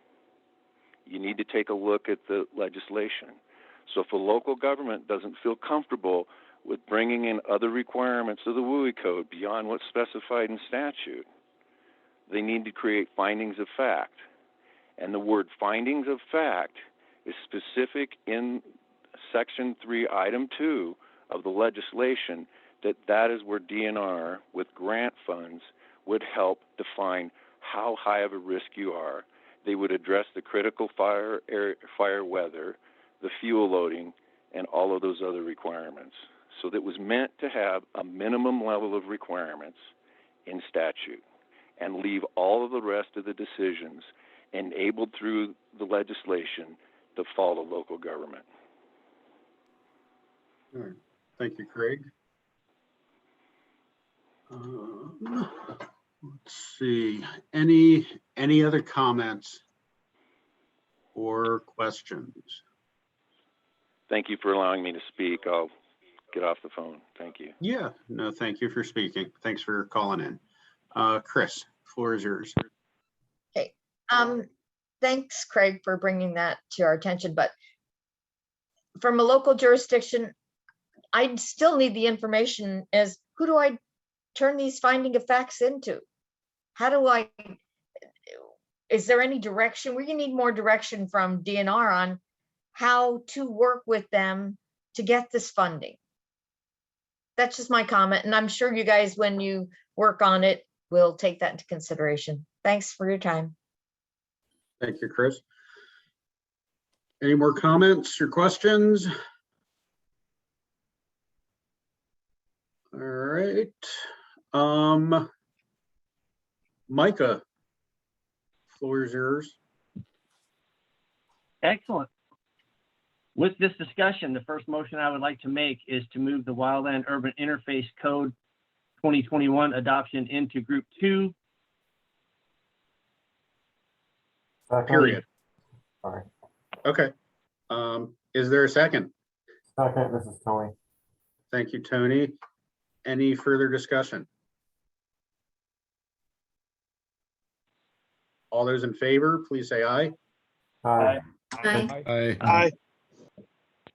You need to take a look at the legislation. So if a local government doesn't feel comfortable with bringing in other requirements of the WUI code beyond what's specified in statute, they need to create findings of fact. And the word findings of fact is specific in Section 3, Item 2 of the legislation, that is where DNR with grant funds would help define how high of a risk you are. They would address the critical fire weather, the fuel loading, and all of those other requirements. So that was meant to have a minimum level of requirements in statute and leave all of the rest of the decisions enabled through the legislation to fall to local government. All right. Thank you, Craig. Let's see, any other comments or questions? Thank you for allowing me to speak. I'll get off the phone. Thank you. Yeah, no, thank you for speaking. Thanks for calling in. Chris, floor is yours. Okay. Thanks, Craig, for bringing that to our attention. But from a local jurisdiction, I still need the information as who do I turn these finding of facts into? How do I, is there any direction? We need more direction from DNR on how to work with them to get this funding. That's just my comment. And I'm sure you guys, when you work on it, will take that into consideration. Thanks for your time. Thank you, Chris. Any more comments or questions? All right. Micah, floor is yours. Excellent. With this discussion, the first motion I would like to make is to move the Wildland Urban Interface Code 2021 adoption into Group 2. Period. Sorry. Okay. Is there a second? Second, this is Tony. Thank you, Tony. Any further discussion? All those in favor, please say aye. Aye. Aye. Aye.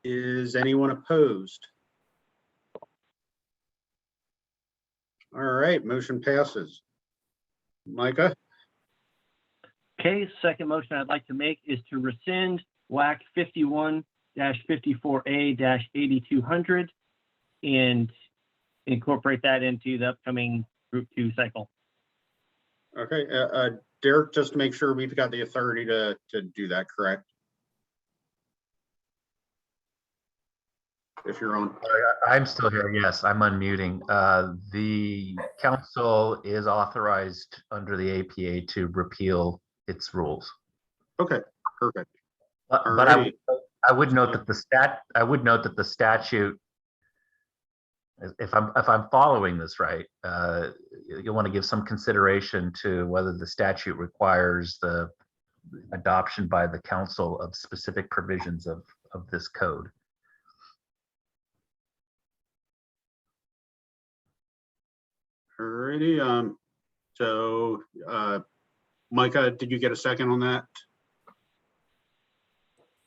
Is anyone opposed? All right, motion passes. Micah? Okay, second motion I'd like to make is to rescind WAC 51-54A-8200 and incorporate that into the upcoming Group 2 cycle. Okay, Derek, just to make sure we've got the authority to do that, correct? If you're on. I'm still here. Yes, I'm unmuting. The council is authorized under the APA to repeal its rules. Okay, perfect. But I would note that the statute, if I'm following this right, you'll want to give some consideration to whether the statute requires the adoption by the council of specific provisions of this code. Alrighty, so Micah, did you get a second on that?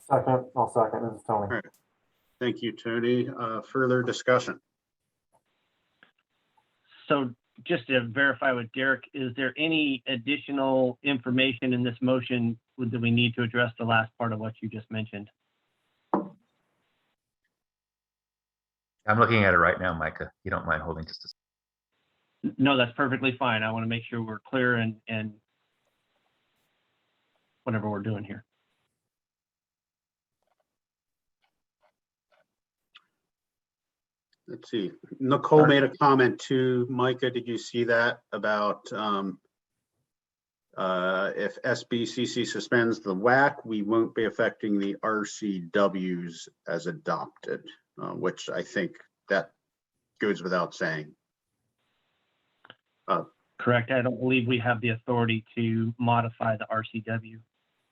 Second, I'll second, this is Tony. All right. Thank you, Tony. Further discussion? So just to verify with Derek, is there any additional information in this motion that we need to address the last part of what you just mentioned? I'm looking at it right now, Micah. You don't mind holding just a second? No, that's perfectly fine. I want to make sure we're clear and whatever we're doing here. Let's see. Nicole made a comment too. Micah, did you see that about if SBCC suspends the WAC, we won't be affecting the RCWs as adopted, which I think that goes without saying. Correct. I don't believe we have the authority to modify the RCW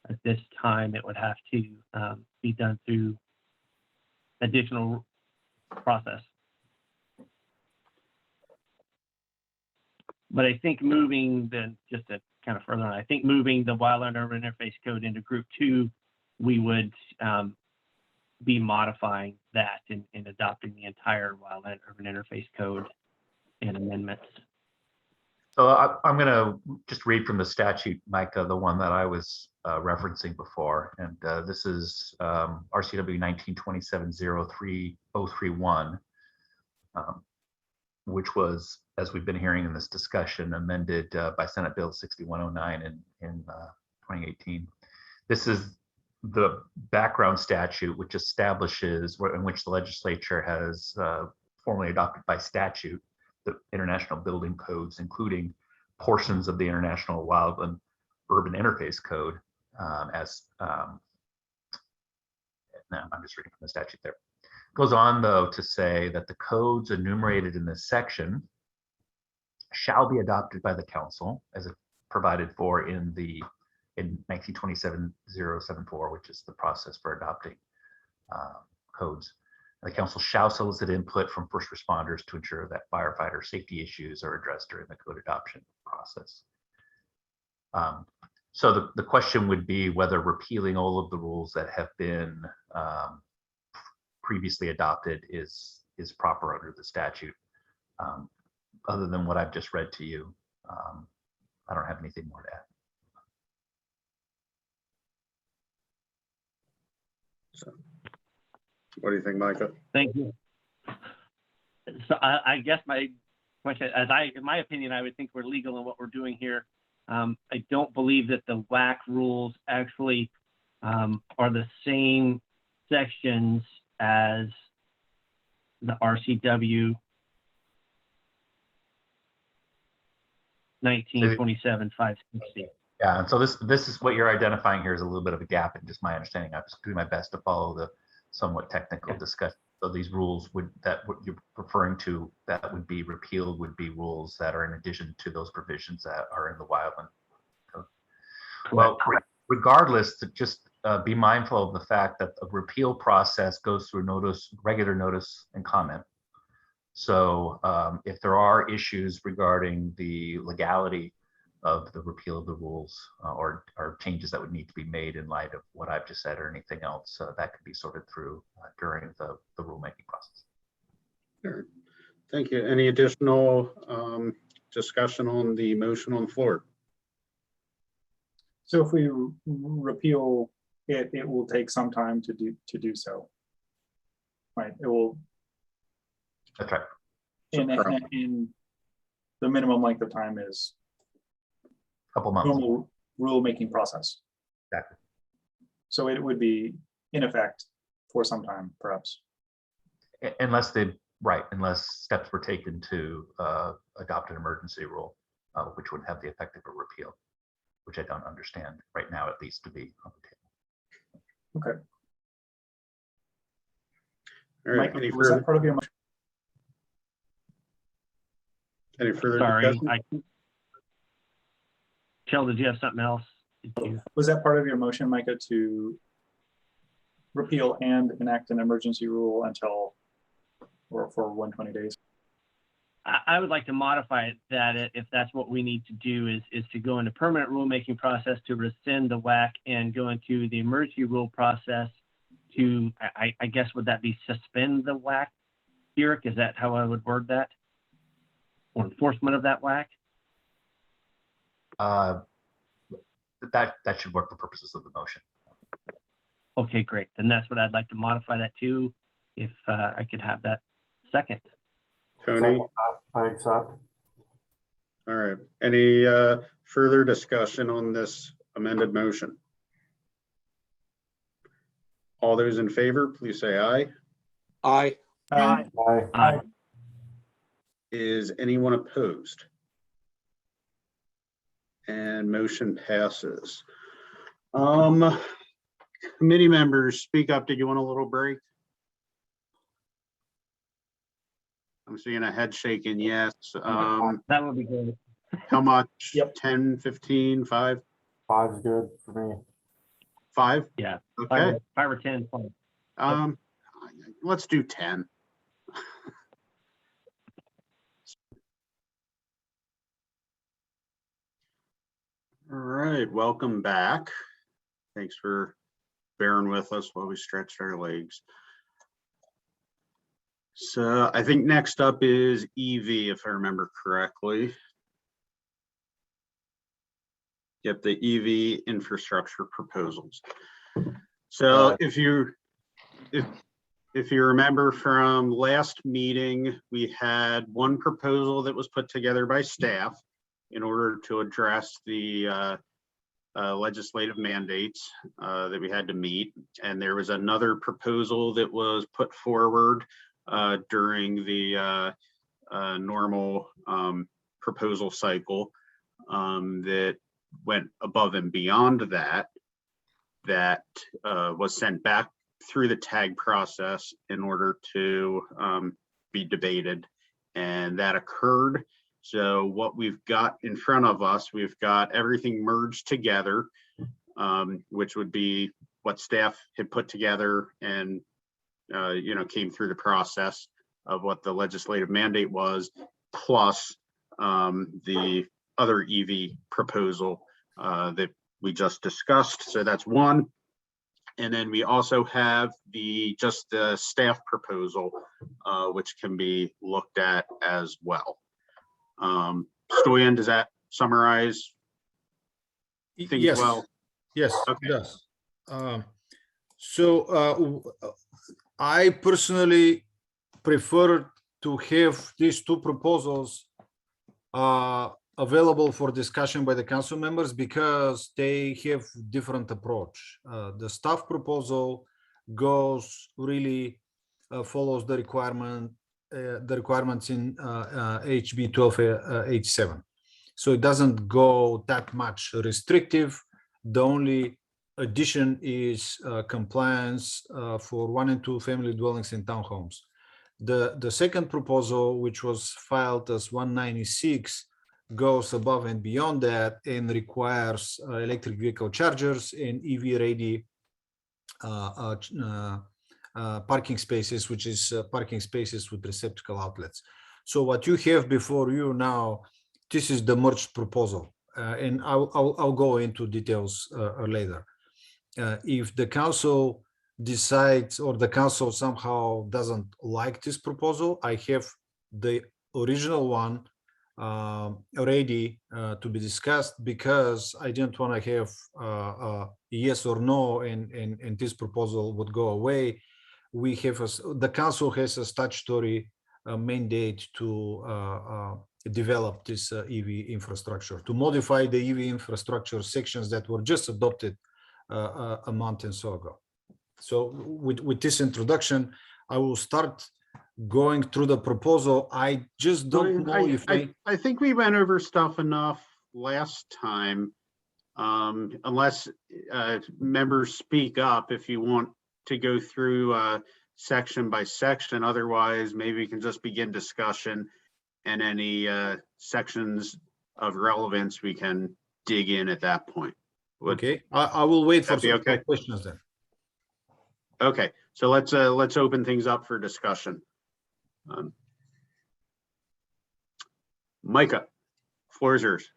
at this time. It would have to be done through additional process. But I think moving just to kind of further on, I think moving the Wildland Urban Interface Code into Group 2, we would be modifying that and adopting the entire Wildland Urban Interface Code and amendments. So I'm going to just read from the statute, Micah, the one that I was referencing before. And this is RCW 1927-03031, which was, as we've been hearing in this discussion, amended by Senate Bill 6109 in 2018. This is the background statute, which establishes, in which the legislature has formally adopted by statute the international building codes, including portions of the International Wildland Urban Interface Code. I'm just reading from the statute there. It goes on, though, to say that the codes enumerated in this section shall be adopted by the council as provided for in 1927-074, which is the process for adopting codes. The council shall solicit input from first responders to ensure that firefighter safety issues are addressed during the code adoption process. So the question would be whether repealing all of the rules that have been previously adopted is proper under the statute. Other than what I've just read to you, I don't have anything more to add. So, what do you think, Micah? Thank you. So I guess my question, in my opinion, I would think we're legal in what we're doing here. I don't believe that the WAC rules actually are the same sections as the RCW 1927-560. Yeah, and so this is what you're identifying here is a little bit of a gap in just my understanding. I'm just doing my best to follow the somewhat technical discussion. So these rules what you're referring to that would be repealed would be rules that are in addition to those provisions that are in the Wildland Code. Well, regardless, to just be mindful of the fact that the repeal process goes through regular notice and comment. So if there are issues regarding the legality of the repeal of the rules or changes that would need to be made in light of what I've just said or anything else, that could be sorted through during the rulemaking process. All right. Thank you. Any additional discussion on the motion on the floor? So if we repeal it, it will take some time to do so. Right, it will. That's right. In the minimum length of time is couple months. Normal rulemaking process. Exactly. So it would be in effect for some time, perhaps. Unless steps were taken to adopt an emergency rule, which would have the effect of a repeal, which I don't understand right now, at least, to be on the table. Okay. All right. Mike, was that part of your motion? Any further Sorry, discussion? Shell, did you have something else? Was that part of your motion, Micah, to repeal and enact an emergency rule until or for 120 days? I would like to modify it that if that's what we need to do is to go into permanent rulemaking process to rescind the WAC and go into the emergency rule process to, I guess, would that be suspend the WAC? Eric, is that how I would word that? Or enforcement of that WAC? That should work for purposes of the motion. Okay, great. Then that's what I'd like to modify that to, if I could have that second. Tony? I accept. All right. Any further discussion on this amended motion? All those in favor, please say aye. Aye. Aye. Aye. Is anyone opposed? And motion passes. Committee members, speak up. Did you want a little break? I'm seeing a head shaking, yes. That would be good. How much? Yep. 10, 15, 5? 5 is good for me. 5? Yeah. Okay. 5 or 10. Fine. Let's do 10. All right, welcome back. Thanks for bearing with us while we stretched our legs. So I think next up is EV, if I remember correctly. Yep, the EV infrastructure proposals. So if you remember from last meeting, we had one proposal that was put together by staff in order to address the legislative mandates that we had to meet. And there was another proposal that was put forward during the normal proposal cycle that went above and beyond that was sent back through the tag process in order to be debated, and that occurred. So what we've got in front of us, we've got everything merged together, which would be what staff had put together and came through the process of what the legislative mandate was, plus the other EV proposal that we just discussed. So that's one. And then we also have just the staff proposal, which can be looked at as well. Stoyan, does that summarize things Yes. well? Yes, Okay. it does. I personally prefer to have these two proposals available for discussion by the council members because they have different approach. The staff proposal goes really follows the requirements in HB 12H7. So it doesn't go that much restrictive. The only addition is compliance for 1 and 2 family dwellings in townhomes. The second proposal, which was filed as 196, goes above and beyond that and requires electric vehicle chargers and EV ready parking spaces, which is parking spaces with receptacle outlets. So what you have before you now, this is the merged proposal, and I'll go into details later. If the council decides or the council somehow doesn't like this proposal, I have the original one ready to be discussed, because I didn't want to have yes or no and this proposal would go away. We have the council has a statutory mandate to develop this EV infrastructure, to modify the EV infrastructure sections that were just adopted a month and so ago. So with this introduction, I will start going through the proposal. I just don't know if I think we went over stuff enough last time, unless members speak up if you want to go through section by section. Otherwise, maybe we can just begin discussion, and any sections of relevance we can dig in at that point. Okay, I will wait for some okay? questions then. Okay, so let's open things up for discussion. Micah, floor is yours.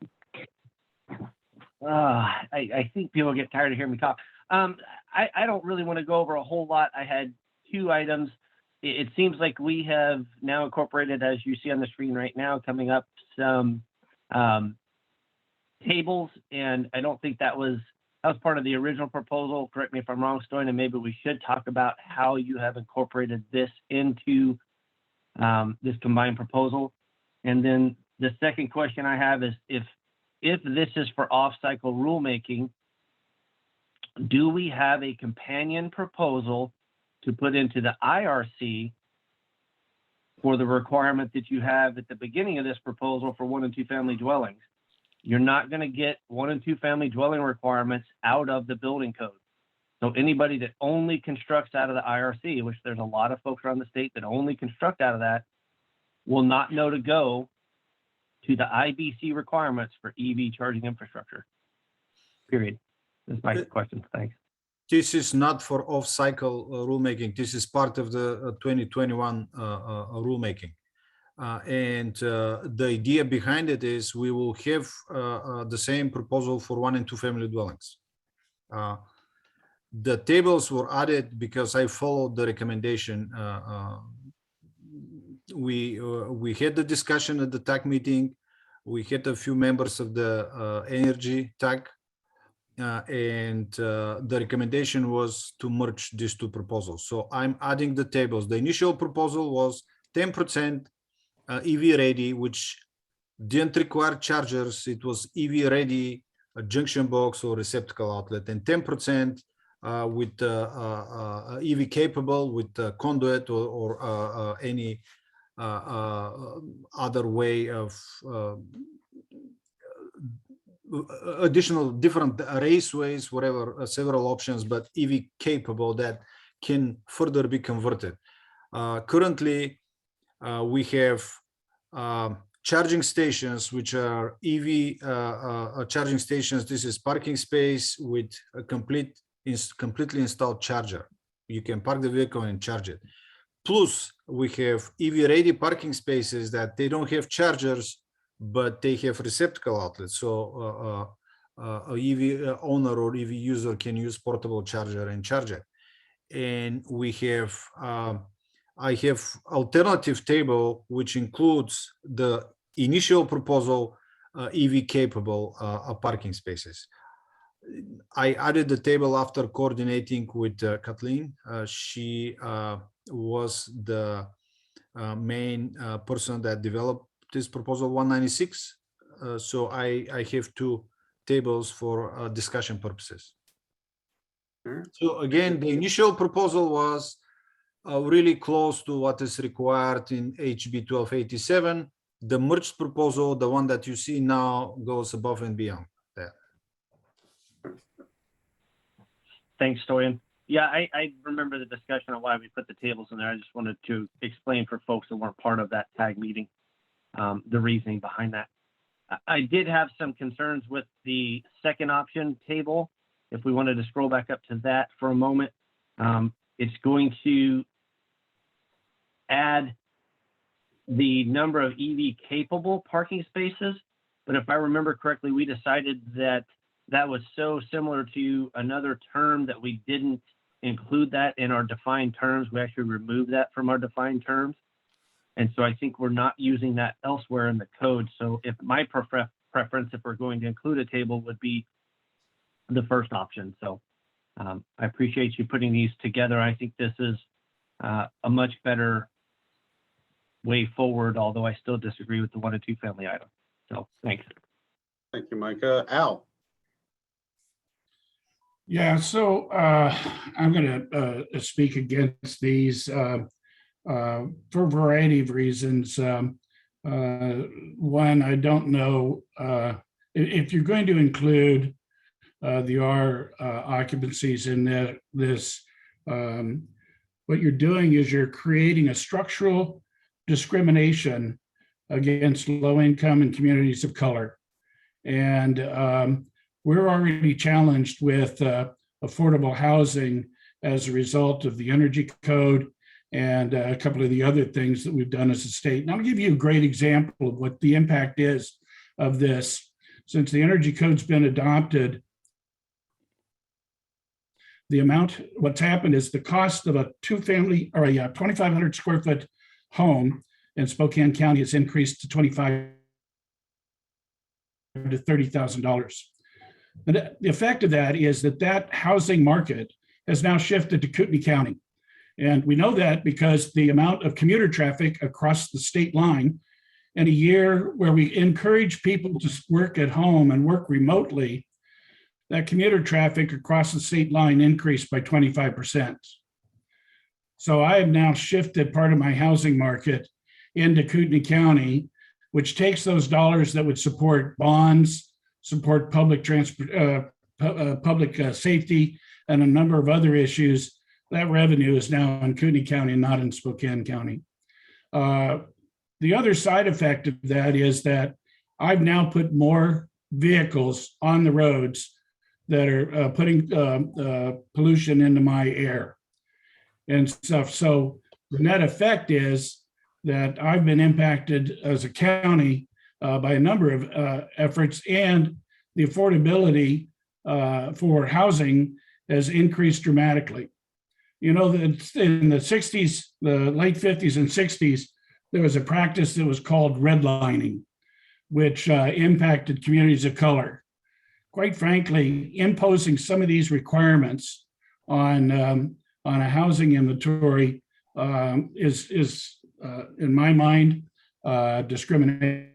I think people get tired of hearing me talk. I don't really want to go over a whole lot. I had 2 items. It seems like we have now incorporated, as you see on the screen right now, coming up some tables, and I don't think that was part of the original proposal. Correct me if I'm wrong, Stoyan, and maybe we should talk about how you have incorporated this into this combined proposal. And then the second question I have is, if this is for off-cycle rulemaking, do we have a companion proposal to put into the IRC for the requirement that you have at the beginning of this proposal for 1 and 2 family dwellings? You're not going to get 1 and 2 family dwelling requirements out of the building code. So anybody that only constructs out of the IRC, which there's a lot of folks around the state that only construct out of that, will not know to go to the IBC requirements for EV charging infrastructure. Period. That's my question. Thanks. This is not for off-cycle rulemaking. This is part of the 2021 rulemaking. And the idea behind it is we will have the same proposal for 1 and 2 family dwellings. The tables were added because I followed the recommendation. We had the discussion at the TAC meeting. We had a few members of the energy TAC, and the recommendation was to merge these 2 proposals. So I'm adding the tables. The initial proposal was 10% EV ready, which didn't require chargers. It was EV ready, a junction box or receptacle outlet, and 10% with EV capable with conduit or any other way of additional different raceways, whatever, several options, but EV capable that can further be converted. Currently, we have charging stations, which are EV charging stations. This is parking space with a completely installed charger. You can park the vehicle and charge it. Plus, we have EV ready parking spaces that they don't have chargers, but they have receptacle outlets. So a EV owner or EV user can use portable charger and charge it. And we have, I have alternative table, which includes the initial proposal EV capable parking spaces. I added the table after coordinating with Kathleen. She was the main person that developed this proposal 196. So I have two tables for discussion purposes. So again, the initial proposal was really close to what is required in HB 1287. The merged proposal, the one that you see now, goes above and beyond that. Thanks, Stoyan. Yeah, I remember the discussion on why we put the tables in there. I just wanted to explain for folks that weren't part of that tag meeting, the reasoning behind that. I did have some concerns with the second option table. If we wanted to scroll back up to that for a moment, it's going to add the number of EV capable parking spaces. But if I remember correctly, we decided that that was so similar to another term that we didn't include that in our defined terms. We actually removed that from our defined terms. And so I think we're not using that elsewhere in the code. So if my preference, if we're going to include a table, would be the first option. So I appreciate you putting these together. I think this is a much better way forward, although I still disagree with the 1 and 2 family item. So thanks. Thank you, Micah. Al? Yeah, so I'm going to speak against these for a variety of reasons. One, I don't know if you're going to include the R occupancies in this, what you're doing is you're creating a structural discrimination against low income and communities of color. And we're already challenged with affordable housing as a result of the energy code and a couple of the other things that we've done as a state. And I'll give you a great example of what the impact is of this. Since the energy code's been adopted, what's happened is the cost of a 2,500 square foot home in Spokane County has increased to $25,000 to $30,000. And the effect of that is that housing market has now shifted to Kootenai County. And we know that because the amount of commuter traffic across the state line in a year where we encourage people to work at home and work remotely, that commuter traffic across the state line increased by 25%. So I have now shifted part of my housing market into Kootenai County, which takes those dollars that would support bonds, support public transport, public safety, and a number of other issues. That revenue is now in Kootenai County, not in Spokane County. The other side effect of that is that I've now put more vehicles on the roads that are putting pollution into my air and stuff. So the net effect is that I've been impacted as a county by a number of efforts, and the affordability for housing has increased dramatically. You know, in the 60s, the late 50s and 60s, there was a practice that was called redlining, which impacted communities of color. Quite frankly, imposing some of these requirements on a housing inventory is in my mind, discrimination.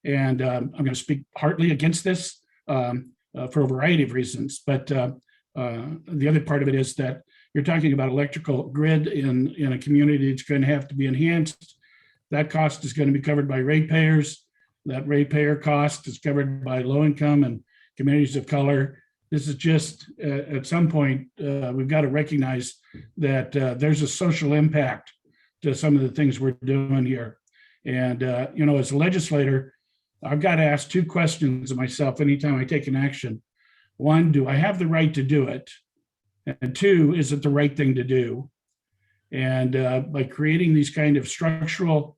And I'm going to speak heartily against this for a variety of reasons. But the other part of it is that you're talking about electrical grid in a community that's going to have to be enhanced. That cost is going to be covered by ratepayers. That ratepayer cost is covered by low income and communities of color. This is just, at some point, we've got to recognize that there's a social impact to some of the things we're doing here. And, you know, as a legislator, I've got to ask two questions of myself anytime I take an action. One, do I have the right to do it? And two, is it the right thing to do? And by creating these kind of structural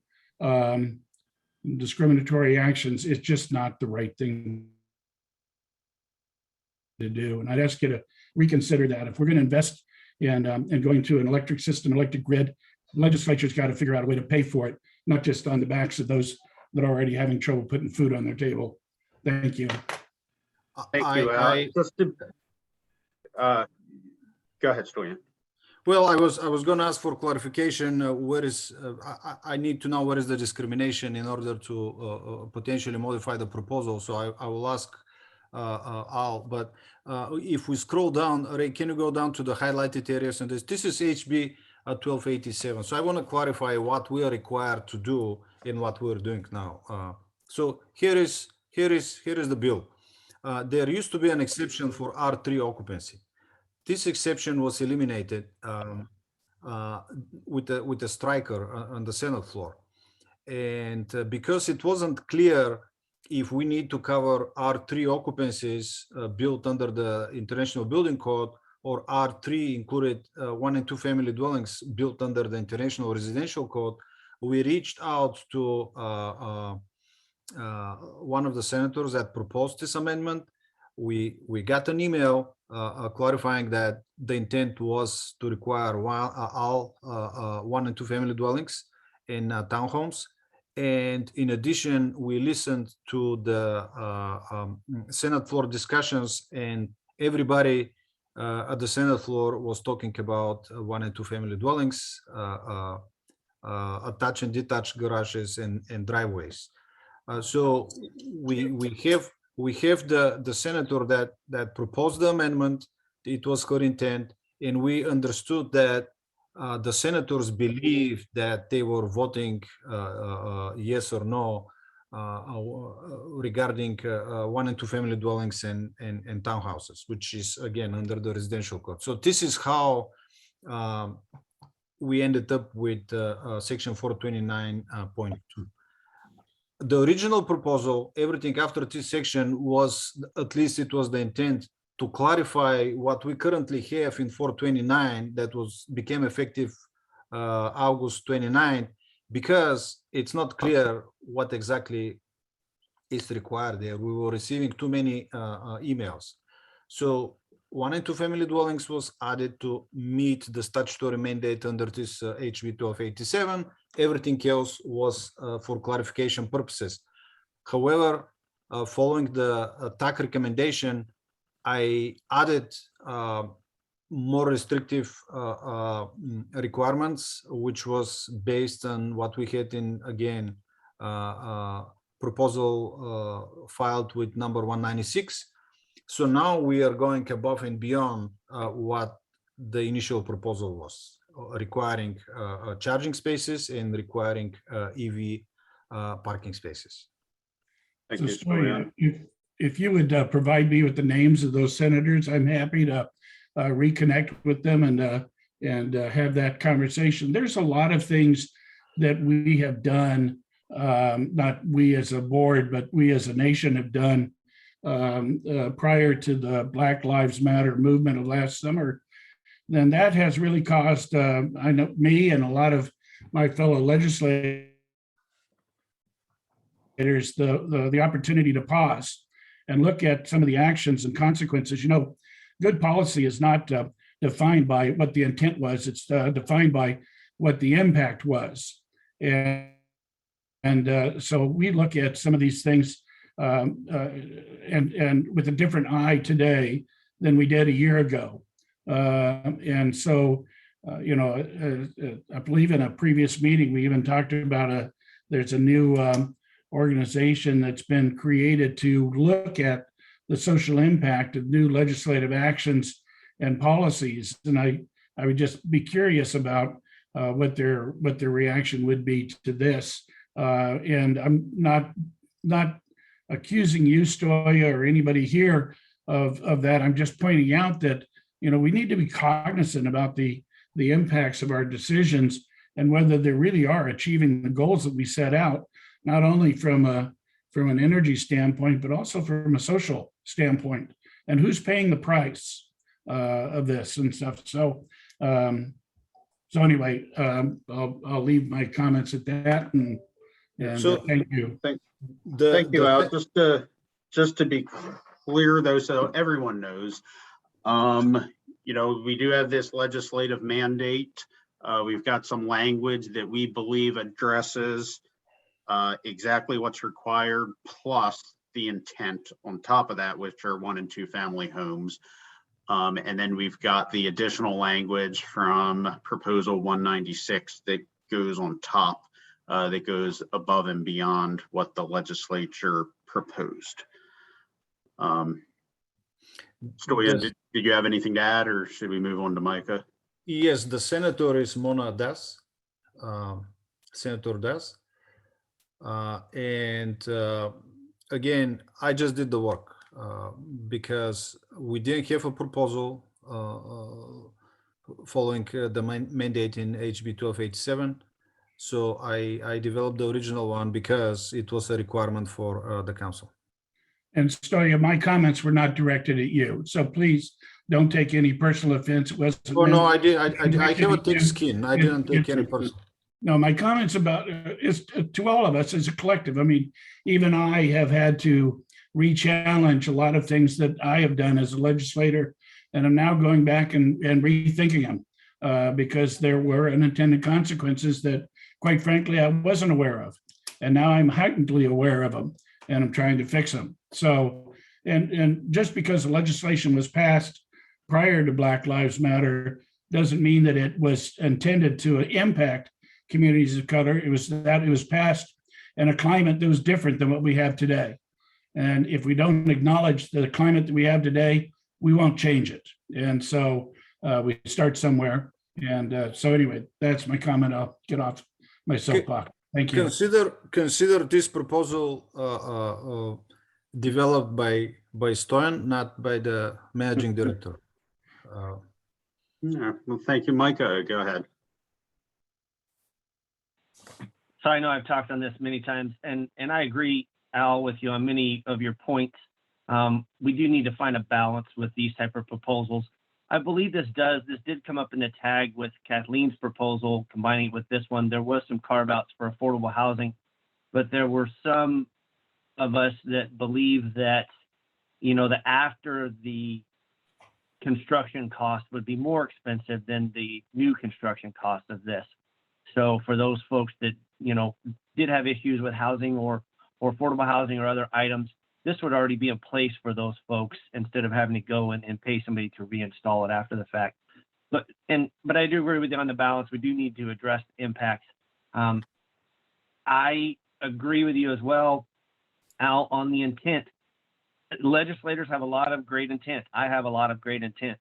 discriminatory actions, it's just not the right thing to do. And I'd ask you to reconsider that. If we're going to invest in going to an electric system, electric grid, the legislature's got to figure out a way to pay for it, not just on the backs of those that are already having trouble putting food on their table. Thank you. Thank you, Al. Just to, go ahead, Stoyan. Well, I was going to ask for clarification. Where is I need to know where is the discrimination in order to potentially modify the proposal. So I will ask Al. But if we scroll down, Ray, can you go down to the highlighted areas? And this is HB 1287. So I want to clarify what we are required to do and what we're doing now. So here is the bill. There used to be an exception for R3 occupancy. This exception was eliminated with a striker on the Senate floor. And because it wasn't clear if we need to cover R3 occupancies built under the International Building Code or R3 included 1 and 2 family dwellings built under the International Residential Code, we reached out to one of the senators that proposed this amendment. We got an email clarifying that the intent was to require all 1 and 2 family dwellings in townhomes. And in addition, we listened to the Senate floor discussions, and everybody at the Senate floor was talking about 1 and 2 family dwellings, attached and detached garages and driveways. So we have the senator that proposed the amendment. It was her intent, and we understood that the senators believed that they were voting yes or no regarding 1 and 2 family dwellings and townhouses, which is again under the residential code. So this is how we ended up with section 429.2. The original proposal, everything after this section was, at least it was the intent, to clarify what we currently have in 429 that became effective August 29, because it's not clear what exactly is required there. We were receiving too many emails. So 1 and 2 family dwellings was added to meet the statutory mandate under this HB 1287. Everything else was for clarification purposes. However, following the TAC recommendation, I added more restrictive requirements, which was based on what we had in, again, proposal filed with number 196. So now we are going above and beyond what the initial proposal was, requiring charging spaces and requiring EV parking spaces. So Stoya, if you would provide me with the names of those senators, I'm happy to reconnect with them and have that conversation. There's a lot of things that we have done, not we as a board, but we as a nation have done prior to the Black Lives Matter movement of last summer. Then that has really caused, I know, me and a lot of my fellow legislators the opportunity to pause and look at some of the actions and consequences. You know, good policy is not defined by what the intent was. It's defined by what the impact was. And so we look at some of these things and with a different eye today than we did a year ago. And so, you know, I believe in a previous meeting, we even talked about there's a new organization that's been created to look at the social impact of new legislative actions and policies. And I would just be curious about what their reaction would be to this. And I'm not accusing you, Stoya, or anybody here of that. I'm just pointing out that, you know, we need to be cognizant about the impacts of our decisions and whether they really are achieving the goals that we set out, not only from an energy standpoint, but also from a social standpoint, and who's paying the price of this and stuff. So, anyway, I'll leave my comments at that. And so thank you. Thank you, Al. Just to be clear, though, so everyone knows, you know, we do have this legislative mandate. We've got some language that we believe addresses exactly what's required, plus the intent on top of that, which are 1 and 2 family homes. And then we've got the additional language from proposal 196 that goes on top, that goes above and beyond what the legislature proposed. Stoyan, Yes. did you have anything to add, or should we move on to Micah? Yes, the senator is Mona Das, Senator Das. Again, I just did the work because we didn't have a proposal following the mandate in HB 1287. So I developed the original one because it was a requirement for the council. And Stoya, my comments were not directed at you, so please don't take any personal offense. It wasn't. Oh, no, I did. I directed have a at thick you. skin. I didn't take any It's- personal. No, my comments about is to all of us as a collective. I mean, even I have had to re-challenge a lot of things that I have done as a legislator, and I'm now going back and rethinking them because there were unintended consequences that, quite frankly, I wasn't aware of, and now I'm heightenedly aware of them, and I'm trying to fix them. So, and just because the legislation was passed prior to Black Lives Matter doesn't mean that it was intended to impact communities of color. It was passed in a climate that was different than what we have today. And if we don't acknowledge the climate that we have today, we won't change it. And so we start somewhere. And so anyway, that's my comment. I'll get off my soapbox. Thank you. Consider this proposal developed by Stoyan, not by the managing director. Yeah, well, thank you, Micah. Go ahead. So I know I've talked on this many times, and I agree, Al, with you on many of your points. We do need to find a balance with these type of proposals. I believe this did come up in the tag with Kathleen's proposal, combining it with this one. There was some carve outs for affordable housing, but there were some of us that believe that, that after the construction cost would be more expensive than the new construction cost of this. So for those folks that, did have issues with housing or affordable housing or other items, this would already be in place for those folks instead of having to go and pay somebody to reinstall it after the fact. But I do agree with you on the balance. We do need to address impacts. I agree with you as well, Al, on the intent. Legislators have a lot of great intent. I have a lot of great intent.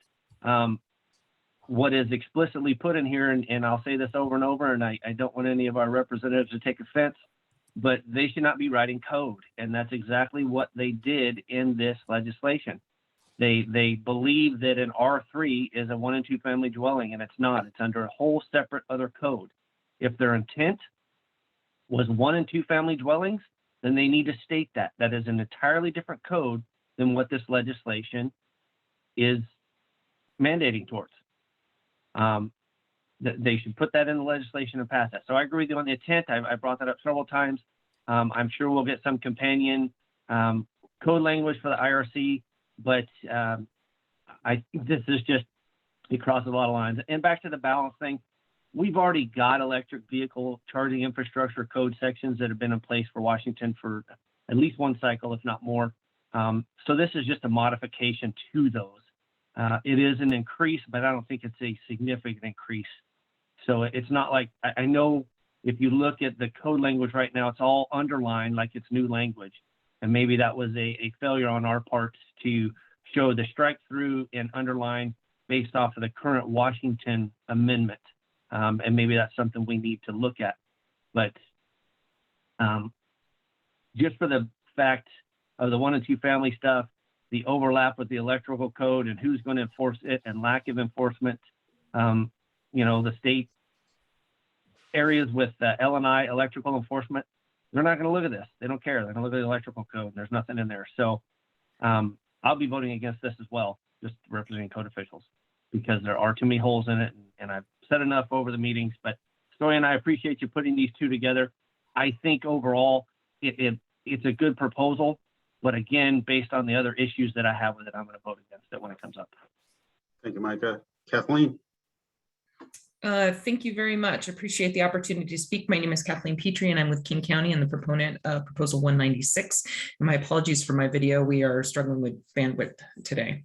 What is explicitly put in here, and I'll say this over and over, and I don't want any of our representatives to take offense, but they should not be writing code. And that's exactly what they did in this legislation. They believe that an R3 is a 1 and 2 family dwelling, and it's not. It's under a whole separate other code. If their intent was 1 and 2 family dwellings, then they need to state that. That is an entirely different code than what this legislation is mandating towards. They should put that in the legislation and pass that. So I agree with you on the intent. I brought that up several times. I'm sure we'll get some companion code language for the IRC, but I think this is just, it crosses a lot of lines. And back to the balance thing, we've already got electric vehicle charging infrastructure code sections that have been in place for Washington for at least one cycle, if not more. So this is just a modification to those. It is an increase, but I don't think it's a significant increase. So it's not like, I know if you look at the code language right now, it's all underlined like it's new language. And maybe that was a failure on our part to show the strike through and underline based off of the current Washington amendment. And maybe that's something we need to look at. But just for the fact of the 1 and 2 family stuff, the overlap with the electrical code and who's going to enforce it and lack of enforcement, the state areas with L&I electrical enforcement, they're not going to look at this. They don't care. They're going to look at the electrical code. There's nothing in there. So I'll be voting against this as well, just representing code officials, because there are too many holes in it. And I've said enough over the meetings, but Stoyan, I appreciate you putting these two together. I think overall it's a good proposal. But again, based on the other issues that I have with it, I'm going to vote against it when it comes up. Thank you, Micah. Kathleen? Thank you very much. Appreciate the opportunity to speak. My name is Kathleen Petrie, and I'm with King County and the proponent of Proposal 196. And my apologies for my video. We are struggling with bandwidth today.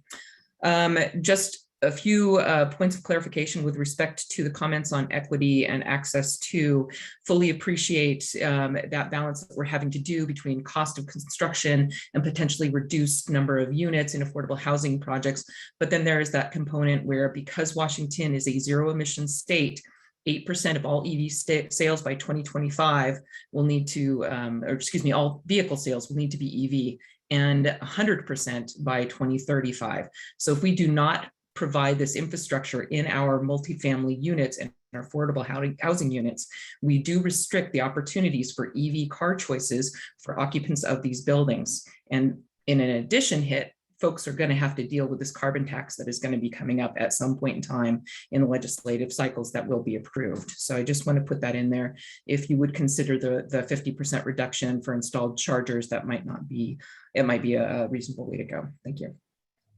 Just a few points of clarification with respect to the comments on equity and access to. Fully appreciate that balance that we're having to do between cost of construction and potentially reduced number of units in affordable housing projects. But then there is that component where, because Washington is a zero emission state, 8% of all EV sales by 2025 will need to, or excuse me, all vehicle sales will need to be EV, and 100% by 2035. So if we do not provide this infrastructure in our multifamily units and our affordable housing units, we do restrict the opportunities for EV car choices for occupants of these buildings. And in an addition hit, folks are going to have to deal with this carbon tax that is going to be coming up at some point in time in the legislative cycles that will be approved. So I just want to put that in there. If you would consider the 50% reduction for installed chargers, that might not be, it might be a reasonable way to go. Thank you.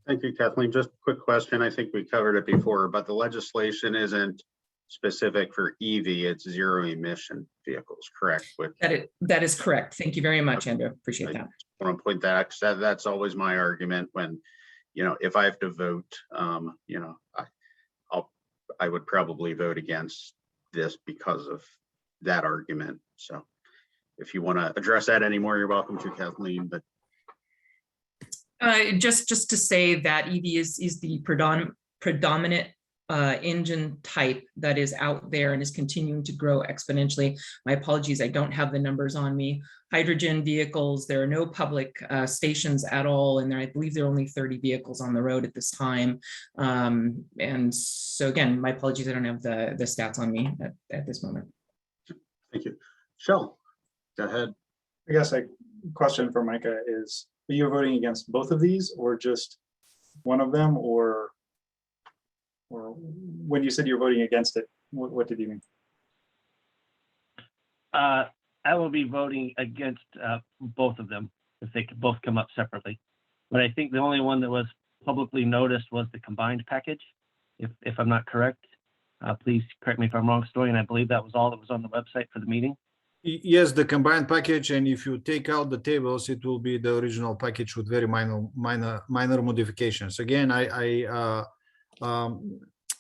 Thank you, Kathleen. Just a quick question. I think we covered it before, but the legislation isn't specific for EV, it's zero emission vehicles, correct? That is correct. Thank you very much, Andrew. Appreciate that. I want to point that out because that's always my argument when, if I have to vote, I would probably vote against this because of that argument. So if you want to address that anymore, you're welcome to, Kathleen, but. Just to say that EV is the predominant engine type that is out there and is continuing to grow exponentially. My apologies, I don't have the numbers on me. Hydrogen vehicles, there are no public stations at all, and I believe there are only 30 vehicles on the road at this time. And so again, my apologies, I don't have the stats on me at this moment. Thank you. Shell, go ahead. I guess a question for Micah is, are you voting against both of these or just one of them, or when you said you're voting against it, what did you mean? I will be voting against both of them if they could both come up separately. But I think the only one that was publicly noticed was the combined package, if I'm not correct. Please correct me if I'm wrong, Story, and I believe that was all that was on the website for the meeting. Yes, the combined package, and if you take out the tables, it will be the original package with very minor modifications. Again, I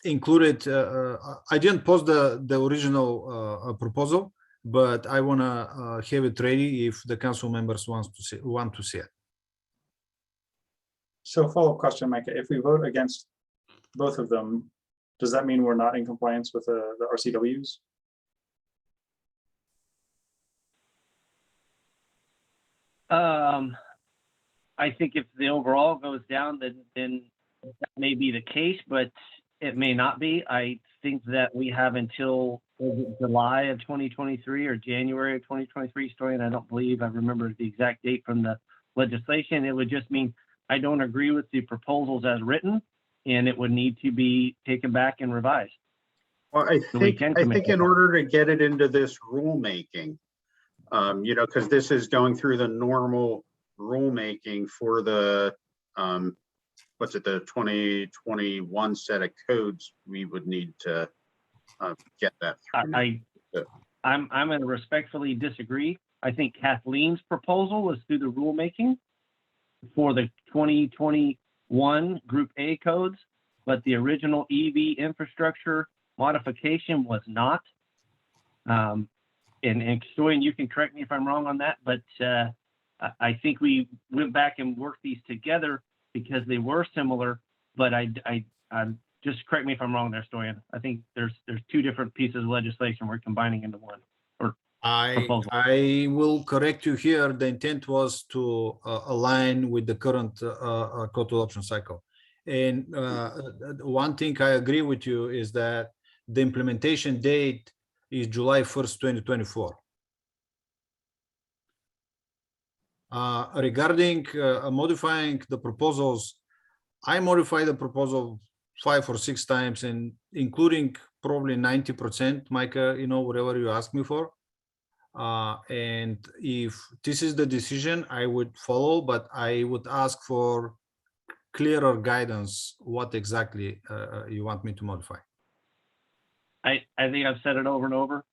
included. I didn't post the original proposal, but I want to have it ready if the council members want to see it. So follow-up question, Micah, if we vote against both of them, does that mean we're not in compliance with the RCWs? I think if the overall goes down, then that may be the case, but it may not be. I think that we have until July of 2023 or January of 2023, Story, and I don't believe I remember the exact date from the legislation. It would just mean I don't agree with the proposals as written, and it would need to be taken back and revised. Well, I think in order to get it into this rulemaking, because this is going through the normal rulemaking for the what's it, the 2021 set of codes, we would need to get that through. I'm going to respectfully disagree. I think Kathleen's proposal was through the rulemaking for the 2021 Group A codes, but the original EV infrastructure modification was not. And Stoyan, you can correct me if I'm wrong on that, but I think we went back and worked these together because they were similar, but I just correct me if I'm wrong there, Stoyan. I think there's two different pieces of legislation we're combining into one. Or proposal. I will correct you here. The intent was to align with the current code adoption cycle. And one thing I agree with you is that the implementation date is July 1st, 2024. Regarding modifying the proposals, I modified the proposal 5 or 6 times, and including probably 90%, Micah, whatever you ask me for. And if this is the decision, I would follow, but I would ask for clearer guidance, what exactly you want me to modify. I think I've said it over and over.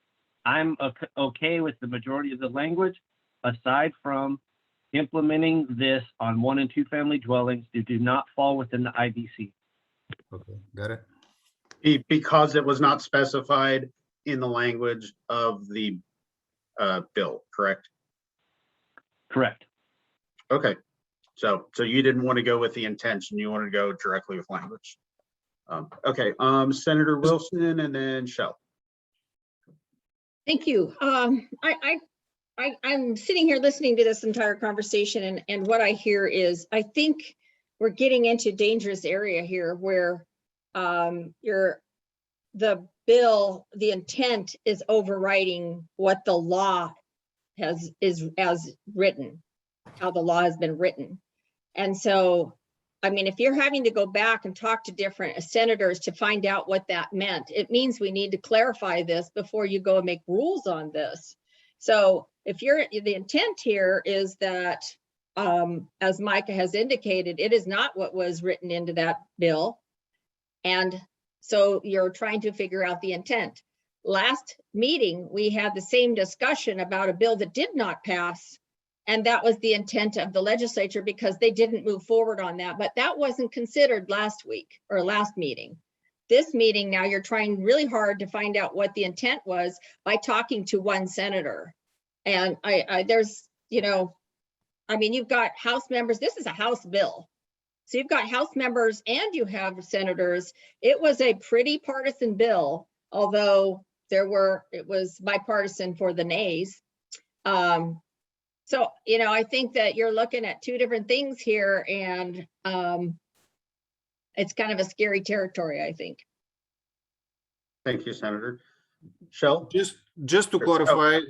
I'm okay with the majority of the language, aside from implementing this on 1 and 2 family dwellings that do not fall within the IBC. Okay, got it. Because it was not specified in the language of the bill, correct? Correct. Okay, so you didn't want to go with the intention, you wanted to go directly with language. Okay, Senator Wilson and then Shell. Thank you. I'm sitting here listening to this entire conversation, and what I hear is, I think we're getting into dangerous area here where the bill, the intent is overriding what the law is as written, how the law has been written. And so, I mean, if you're having to go back and talk to different senators to find out what that meant, it means we need to clarify this before you go and make rules on this. So if the intent here is that, as Micah has indicated, it is not what was written into that bill. And so you're trying to figure out the intent. Last meeting, we had the same discussion about a bill that did not pass. And that was the intent of the legislature because they didn't move forward on that. But that wasn't considered last week or last meeting. This meeting, now you're trying really hard to find out what the intent was by talking to one senator. And there's, you know, I mean, you've got House members. This is a House bill. So you've got House members and you have senators. It was a pretty partisan bill, although it was bipartisan for the nays. So, you know, I think that you're looking at two different things here, and it's kind of a scary territory, I think. Thank you, Senator. Shell? Just to clarify,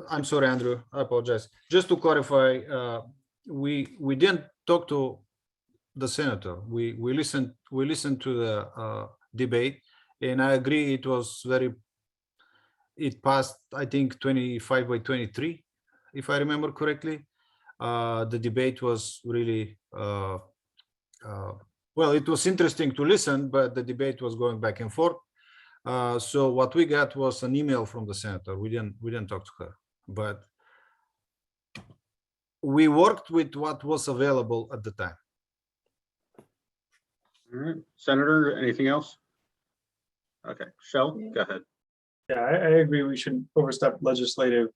I'm sorry, Andrew, I apologize. Just to clarify, we didn't talk to the senator. We listened to the debate, and I agree it passed, I think 25 by 23, if I remember correctly. The debate was really well, it was interesting to listen, but the debate was going back and forth. So what we got was an email from the senator. We didn't talk to her, but we worked with what was available at the time. All right, Senator, anything else? Okay, Shell, go ahead. Yeah, I agree. We shouldn't overstep legislative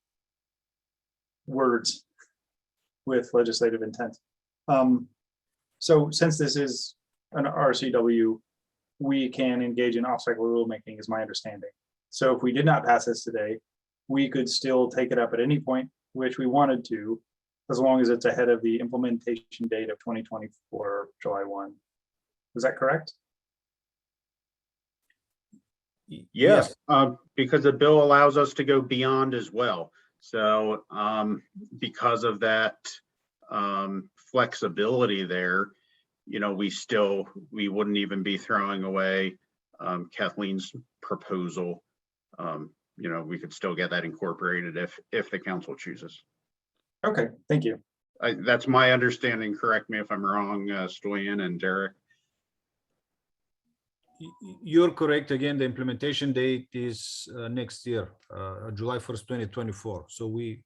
words with legislative intent. So since this is an RCW, we can engage in off-cycle rulemaking, is my understanding. So if we did not pass this today, we could still take it up at any point which we wanted to, as long as it's ahead of the implementation date of 2024, July 1. Is that correct? Yes, because the bill allows us to go beyond as well. So because of that flexibility there, you know, we wouldn't even be throwing away Kathleen's proposal. You know, we could still get that incorporated if the council chooses. Okay, thank you. That's my understanding. Correct me if I'm wrong, Stoyan and Derek. You're correct. Again, the implementation date is next year, July 1st, 2024. So we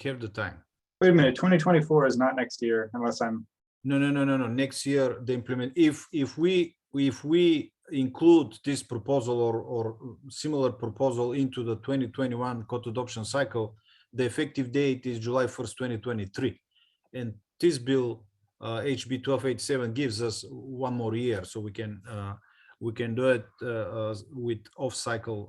have the time. Wait a minute, 2024 is not next year, unless I'm. No. Next year, the implement. If we include this proposal or similar proposal into the 2021 code adoption cycle, the effective date is July 1st, 2023, and this bill, HB 1287, gives us one more year, so we can do it with off-cycle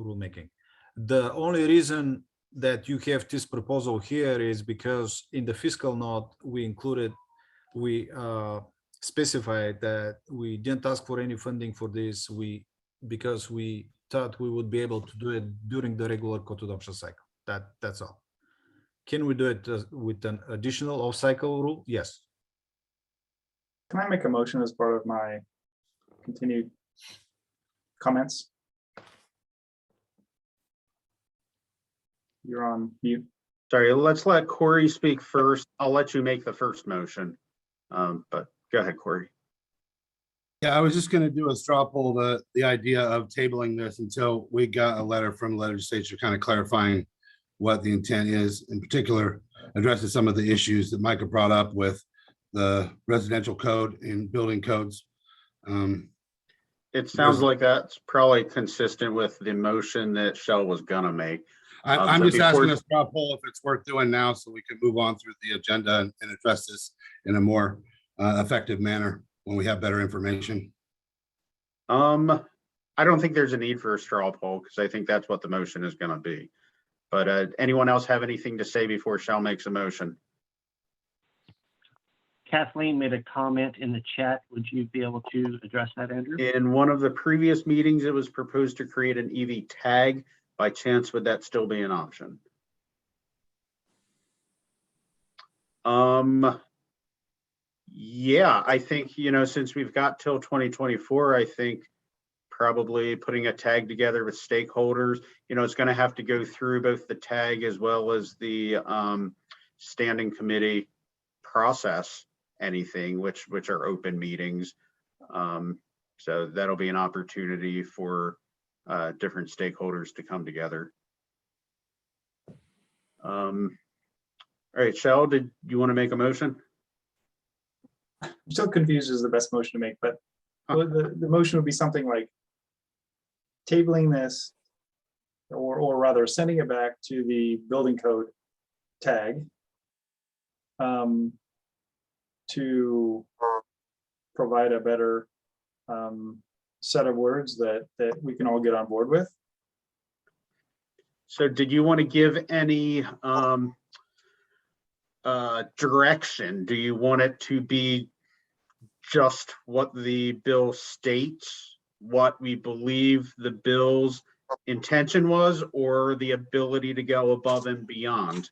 rulemaking. The only reason that you have this proposal here is because in the fiscal note we specified that we didn't ask for any funding for this because we thought we would be able to do it during the regular code adoption cycle. That's all. Can we do it with an additional off-cycle rule? Yes. Can I make a motion as part of my continued comments? You're on mute. Sorry, let's let Corey speak first. I'll let you make the first motion, but go ahead, Corey. Yeah, I was just going to do a straw poll, the idea of tabling this until we got a letter from the legislature kind of clarifying what the intent is. In particular, addresses some of the issues that Micah brought up with the residential code and building codes. It sounds like that's probably consistent with the motion that Shell was gonna make. I'm So just asking before- a straw poll if it's worth doing now so we can move on through the agenda and address this in a more effective manner when we have better information. I don't think there's a need for a straw poll because I think that's what the motion is gonna be. But anyone else have anything to say before Shell makes a motion? Kathleen made a comment in the chat. Would you be able to address that, Andrew? In one of the previous meetings, it was proposed to create an EV tag. By chance, would that still be an option? Yeah, I think, you know, since we've got till 2024, I think probably putting a tag together with stakeholders, you know, it's going to have to go through both the tag as well as the standing committee process, anything which are open meetings. So that'll be an opportunity for different stakeholders to come together. All right, Shell, did you want to make a motion? I'm still confused as the best motion to make, but the motion would be something like tabling this, or rather sending it back to the building code tag to provide a better set of words that we can all get on board with. So did you want to give any direction? Do you want it to be just what the bill states, what we believe the bill's intention was, or the ability to go above and beyond?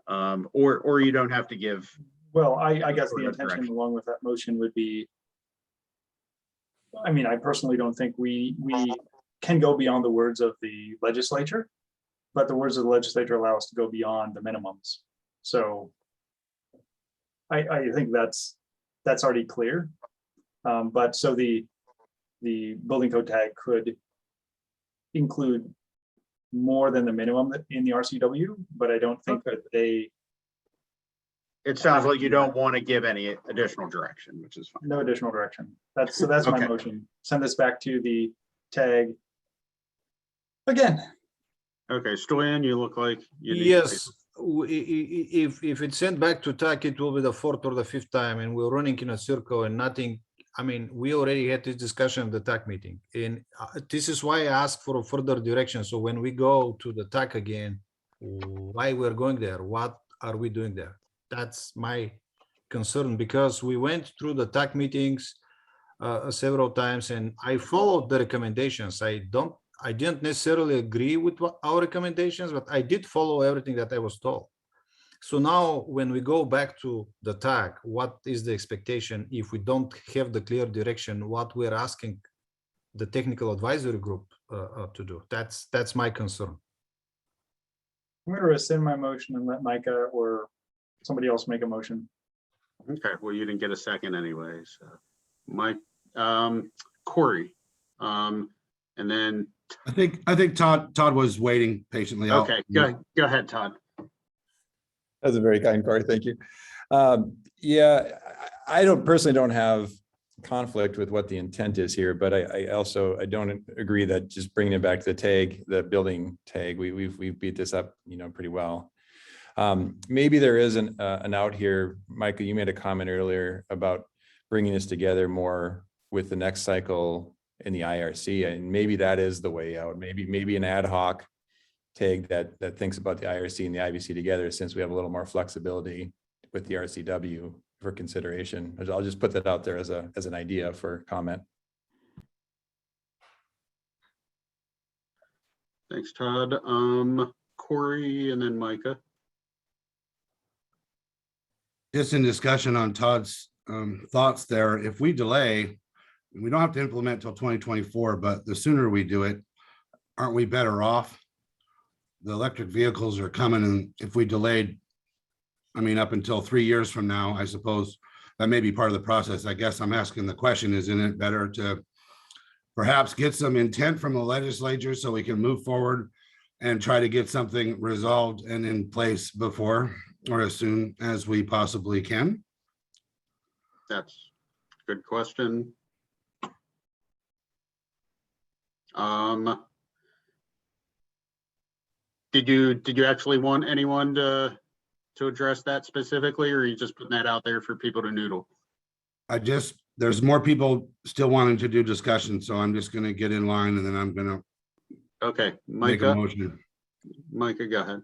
Or you don't have to give. Well, I guess the intention along with that motion would be, I mean, I personally don't think we can go beyond the words of the legislature, but the words of the legislature allow us to go beyond the minimums. So I think that's already clear. But so the building code tag could include more than the minimum in the RCW, but I don't think that they. It sounds like you don't want to give any additional direction, which is fine. No additional direction. That's my Okay. motion. Send this back to the tag again. Okay, Stoyan, you look like you need to Yes, if it's sent back to TAC, it will be the fourth or the fifth time, and we're running in a circle and nothing. I mean, we already had this discussion at the TAC meeting, and this is why I asked for a further direction. So when we go to the TAC again, why we're going there? What are we doing there? That's my concern, because we went through the TAC meetings several times, and I followed the recommendations. I didn't necessarily agree with our recommendations, but I did follow everything that I was told. So now when we go back to the TAC, what is the expectation if we don't have the clear direction, what we're asking the technical advisory group to do? That's my concern. I'm going to rescind my motion and let Micah or somebody else make a motion. Okay, well, you didn't get a second anyway, so Mike, Corey, and then I think Todd was waiting patiently. okay, go ahead, Todd. That's a very kind Corey, thank you. Yeah, I personally don't have conflict with what the intent is here, but I don't agree that just bringing it back to the tag, the building tag, we've beat this up, pretty well. Maybe there is an out here. Michael, you made a comment earlier about bringing this together more with the next cycle in the IRC, and maybe that is the way out. Maybe an ad hoc tag that thinks about the IRC and the IBC together, since we have a little more flexibility with the RCW for consideration. I'll just put that out there as an idea for comment. Thanks, Todd. Corey, and then Micah. Just in discussion on Todd's thoughts there, if we delay, we don't have to implement till 2024, but the sooner we do it, aren't we better off? The electric vehicles are coming, and if we delayed, up until 3 years from now, I suppose that may be part of the process. I guess I'm asking the question, isn't it better to perhaps get some intent from the legislature so we can move forward and try to get something resolved and in place before or as soon as we possibly can. That's a good question. Did you actually want anyone to address that specifically, or are you just putting that out there for people to noodle? There's more people still wanting to do discussion, so I'm just gonna get in line and then I'm gonna Okay, make a Micah. motion. Micah, go ahead.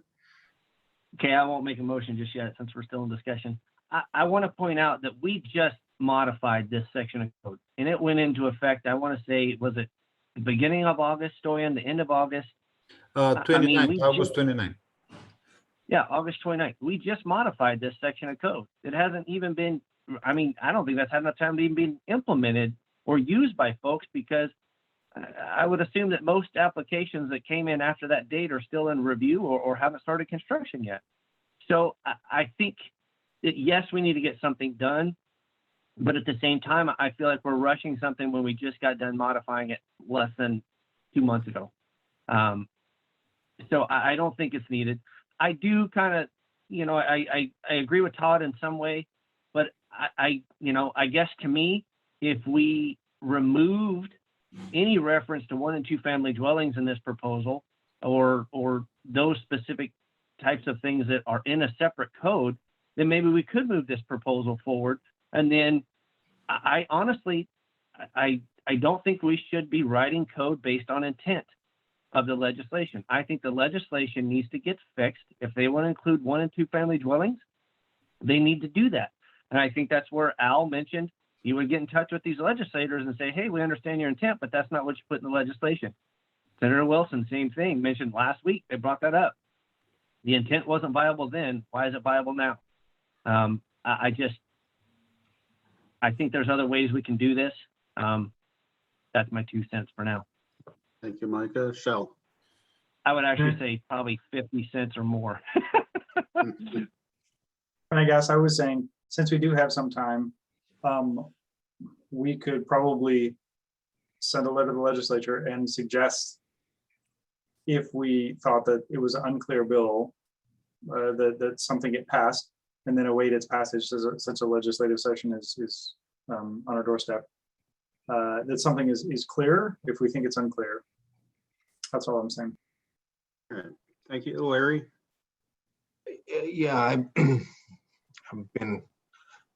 Okay, I won't make a motion just yet since we're still in discussion. I want to point out that we just modified this section of code and it went into effect, I want to say, was it the beginning of August, Stoyan, the end of August? 29, we August just- 29. Yeah, August 29th. We just modified this section of code. It hasn't even been, I mean, I don't think that's had enough time to even be implemented or used by folks, because I would assume that most applications that came in after that date are still in review or haven't started construction yet. So I think that, yes, we need to get something done, but at the same time, I feel like we're rushing something when we just got done modifying it less than 2 months ago. So I don't think it's needed. I do kind of, I agree with Todd in some way, but I guess to me, if we removed any reference to 1 and 2 family dwellings in this proposal, or those specific types of things that are in a separate code, then maybe we could move this proposal forward. And then I honestly, I don't think we should be writing code based on intent of the legislation. I think the legislation needs to get fixed. If they want to include 1 and 2 family dwellings, they need to do that. And I think that's where Al mentioned you would get in touch with these legislators and say, hey, we understand your intent, but that's not what you put in the legislation. Senator Wilson, same thing, mentioned last week. They brought that up. The intent wasn't viable then. Why is it viable now? I think there's other ways we can do this. That's my 2 cents for now. Thank you, Micah. Shell. I would actually say probably 50 cents or more. And I guess I was saying, since we do have some time, we could probably send a letter to the legislature and suggest, if we thought that it was an unclear bill, that something get passed, and then await its passage since a legislative session is on our doorstep. That something is clear if we think it's unclear. That's all I'm saying. All right. Thank you, Larry. Yeah, I've been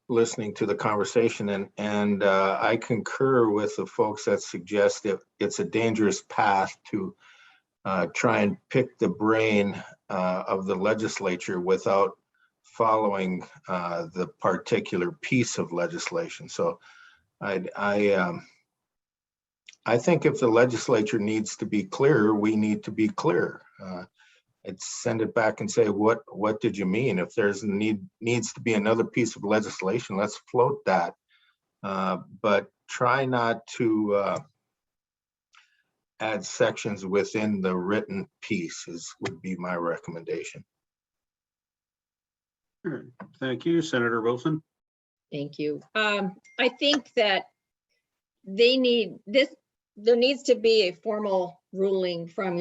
listening to the conversation, and I concur with the folks that suggest that it's a dangerous path to try and pick the brain of the legislature without following the particular piece of legislation. So I think if the legislature needs to be clear, we need to be clear. It's send it back and say, what did you mean? If there's needs to be another piece of legislation, let's float that. But try not to add sections within the written piece would be my recommendation. All right. Thank you, Senator Wilson. Thank you. I think that there needs to be a formal ruling from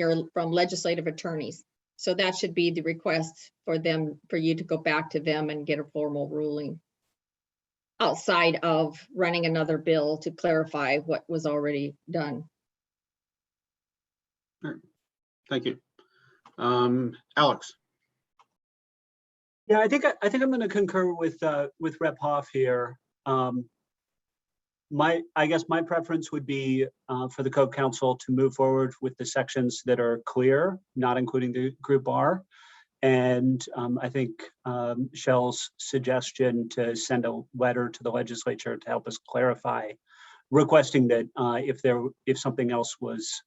legislative attorneys. So that should be the request for you to go back to them and get a formal ruling outside of running another bill to clarify what was already done. All right. Thank you. Alex. Yeah, I think I'm going to concur with Rep. Hoff here. I guess my preference would be for the Code Council to move forward with the sections that are clear, not including the Group R. And I think Shell's suggestion to send a letter to the legislature to help us clarify, requesting that if something else was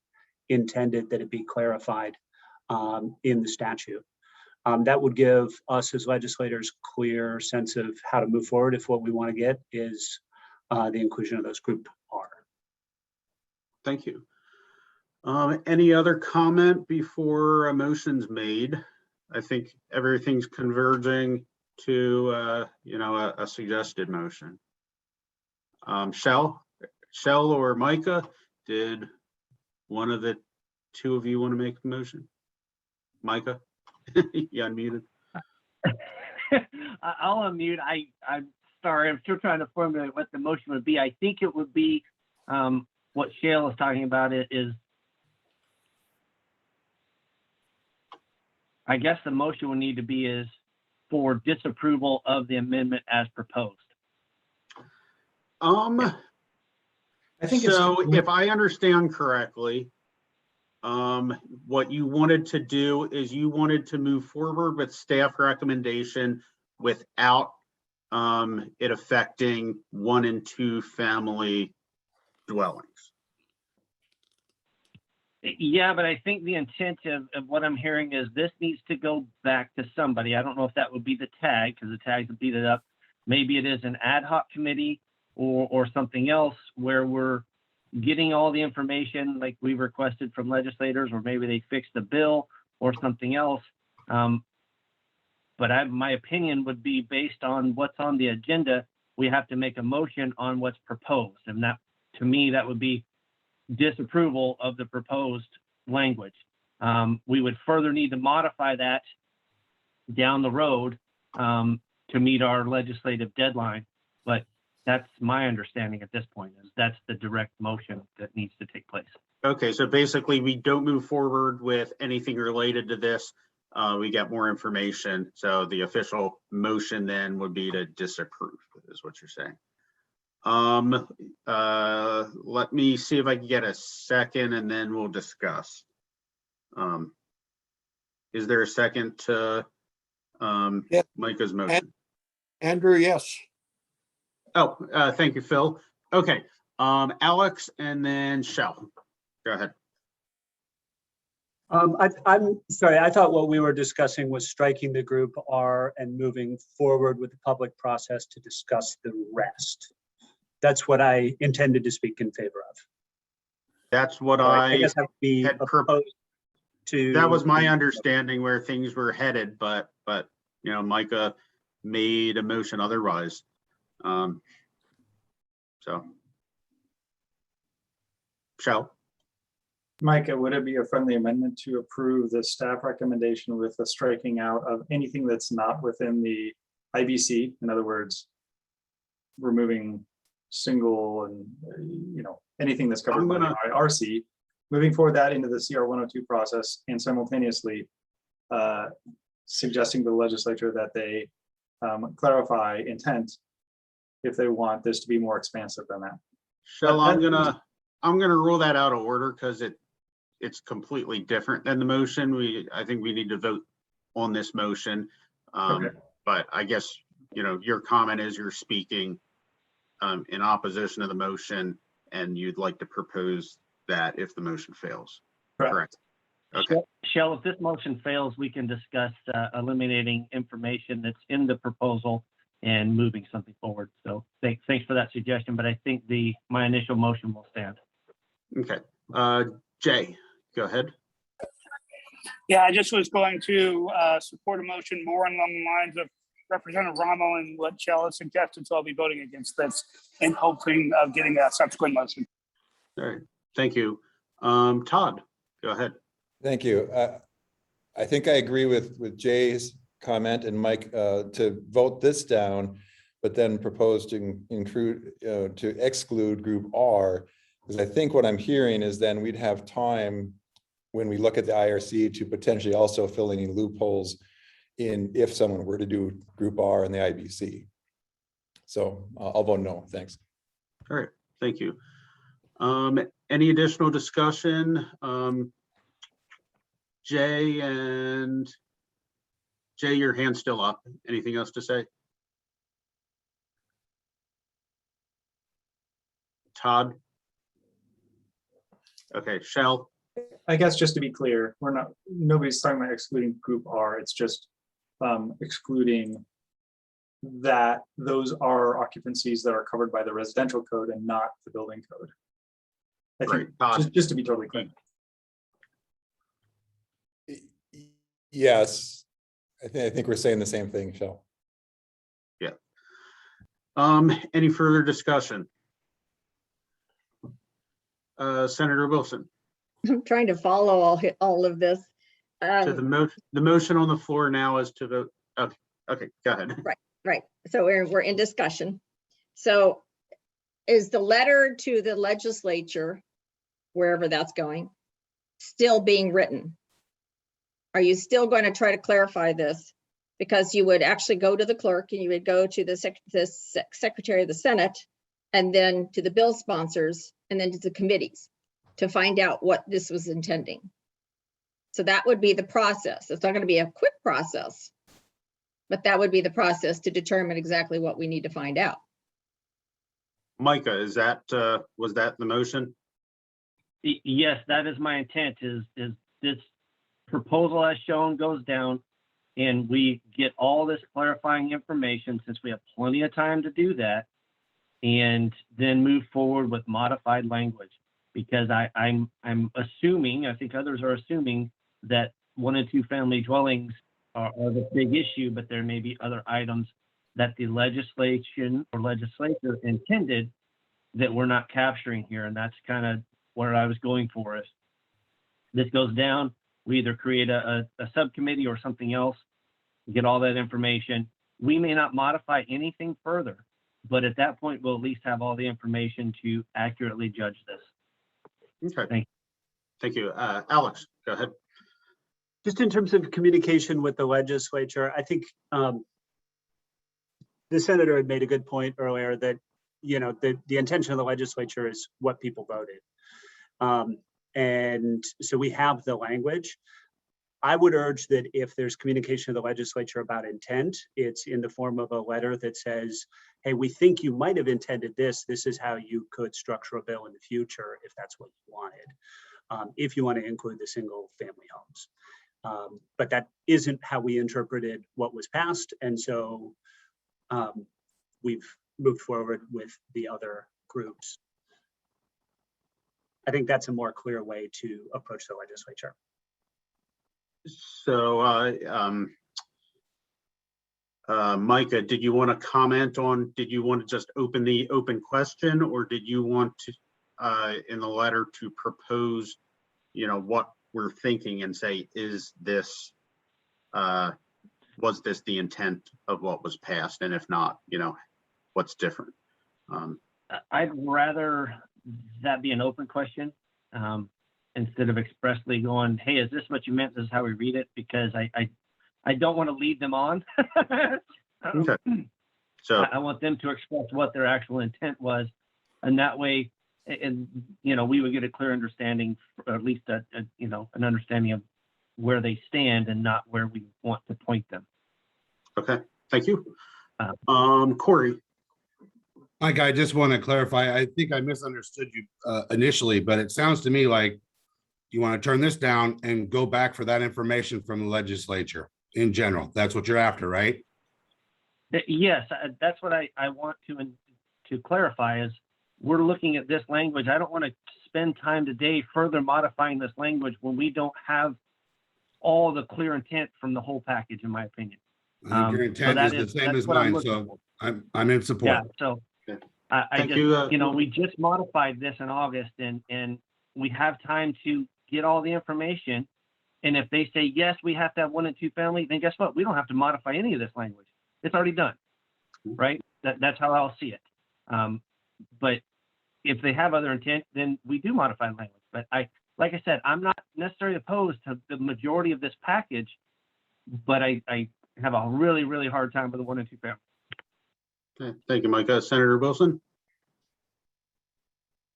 intended, that it be clarified in the statute. That would give us as legislators clear sense of how to move forward if what we want to get is the inclusion of those Group R. Thank you. Any other comment before a motion's made? I think everything's converging to a suggested motion. Shell or Micah, did one of the two of you want to make the motion? Micah, you unmuted. I'll unmute. I'm sorry. I'm still trying to formulate what the motion would be. I think it would be what Shale is talking about. It is, I guess the motion would need to be is for disapproval of the amendment as proposed. I think so if I understand correctly, what you wanted to do is you wanted to move forward with staff recommendation without it affecting 1 and 2 family dwellings. Yeah, but I think the intent of what I'm hearing is this needs to go back to somebody. I don't know if that would be the tag, because the tags would beat it up. Maybe it is an ad hoc committee or something else where we're getting all the information like we requested from legislators, or maybe they fixed the bill or something else. But my opinion would be based on what's on the agenda. We have to make a motion on what's proposed. And that, to me, that would be disapproval of the proposed language. We would further need to modify that down the road to meet our legislative deadline. But that's my understanding at this point, is that's the direct motion that needs to take place. Okay, so basically we don't move forward with anything related to this. We get more information. So the official motion then would be to disapprove, is what you're saying. Let me see if I can get a second and then we'll discuss. Is there a second to Micah's motion? Andrew, yes. Oh, thank you, Phil. Okay, Alex and then Shell. Go ahead. I'm sorry, I thought what we were discussing was striking the group R and moving forward with the public process to discuss the rest. That's what I intended to speak in favor of. That's what So I guess that would be had opposed to. That was my understanding where things were headed, but you know, Micah made a motion otherwise. So, Shell. Micah, would it be a friendly amendment to approve the staff recommendation with the striking out of anything that's not within the IBC? In other words, removing single and, you know, anything that's covered by the RC, moving forward that into the CR 102 process, and simultaneously suggesting to the legislature that they clarify intent if they want this to be more expansive than that. Shell, I'm gonna rule that out of order because it's completely different than the motion. I think we need to vote on this motion. Okay. But I guess, you know, your comment is you're speaking in opposition to the motion and you'd like to propose that if the motion fails. Correct. Okay. Shell, if this motion fails, we can discuss eliminating information that's in the proposal and moving something forward. So thanks for that suggestion, but I think my initial motion will stand. Okay. Jay, go ahead. Yeah, I just was going to support a motion more along the lines of Representative Ramo and what Shell has suggested, so I'll be voting against this and hoping of getting a subsequent motion. All right, thank you. Todd, go ahead. Thank you. I think I agree with Jay's comment and Mike to vote this down, but then propose to include to exclude group R, because I think what I'm hearing is then we'd have time when we look at the IRC to potentially also fill any loopholes in if someone were to do group R in the IBC. So I'll vote no, thanks. All right, thank you. Any additional discussion? Jay, your hand's still up. Anything else to say? Todd? Okay, Shell? I guess just to be clear, nobody's talking about excluding group R. It's just excluding that those are occupancies that are covered by the residential code and not the building code. I think just to be totally clear. Yes, I think we're saying the same thing, Shell. Yeah. Any further discussion? Senator Wilson. I'm trying to follow all of this. So the motion on the floor now is to vote. Okay, Okay, go ahead. Right. So we're in discussion. So is the letter to the legislature, wherever that's going, still being written? Are you still going to try to clarify this? Because you would actually go to the clerk and you would go to the Secretary of the Senate and then to the bill sponsors and then to the committees to find out what this was intending. So that would be the process. It's not going to be a quick process, but that would be the process to determine exactly what we need to find out. Micah, is that, was that the motion? Yes, that is my intent, is this proposal as shown goes down and we get all this clarifying information, since we have plenty of time to do that, and then move forward with modified language. Because I'm assuming, I think others are assuming, that 1 and 2 family dwellings are the big issue, but there may be other items that the legislation or legislature intended that we're not capturing here. And that's kind of where I was going for. Is this goes down, we either create a subcommittee or something else, get all that information. We may not modify anything further, but at that point, we'll at least have all the information to accurately judge this. Okay. Thank you. Alex, go ahead. Just in terms of communication with the legislature, I think the senator had made a good point earlier that, you know, the intention of the legislature is what people voted. And so we have the language. I would urge that if there's communication of the legislature about intent, it's in the form of a letter that says, hey, we think you might have intended this. This is how you could structure a bill in the future if that's what you wanted, if you want to include the single family homes. But that isn't how we interpreted what was passed. And so we've moved forward with the other groups. I think that's a more clear way to approach the legislature. So, Micah, did you want to comment on, did you want to just open the open question, or did you want to, in the letter, to propose, you know, what we're thinking and say, is this, was this the intent of what was passed? And if not, you know, what's different? I'd rather that be an open question instead of expressly going, hey, is this what you meant? This is how we read it, because I don't want to lead them on. Okay. So I want them to express what their actual intent was, and that way, and you know, we would get a clear understanding, or at least you know, an understanding of where they stand and not where we want to point them. okay, thank you. Corey. Mike, I just want to clarify. I think I misunderstood you initially, but it sounds to me like you want to turn this down and go back for that information from the legislature in general. That's what you're after, right? Yes, that's what I want to clarify is we're looking at this language. I don't want to spend time today further modifying this language when we don't have all the clear intent from the whole package, in my opinion. I think your intent is the same as mine, so I'm in support. Yeah, so I just, you know, we just modified this in August, and we have time to get all the information. And if they say, yes, we have to have 1 and 2 family, then guess what? We don't have to modify any of this language. It's already done, right? That's how I'll see it. But if they have other intent, then we do modify language. But like I said, I'm not necessarily opposed to the majority of this package, but I have a really, really hard time with the 1 and 2 family. Okay, thank you, Micah. Senator Wilson.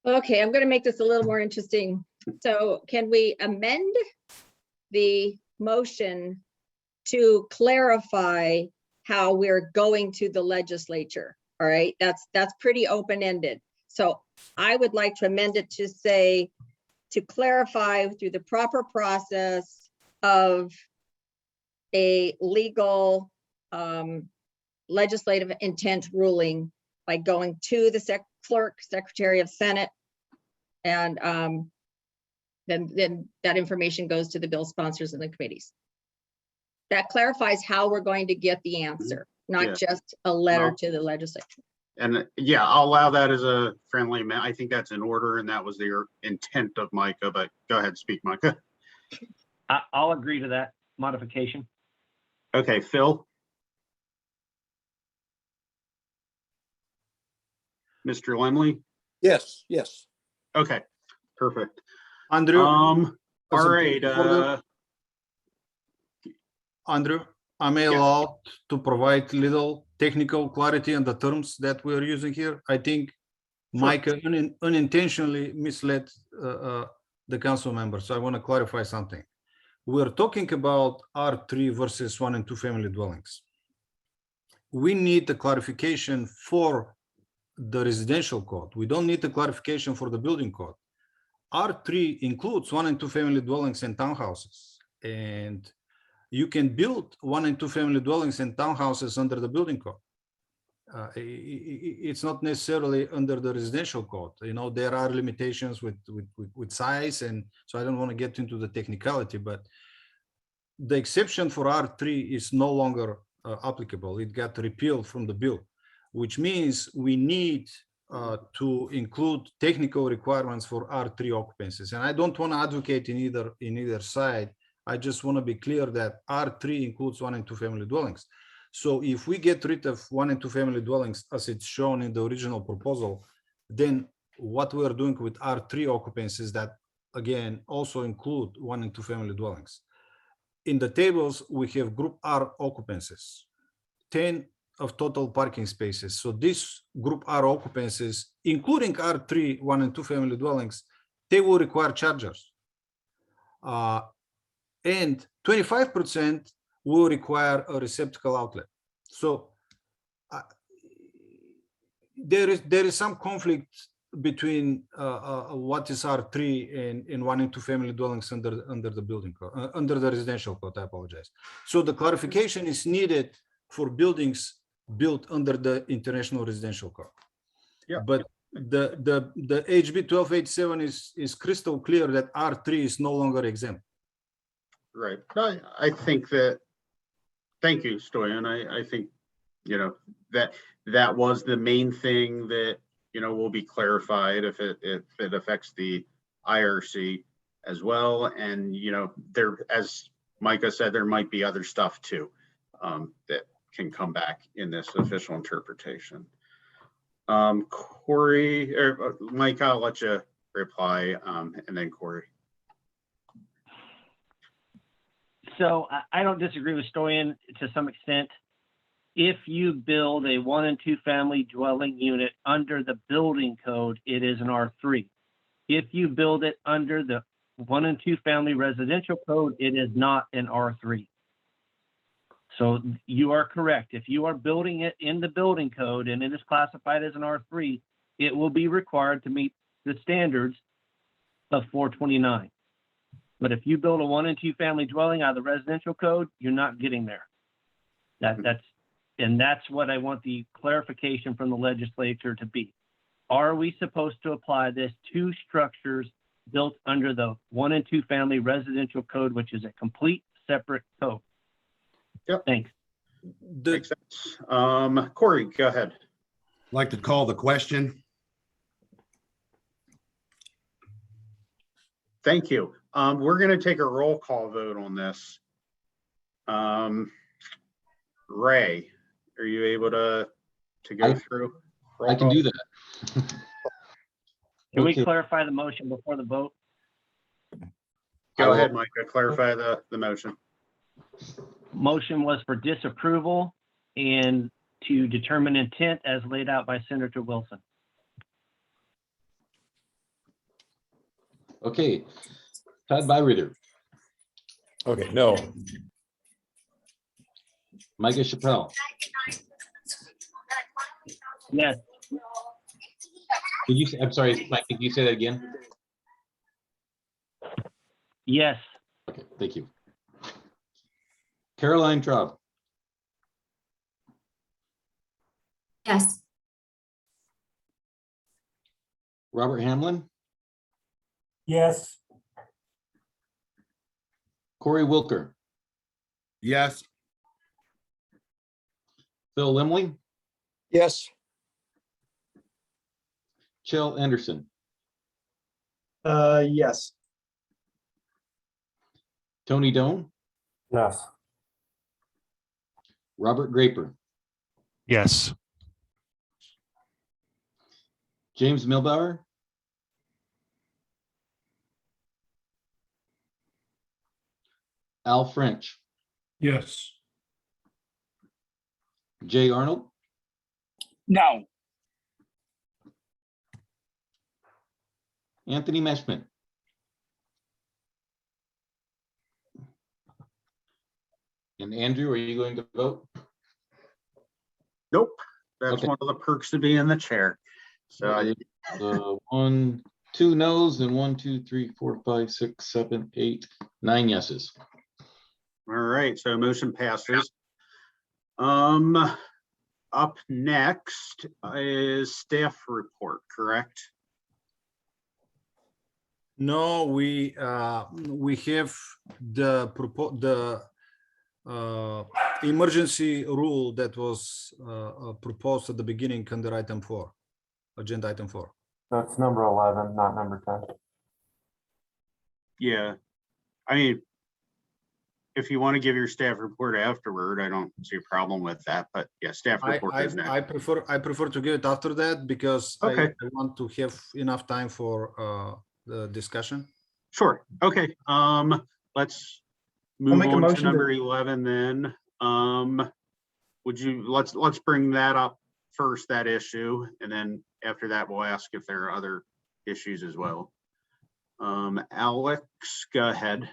Okay, I'm going to make this a little more interesting. So can we amend the motion to clarify how we're going to the legislature? All right, that's pretty open-ended. So I would like to amend it to say, to clarify through the proper process of a legal legislative intent ruling by going to the clerk, Secretary of Senate, and then that information goes to the bill sponsors and the committees. That clarifies how we're going to get the answer, not just a letter to the legislature. And yeah, I'll allow that as a friendly amendment. I think that's in order, and that was the intent of Micah, but go ahead, speak, Micah. I'll agree to that modification. Okay, Phil. Mr. Lemley? Yes, yes. Okay, perfect. Andrew, All as a right, point for the- Andrew, am I allowed to provide little technical clarity on the terms that we're using here? I think Mike unintentionally misled the council member, so I want to clarify something. We're talking about R3 versus 1 and 2 family dwellings. We need the clarification for the residential code. We don't need the clarification for the building code. R3 includes 1 and 2 family dwellings and townhouses, and you can build 1 and 2 family dwellings and townhouses under the building code. It's not necessarily under the residential code. You know, there are limitations with size, and so I don't want to get into the technicality, but the exception for R3 is no longer applicable. It got repealed from the bill, which means we need to include technical requirements for R3 occupancies. And I don't want to advocate in either side. I just want to be clear that R3 includes 1 and 2 family dwellings. So if we get rid of 1 and 2 family dwellings as it's shown in the original proposal, then what we're doing with R3 occupancies that again also include 1 and 2 family dwellings. In the tables, we have group R occupancies, 10 of total parking spaces. So this group R occupancies, including R3, 1 and 2 family dwellings, they will require chargers. And 25% will require a receptacle outlet. So there is some conflict between what is R3 and 1 and 2 family dwellings under the building code, under the residential code. I apologize. So the clarification is needed for buildings built under the international residential code. Yeah. But the HB 1287 is crystal clear that R3 is no longer exempt. Right. I think that, thank you, Stoyan. I think, you know, that was the main thing that, you know, will be clarified if it affects the IRC as well. And, you know, there, as Micah said, there might be other stuff too that can come back in this official interpretation. Corey, or Mike, I'll let you reply, and then Corey. So I don't disagree with Stoyan to some extent. If you build a 1 and 2 family dwelling unit under the building code, it is an R3. If you build it under the 1 and 2 family residential code, it is not an R3. So you are correct. If you are building it in the building code and it is classified as an R3, it will be required to meet the standards of 429. But if you build a 1 and 2 family dwelling out of the residential code, you're not getting there. That's what I want the clarification from the legislature to be. Are we supposed to apply this to structures built under the 1 and 2 family residential code, which is a complete separate code? Yep. Thanks. Makes sense. Corey, go ahead. I'd like to call the question. Thank you. We're going to take a roll call vote on this. Ray, are you able to go through? I can do that. Can we clarify the motion before the vote? Go ahead, Mike. Clarify the motion. Motion was for disapproval and to determine intent as laid out by Senator Wilson. Okay. Todd Byreader. Okay, no. Micah Chappelle. Yes. Did you say, I'm sorry, Mike, did you say that again? Yes. Okay, thank you. Caroline Traub. Yes. Robert Hamlin. Yes. Corey Wilker. Yes. Phil Lemley. Yes. Chell Anderson. Yes. Tony Doan. Yes. Robert Graper. Yes. James Milbauer, Al French, Yes. Jay Arnold, No. Anthony Meshman, and Andrew, are you going to vote? Nope, that's Okay. one of the perks of being the chair. So I, One, two no's, and 1, 2, 3, 4, 5, 6, 7, 8, 9 yeses. all right, so motion passes. Up next is staff report, correct? No, we have the emergency rule that was proposed at the beginning under item 4, agenda item 4. That's number 11, not number 10. Yeah, I mean, if you want to give your staff report afterward, I don't see a problem with that, but yeah, staff report is next. I prefer to give it after that because Okay. I want to have enough time for the discussion. Sure, okay, let's I'll move make a on to motion number 11 then. Would you, let's bring that up first, that issue, and then after that, we'll ask if there are other issues as well. Alex, go ahead.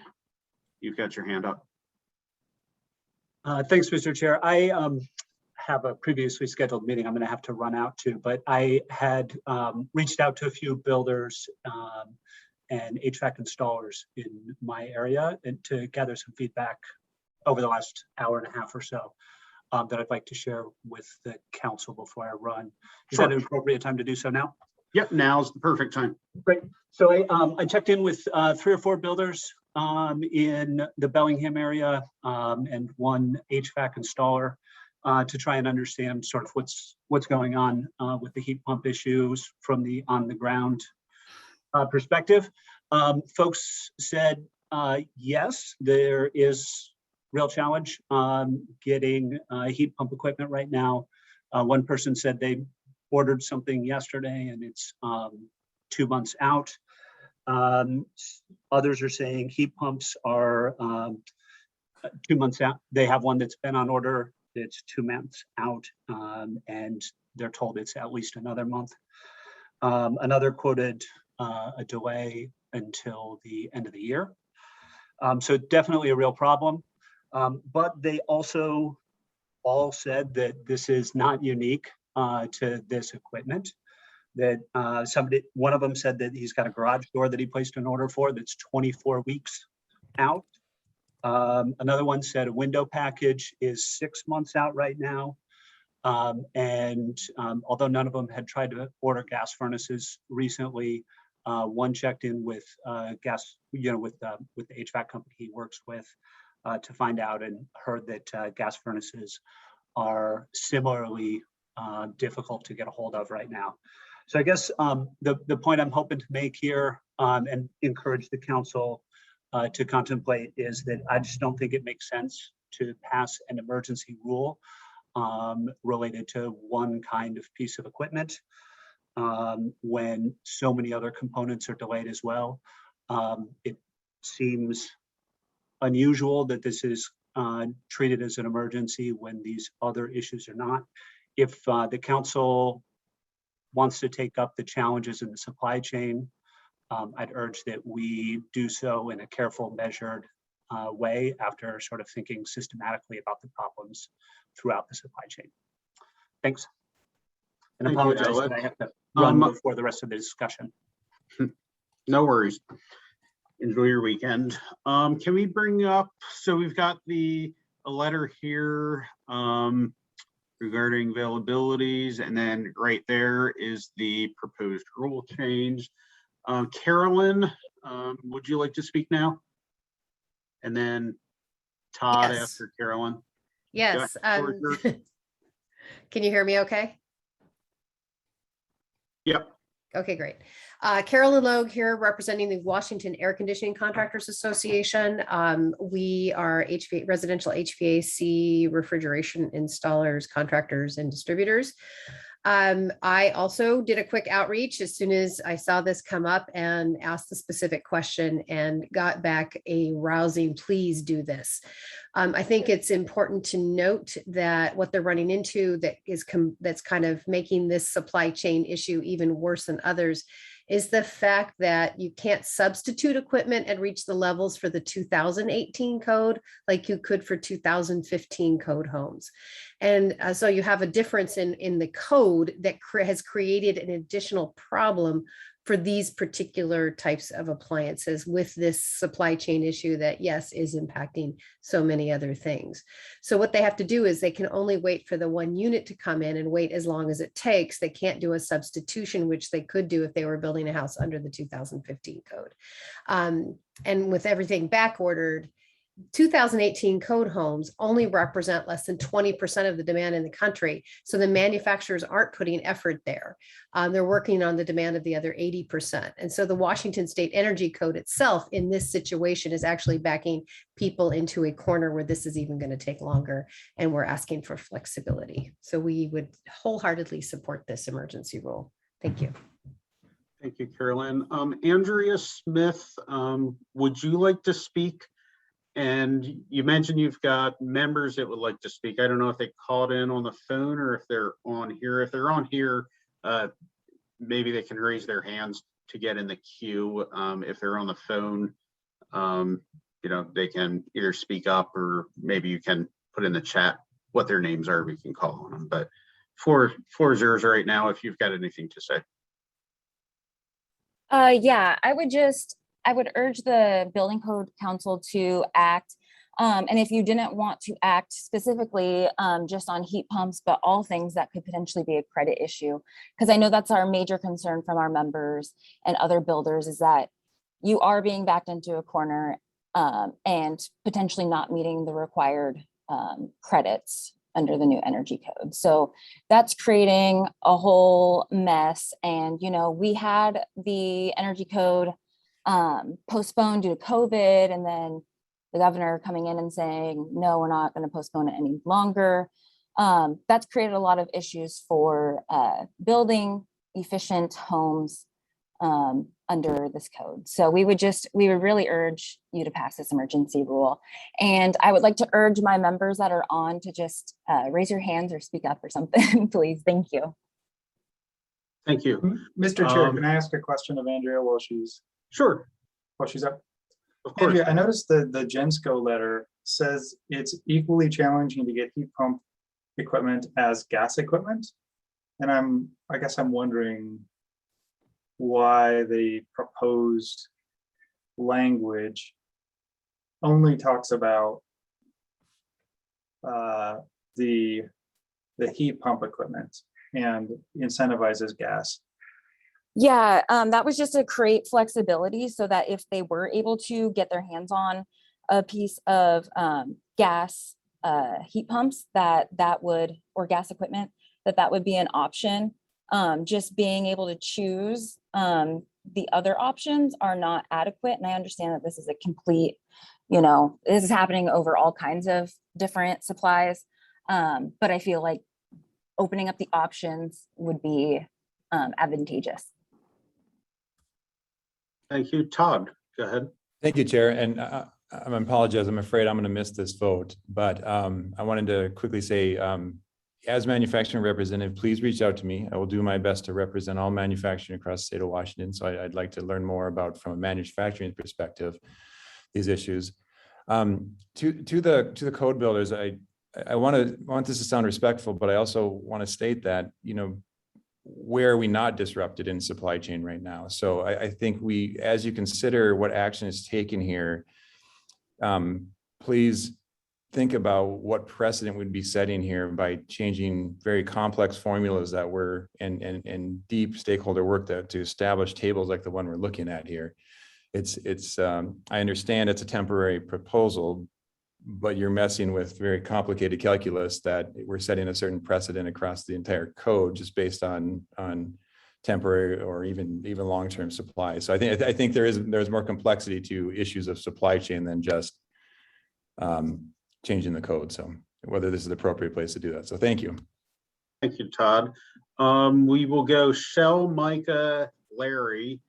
You've got your hand up. Thanks, Mr. Chair. I have a previously scheduled meeting I'm going to have to run out to, but I had reached out to a few builders and HVAC installers in my area and to gather some feedback over the last hour and a half or so that I'd like to share with the council before I run. Is that an appropriate time to do so now? Yep, now's the perfect time. Great. So I checked in with 3 or 4 builders in the Bellingham area and one HVAC installer to try and understand sort of what's going on with the heat pump issues from the on the ground perspective. Folks said yes, there is real challenge getting heat pump equipment right now. One person said they ordered something yesterday and it's 2 months out. Others are saying heat pumps are 2 months out. They have one that's been on order. It's 2 months out and they're told it's at least another month. Another quoted a delay until the end of the year. So definitely a real problem. But they also all said that this is not unique to this equipment. That one of them said that he's got a garage door that he placed an order for that's 24 weeks out. Another one said a window package is 6 months out right now. And although none of them had tried to order gas furnaces recently, one checked in with gas, with the HVAC company he works with to find out and heard that gas furnaces are similarly difficult to get a hold of right now. So I guess the point I'm hoping to make here and encourage the council to contemplate is that I just don't think it makes sense to pass an emergency rule related to one kind of piece of equipment when so many other components are delayed as well. It seems unusual that this is treated as an emergency when these other issues are not. If the council wants to take up the challenges in the supply chain, I'd urge that we do so in a careful, measured way after sort of thinking systematically about the problems throughout the supply chain. Thanks. And Thank you, apologize Alec. that I have to run before the rest of the discussion. No worries. Enjoy your weekend. Can we bring up, so we've got a letter here regarding availabilities, and then right there is the proposed rule change. Carolyn, would you like to speak now? And then Todd Yes. after Carolyn. Yes. Go ahead. Can you hear me okay? Yep. Okay, great. Carolyn Logue here representing the Washington Air Conditioning Contractors Association. We are residential HVAC refrigeration installers, contractors, and distributors. I also did a quick outreach as soon as I saw this come up and asked the specific question and got back a rousing, please do this. I think it's important to note that what they're running into that's kind of making this supply chain issue even worse than others is the fact that you can't substitute equipment and reach the levels for the 2018 code like you could for 2015 code homes. And so you have a difference in the code that has created an additional problem for these particular types of appliances with this supply chain issue that, yes, is impacting so many other things. So what they have to do is they can only wait for the one unit to come in and wait as long as it takes. They can't do a substitution, which they could do if they were building a house under the 2015 code. And with everything back ordered, 2018 code homes only represent less than 20% of the demand in the country. So the manufacturers aren't putting effort there. They're working on the demand of the other 80%. And so the Washington State Energy Code itself in this situation is actually backing people into a corner where this is even going to take longer. And we're asking for flexibility. So we would wholeheartedly support this emergency rule. Thank you. Thank you, Carolyn. Andrea Smith, would you like to speak? And you mentioned you've got members that would like to speak. I don't know if they called in on the phone or if they're on here. If they're on here, maybe they can raise their hands to get in the queue. If they're on the phone, they can either speak up or maybe you can put in the chat what their names are. We can call on them. But floor is yours right now if you've got anything to say. Yeah, I would urge the Building Code Council to act. And if you didn't want to act specifically just on heat pumps, but all things that could potentially be a credit issue, because I know that's our major concern from our members and other builders is that you are being backed into a corner and potentially not meeting the required credits under the new energy code. So that's creating a whole mess. And, we had the energy code postponed due to COVID, and then the governor coming in and saying, no, we're not going to postpone it any longer. That's created a lot of issues for building efficient homes under this code. So we would really urge you to pass this emergency rule. And I would like to urge my members that are on to just raise your hands or speak up or something, please. Thank you. Thank you. Mr. Chair, can I ask a question of Andrea while she's up? Of course. Andrea, I noticed the Gensco letter says it's equally challenging to get heat pump equipment as gas equipment. And I guess I'm wondering why the proposed language only talks about the heat pump equipment and incentivizes gas. Yeah, that was just to create flexibility so that if they were able to get their hands on a piece of gas heat pumps or gas equipment, that would be an option. Just being able to choose the other options are not adequate. And I understand that this is a complete, this is happening over all kinds of different supplies. But I feel like opening up the options would be advantageous. Thank you. Todd, go ahead. Thank you, Chair. And I apologize. I'm afraid I'm going to miss this vote, but I wanted to quickly say, as manufacturing representative, please reach out to me. I will do my best to represent all manufacturing across the state of Washington. So I'd like to learn more about, from a manufacturing perspective, these issues. To the code builders, I want this to sound respectful, but I also want to state that, where are we not disrupted in supply chain right now? So I think as you consider what action is taken here, please think about what precedent would be setting here by changing very complex formulas that were and deep stakeholder work to establish tables like the one we're looking at here. I understand it's a temporary proposal, but you're messing with very complicated calculus that we're setting a certain precedent across the entire code just based on temporary or even long-term supply. So I think there's more complexity to issues of supply chain than just changing the code. So whether this is the appropriate place to do that. So thank you. Thank you, Todd. We will go Shell, Micah, Larry,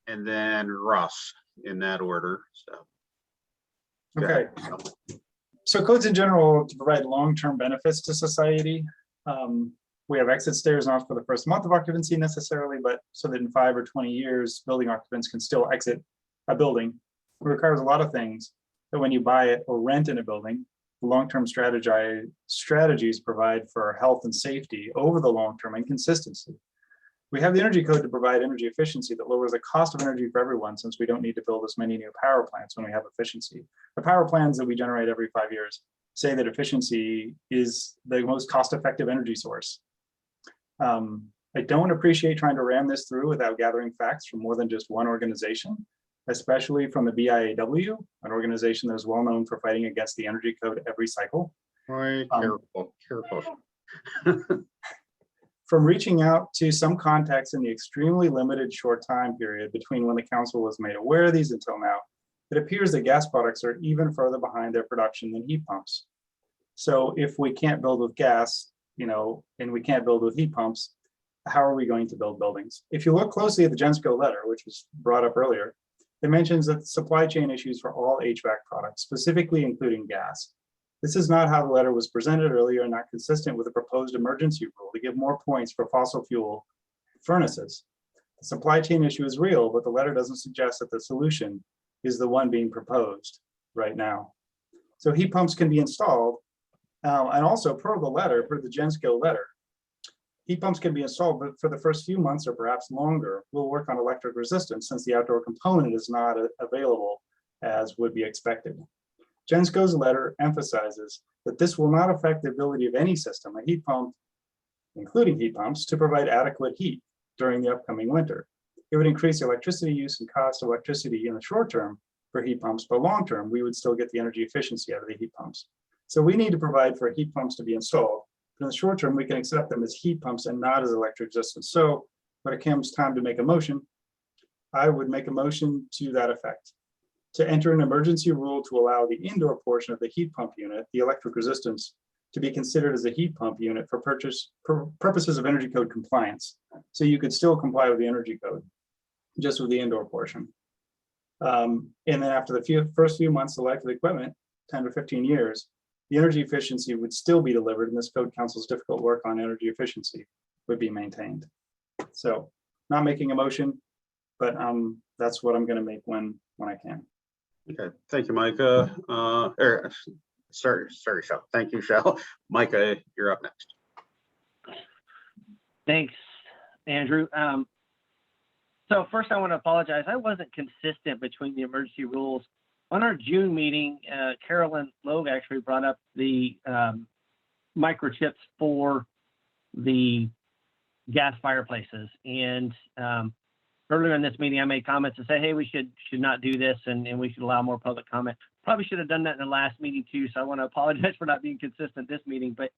and then Russ in that order. So. Go Okay. ahead. So codes in general to provide long-term benefits to society. We have exit stairs not for the first month of occupancy necessarily, but so that in 5 or 20 years, building occupants can still exit a building. It requires a lot of things that when you buy it or rent in a building, the long-term strategies provide for health and safety over the long term and consistency. We have the energy code to provide energy efficiency that lowers the cost of energy for everyone, since we don't need to build as many new power plants when we have efficiency. The power plants that we generate every 5 years say that efficiency is the most cost-effective energy source. I don't appreciate trying to ram this through without gathering facts from more than just one organization, especially from the BIAW, an organization that is well known for fighting against the energy code every cycle. Right, careful. From reaching out to some contacts in the extremely limited short time period between when the council was made aware of these until now, it appears that gas products are even further behind their production than heat pumps. So if we can't build with gas, and we can't build with heat pumps, how are we going to build buildings? If you look closely at the Gensco letter, which was brought up earlier, it mentions that supply chain issues for all HVAC products, specifically including gas. This is not how the letter was presented earlier and not consistent with the proposed emergency rule to give more points for fossil fuel furnaces. The supply chain issue is real, but the letter doesn't suggest that the solution is the one being proposed right now. So heat pumps can be installed, and also per the letter, per the Gensco letter, heat pumps can be installed, but for the first few months or perhaps longer, we'll work on electric resistance since the outdoor component is not available as would be expected. Gensco's letter emphasizes that this will not affect the ability of any system, a heat pump, including heat pumps, to provide adequate heat during the upcoming winter. It would increase the electricity use and cost of electricity in the short term for heat pumps, but long term, we would still get the energy efficiency out of the heat pumps. So we need to provide for heat pumps to be installed. But in the short term, we can accept them as heat pumps and not as electric resistance. So when it comes time to make a motion, I would make a motion to that effect, to enter an emergency rule to allow the indoor portion of the heat pump unit, the electric resistance, to be considered as a heat pump unit for purposes of energy code compliance. So you could still comply with the energy code, just with the indoor portion. And then after the first few months of life of the equipment, 10 to 15 years, the energy efficiency would still be delivered, and this code council's difficult work on energy efficiency would be maintained. So not making a motion, but that's what I'm going to make when I can. Okay, thank you, Micah. Sorry, Shell. Thank you, Shell. Micah, you're up next. Thanks, Andrew. So first I want to apologize. I wasn't consistent between the emergency rules. On our June meeting, Carolyn Logue actually brought up the microchips for the gas fireplaces. And earlier in this meeting, I made comments to say, hey, we should not do this and we should allow more public comment. Probably should have done that in the last meeting too. So I want to apologize for not being consistent this meeting. But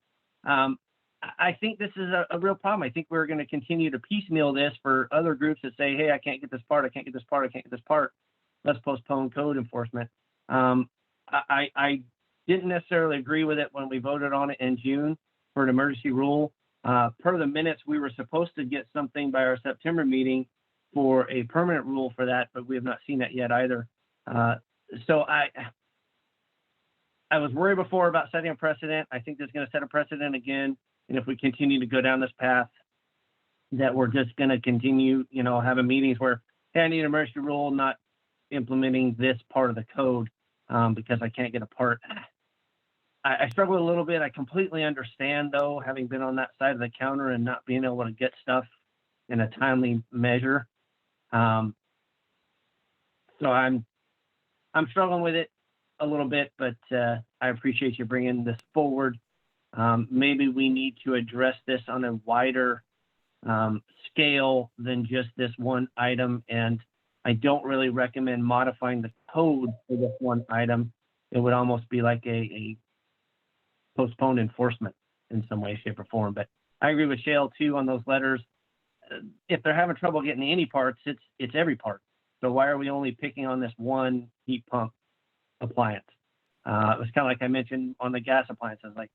I think this is a real problem. I think we're going to continue to piecemeal this for other groups that say, hey, I can't get this part, I can't get this part, I can't get this part. Let's postpone code enforcement. I didn't necessarily agree with it when we voted on it in June for an emergency rule. Per the minutes, we were supposed to get something by our September meeting for a permanent rule for that, but we have not seen that yet either. So I was worried before about setting a precedent. I think this is going to set a precedent again. And if we continue to go down this path, that we're just going to continue, having meetings where, hey, I need an emergency rule, not implementing this part of the code because I can't get a part. I struggle a little bit. I completely understand, though, having been on that side of the counter and not being able to get stuff in a timely measure. So I'm struggling with it a little bit, but I appreciate you bringing this forward. Maybe we need to address this on a wider scale than just this one item. And I don't really recommend modifying the code for this one item. It would almost be like a postponed enforcement in some way, shape, or form. But I agree with Shale too on those letters. If they're having trouble getting any parts, it's every part. So why are we only picking on this one heat pump appliance? It was kind of like I mentioned on the gas appliances. Like,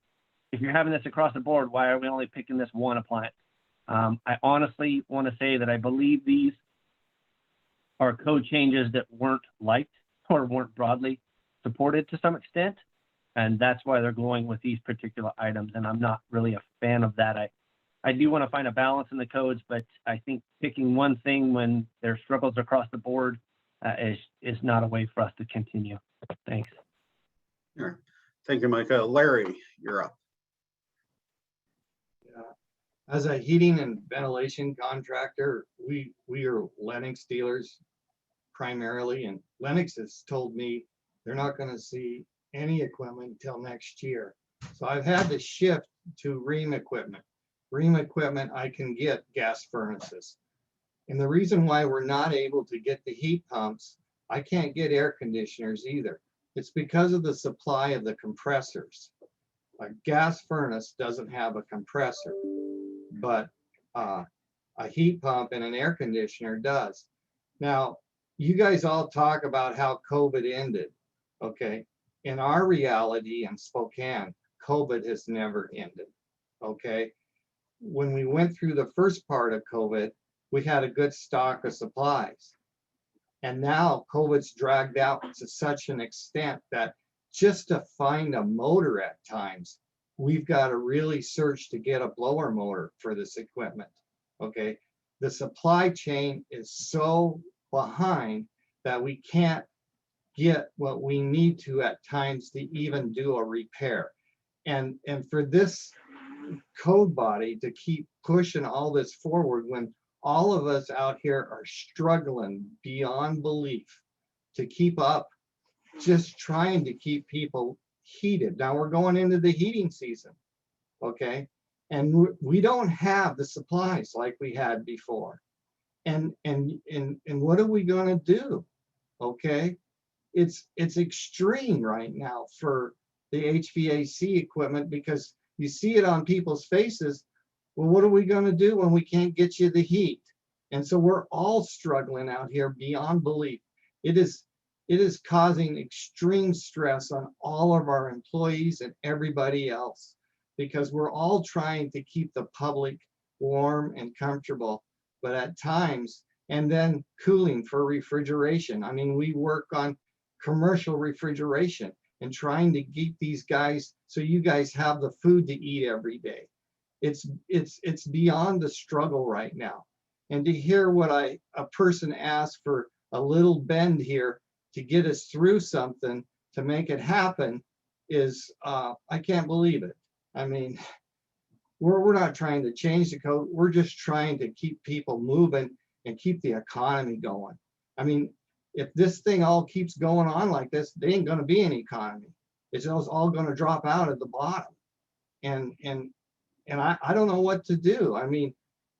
if you're having this across the board, why are we only picking this one appliance? I honestly want to say that I believe these are code changes that weren't liked or weren't broadly supported to some extent. And that's why they're going with these particular items. And I'm not really a fan of that. I do want to find a balance in the codes, but I think picking one thing when there's struggles across the board is not a way for us to continue. Thanks. Sure. Thank you, Micah. Larry, you're up. As a heating and ventilation contractor, we are Lennox dealers primarily, and Lennox has told me they're not going to see any equipment until next year. So I've had to shift to Rheem equipment. Rheem equipment, I can get gas furnaces. And the reason why we're not able to get the heat pumps, I can't get air conditioners either. It's because of the supply of the compressors. A gas furnace doesn't have a compressor, but a heat pump and an air conditioner does. Now, you guys all talk about how COVID ended, okay? In our reality in Spokane, COVID has never ended, okay? When we went through the first part of COVID, we had a good stock of supplies. And now COVID's dragged out to such an extent that just to find a motor at times, we've got to really search to get a blower motor for this equipment, okay? The supply chain is so behind that we can't get what we need to at times to even do a repair. And for this code body to keep pushing all this forward when all of us out here are struggling beyond belief to keep up, just trying to keep people heated. Now we're going into the heating season, okay? And we don't have the supplies like we had before. And what are we gonna do, okay? It's extreme right now for the HVAC equipment because you see it on people's faces. Well, what are we gonna do when we can't get you the heat? And so we're all struggling out here beyond belief. It is causing extreme stress on all of our employees and everybody else because we're all trying to keep the public warm and comfortable, but at times, and then cooling for refrigeration. I mean, we work on commercial refrigeration and trying to keep these guys so you guys have the food to eat every day. It's beyond the struggle right now. And to hear what a person asked for a little bend here to get us through something to make it happen is, I can't believe it. I mean, we're not trying to change the code. We're just trying to keep people moving and keep the economy going. I mean, if this thing all keeps going on like this, there ain't gonna be an economy. It's all gonna drop out at the bottom. And I don't know what to do. I mean,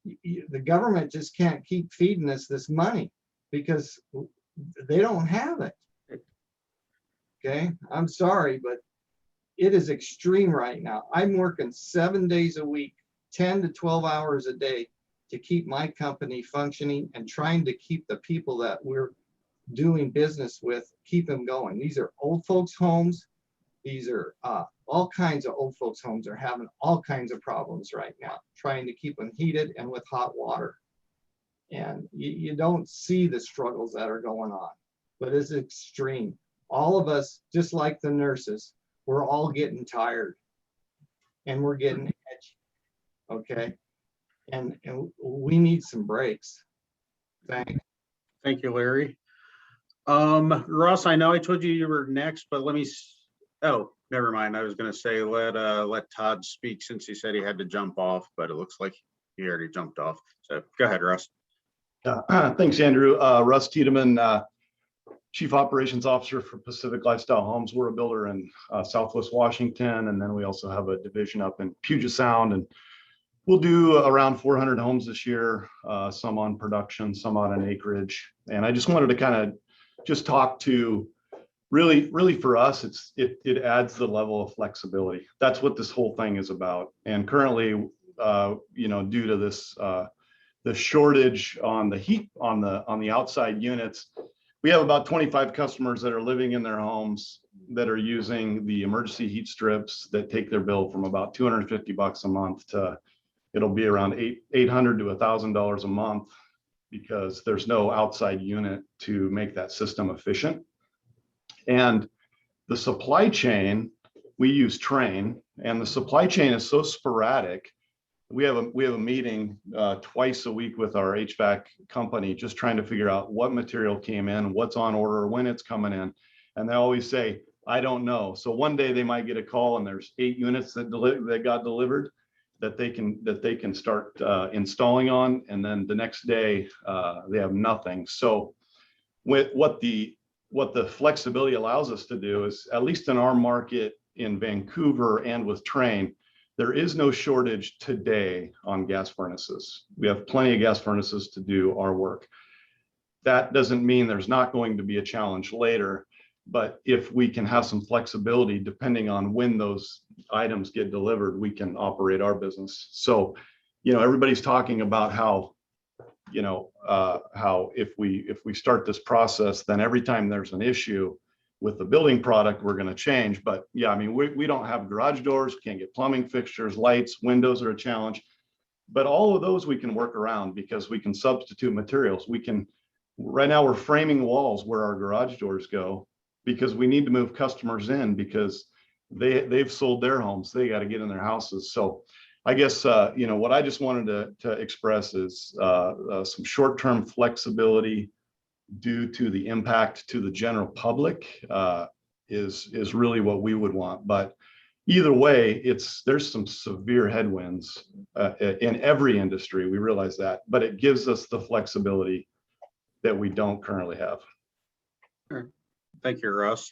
the government just can't keep feeding us this money because they don't have it. Okay, I'm sorry, but it is extreme right now. I'm working 7 days a week, 10 to 12 hours a day to keep my company functioning and trying to keep the people that we're doing business with, keep them going. These are old folks' homes. These are all kinds of old folks' homes are having all kinds of problems right now, trying to keep them heated and with hot water. And you don't see the struggles that are going on, but it's extreme. All of us, just like the nurses, we're all getting tired and we're getting edgy, okay? And we need some breaks. Thanks. Thank you, Larry. Ross, I know I told you were next, but let me, oh, never mind. I was gonna say, let Todd speak since he said he had to jump off, but it looks like he already jumped off. So go ahead, Russ. Thanks, Andrew. Russ Tiedemann, Chief Operations Officer for Pacific Lifestyle Homes. We're a builder in Southwest Washington, and then we also have a division up in Puget Sound, and we'll do around 400 homes this year, some on production, some on an acreage. And I just wanted to kind of just talk to really for us, it adds the level of flexibility. That's what this whole thing is about. And currently, due to this, the shortage on the heat on the outside units, we have about 25 customers that are living in their homes that are using the emergency heat strips that take their bill from about $250 a month to, it'll be around $800 to $1,000 a month, because there's no outside unit to make that system efficient. And the supply chain, we use Train, and the supply chain is so sporadic. We have a meeting twice a week with our HVAC company, just trying to figure out what material came in, what's on order, when it's coming in. And they always say, I don't know. So one day they might get a call and there's 8 units that got delivered that they can start installing on, and then the next day they have nothing. So with what the flexibility allows us to do is, at least in our market in Vancouver and with Train, there is no shortage today on gas furnaces. We have plenty of gas furnaces to do our work. That doesn't mean there's not going to be a challenge later, but if we can have some flexibility depending on when those items get delivered, we can operate our business. So, everybody's talking about how if we start this process, then every time there's an issue with the building product, we're going to change. But yeah, I mean, we don't have garage doors, can't get plumbing fixtures, lights, windows are a challenge. But all of those we can work around because we can substitute materials. Right now we're framing walls where our garage doors go because we need to move customers in because they've sold their homes. They got to get in their houses. So I guess, what I just wanted to express is some short-term flexibility due to the impact to the general public is really what we would want. But either way, there's some severe headwinds in every industry. We realize that, but it gives us the flexibility that we don't currently have. All right. Thank you, Russ.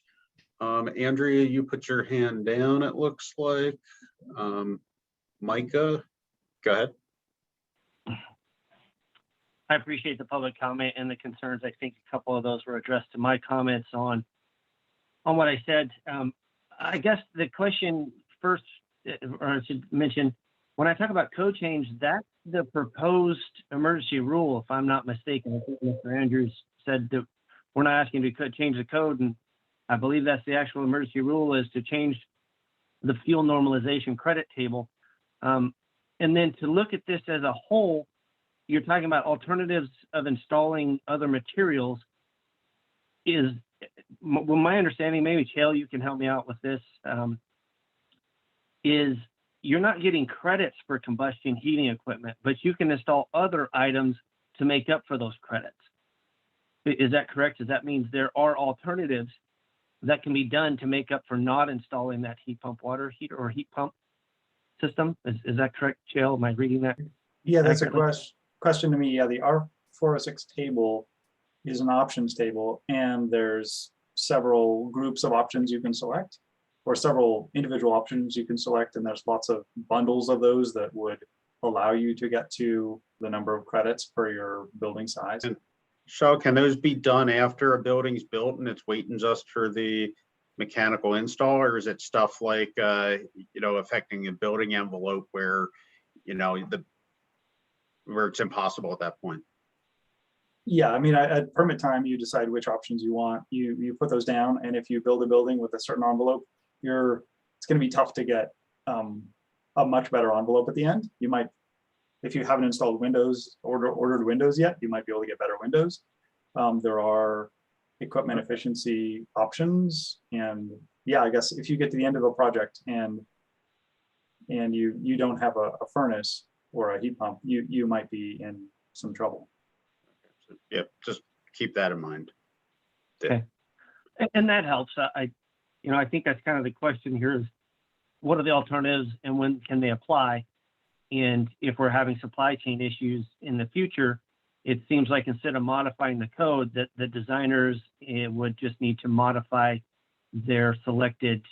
Andrea, you put your hand down, it looks like. Micah, go ahead. I appreciate the public comment and the concerns. I think a couple of those were addressed to my comments on what I said. I guess the question first, or I should mention, when I talk about code change, that's the proposed emergency rule, if I'm not mistaken. I think Mr. Andrews said that we're not asking to change the code, and I believe that's the actual emergency rule, is to change the fuel normalization credit table. And then to look at this as a whole, you're talking about alternatives of installing other materials. Well, my understanding, maybe Chael, you can help me out with this, is you're not getting credits for combustion heating equipment, but you can install other items to make up for those credits. Is that correct? Does that mean there are alternatives that can be done to make up for not installing that heat pump water heater or heat pump system? Is that correct, Chael? Am I reading that? Yeah, that's a question to me. Yeah, the R406 table is an options table, and there's several groups of options you can select, or several individual options you can select, and there's lots of bundles of those that would allow you to get to the number of credits per your building size. So can those be done after a building's built and it's waiting just for the mechanical install, or is it stuff like affecting a building envelope where where it's impossible at that point? Yeah, I mean, at permit time, you decide which options you want. You put those down, and if you build a building with a certain envelope, it's going to be tough to get a much better envelope at the end. You might, if you haven't installed Windows, ordered Windows yet, you might be able to get better Windows. There are equipment efficiency options, and yeah, I guess if you get to the end of a project and you don't have a furnace or a heat pump, you might be in some trouble. Yeah, just keep that in mind. Okay. And that helps. I think that's kind of the question here is, what are the alternatives and when can they apply? And if we're having supply chain issues in the future, it seems like instead of modifying the code, that the designers would just need to modify their selected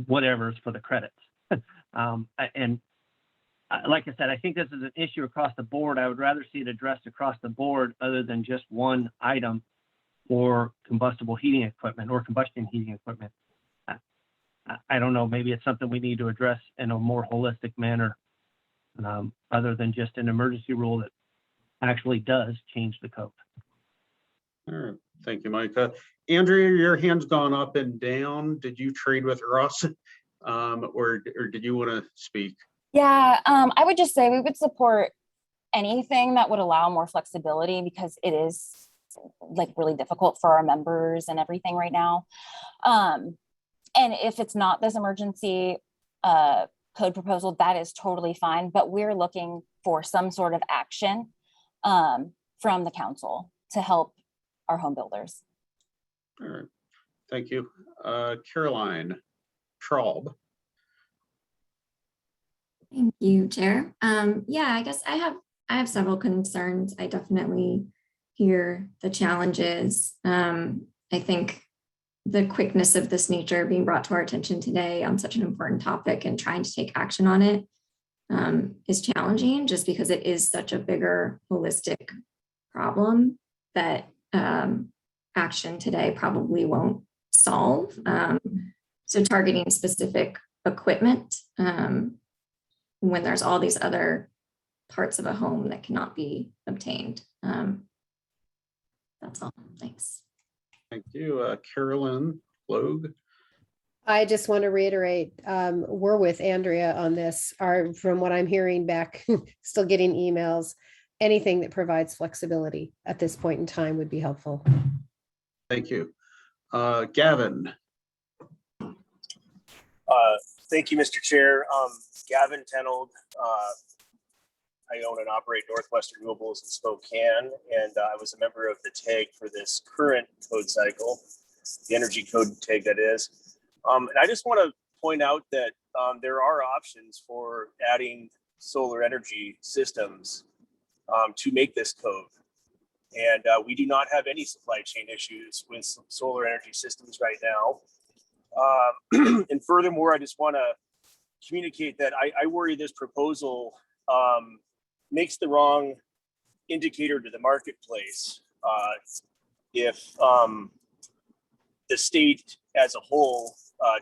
whatevers for the credits. And like I said, I think this is an issue across the board. I would rather see it addressed across the board other than just one item for combustible heating equipment or combustion heating equipment. I don't know, maybe it's something we need to address in a more holistic manner, other than just an emergency rule that actually does change the code. All right, Thank you, Micah. Andrea, your hand's gone up and down. Did you trade with Russ? Or did you want to speak? Yeah, I would just say we would support anything that would allow more flexibility because it is like really difficult for our members and everything right now. And if it's not this emergency code proposal, that is totally fine, but we're looking for some sort of action from the council to help our home builders. All right, thank you. Caroline Traub. Thank you, Chair. Yeah, I guess I have several concerns. I definitely hear the challenges. I think the quickness of this nature being brought to our attention today on such an important topic and trying to take action on it is challenging just because it is such a bigger holistic problem that action today probably won't solve. So targeting specific equipment when there's all these other parts of a home that cannot be obtained. That's all. Thanks. Thank you. Carolyn Logue. I just want to reiterate, we're with Andrea on this. From what I'm hearing back, still getting emails, anything that provides flexibility at this point in time would be helpful. Thank you. Gavin. Thank you, Mr. Chair. Gavin Tenold. I own and operate Northwest Renewables in Spokane, and I was a member of the TAG for this current code cycle, the energy code TAG that is. And I just want to point out that there are options for adding solar energy systems to make this code. And we do not have any supply chain issues with solar energy systems right now. And furthermore, I just want to communicate that I worry this proposal makes the wrong indicator to the marketplace. If the state as a whole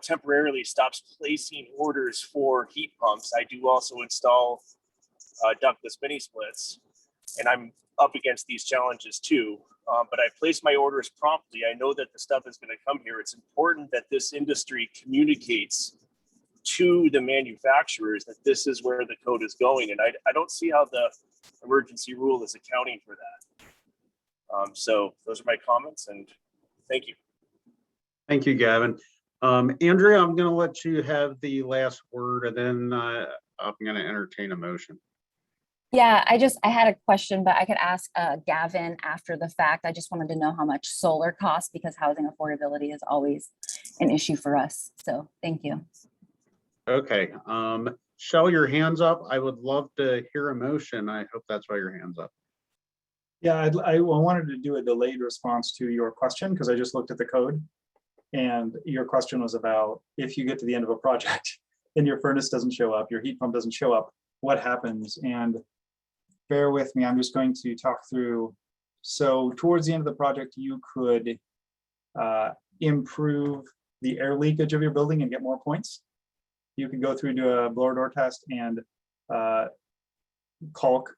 temporarily stops placing orders for heat pumps, I do also install ductless mini splits, and I'm up against these challenges too. But I place my orders promptly. I know that the stuff is going to come here. It's important that this industry communicates to the manufacturers that this is where the code is going. And I don't see how the emergency rule is accounting for that. So those are my comments, and thank you. Thank you, Gavin. Andrea, I'm going to let you have the last word, and then I'm going to entertain a motion. Yeah, I had a question, but I could ask Gavin after the fact. I just wanted to know how much solar costs because housing affordability is always an issue for us. So thank you. Okay. Shell, your hands up. I would love to hear a motion. I hope that's why your hand's up. Yeah, I wanted to do a delayed response to your question because I just looked at the code. And your question was about if you get to the end of a project and your furnace doesn't show up, your heat pump doesn't show up, what happens? And bear with me, I'm just going to talk through. So towards the end of the project, you could improve the air leakage of your building and get more points. You could go through to a blower door test and caulk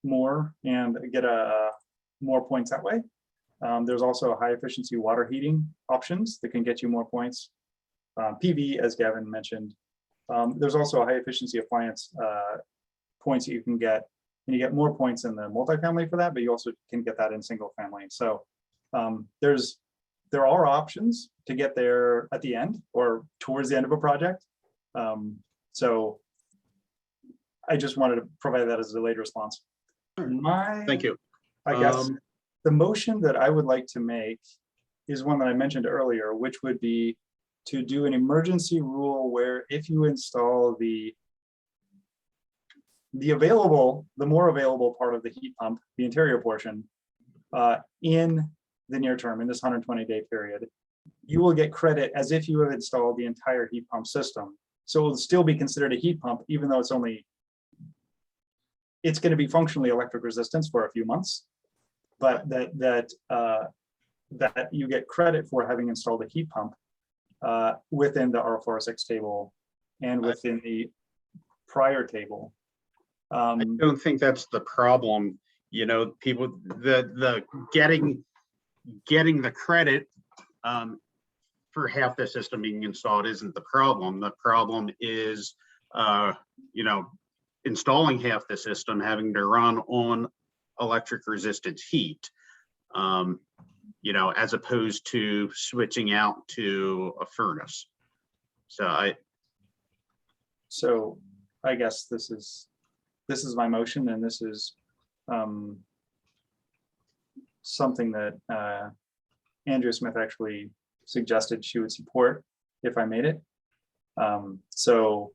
more and get more points that way. There's also high efficiency water heating options that can get you more points. PV, as Gavin mentioned. There's also a high efficiency appliance points that you can get, and you get more points in the multifamily for that, but you also can get that in single family. So there are options to get there at the end or towards the end of a project. So I just wanted to provide that as a delayed response. Thank you. I guess the motion that I would like to make is one that I mentioned earlier, which would be to do an emergency rule where if you install the more available part of the heat pump, the interior portion, in the near term, in this 120-day period, you will get credit as if you have installed the entire heat pump system. So it will still be considered a heat pump, even though it's going to be functionally electric resistance for a few months, but that you get credit for having installed a heat pump within the R406 table and within the prior table. I don't think that's the problem. You know, people, the getting getting the credit for half the system being installed isn't the problem. The problem is, you know, installing half the system, having to run on electric resistance heat, you know, as opposed to switching out to a furnace. So I guess this is my motion, and this is something that Andrea Smith actually suggested she would support if I made it. So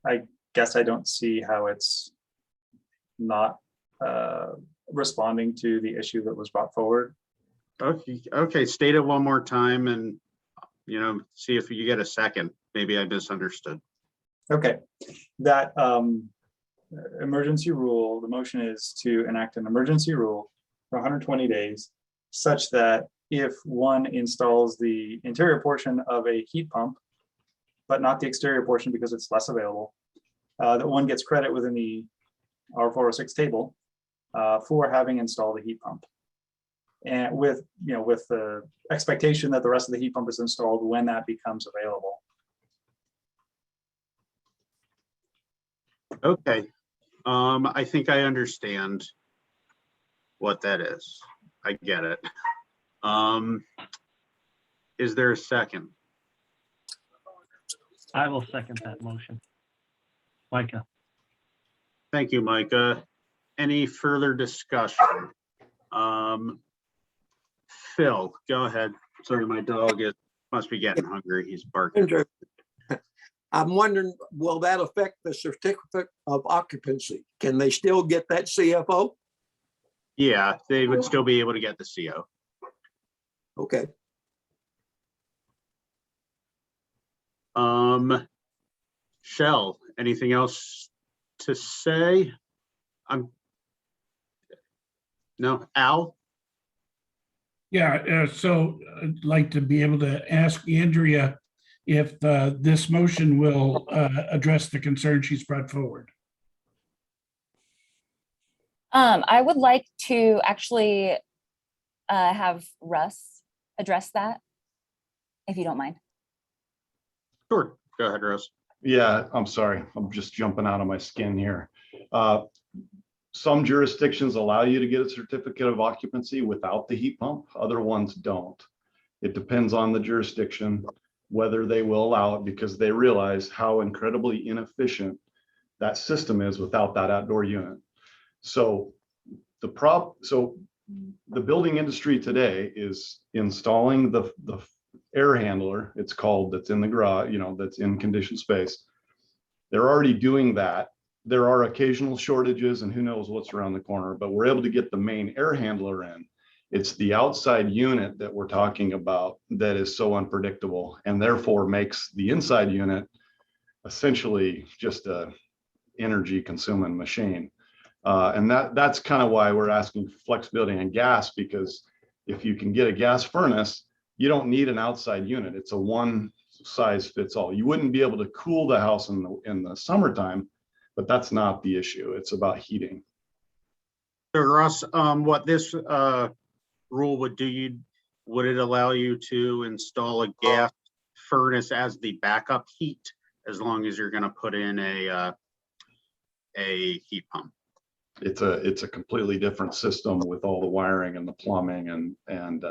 I guess I don't see how it's not responding to the issue that was brought forward. Okay, state it one more time and, you know, see if you get a second. Maybe I misunderstood. Okay, that emergency rule, the motion is to enact an emergency rule for 120 days, such that if one installs the interior portion of a heat pump, but not the exterior portion because it's less available, that one gets credit within the R406 table for having installed a heat pump. And with the expectation that the rest of the heat pump is installed when that becomes available. Okay, I think I understand what that is. I get it. Is there a second? I will second that motion. Micah. Thank you, Micah. Any further discussion? Phil, go ahead. Sorry, my dog must be getting hungry. He's barking. I'm wondering, will that affect the certificate of occupancy? Can they still get that CFO? Yeah, they would still be able to get the CO. Okay. Shell, anything else to say? No, Al? Yeah, so I'd like to be able to ask Andrea if this motion will address the concern she's brought forward. I would like to actually have Russ address that, if you don't mind. Sure, go ahead, Russ. Yeah, I'm sorry. I'm just jumping out of my skin here. Some jurisdictions allow you to get a certificate of occupancy without the heat pump. Other ones don't. It depends on the jurisdiction, whether they will allow it, because they realize how incredibly inefficient that system is without that outdoor unit. So the building industry today is installing the air handler, it's called, that's in the garage, you know, that's in conditioned space. They're already doing that. There are occasional shortages and who knows what's around the corner, but we're able to get the main air handler in. It's the outside unit that we're talking about that is so unpredictable and therefore makes the inside unit essentially just a energy consuming machine. And that's kind of why we're asking for flexibility on gas, because if you can get a gas furnace, you don't need an outside unit. It's a one size fits all. You wouldn't be able to cool the house in the summertime, but that's not the issue. It's about heating. So Russ, what this rule would do, would it allow you to install a gas furnace as the backup heat, as long as you're going to put in a heat pump? It's a completely different system with all the wiring and the plumbing and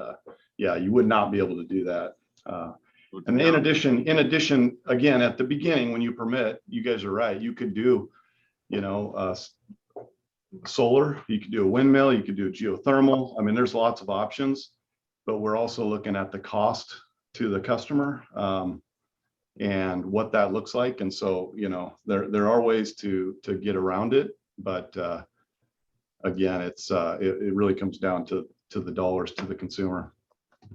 yeah, you would not be able to do that. And in addition, again, at the beginning, when you permit, you guys are right. You could do, you know, solar, you could do a windmill, you could do geothermal. I mean, there's lots of options, but we're also looking at the cost to the customer and what that looks like. And so, you know, there are ways to get around it, but again, it really comes down to the dollars to the consumer.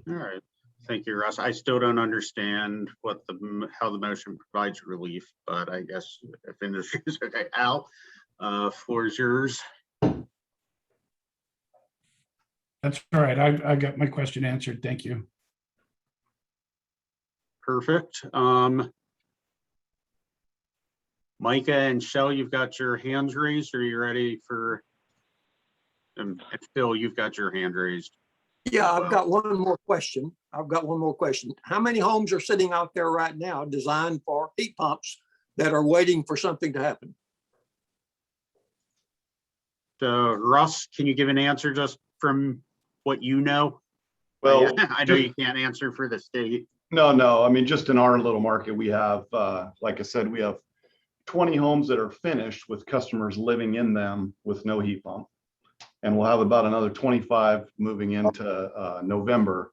All right, thank you, Russ. I still don't understand how the motion provides relief, but I guess if industry is okay. Al, floor is yours. That's all right. I got my question answered. Thank you. Perfect. Micah and Shell, you've got your hands raised. Are you ready for? And Phil, you've got your hand raised. Yeah, I've got one more question. How many homes are sitting out there right now designed for heat pumps that are waiting for something to happen? So Russ, can you give an answer just from what you know? Well, I know you can't answer for the state. No, I mean, just in our little market, we have, like I said, we have 20 homes that are finished with customers living in them with no heat pump. And we'll have about another 25 moving into November.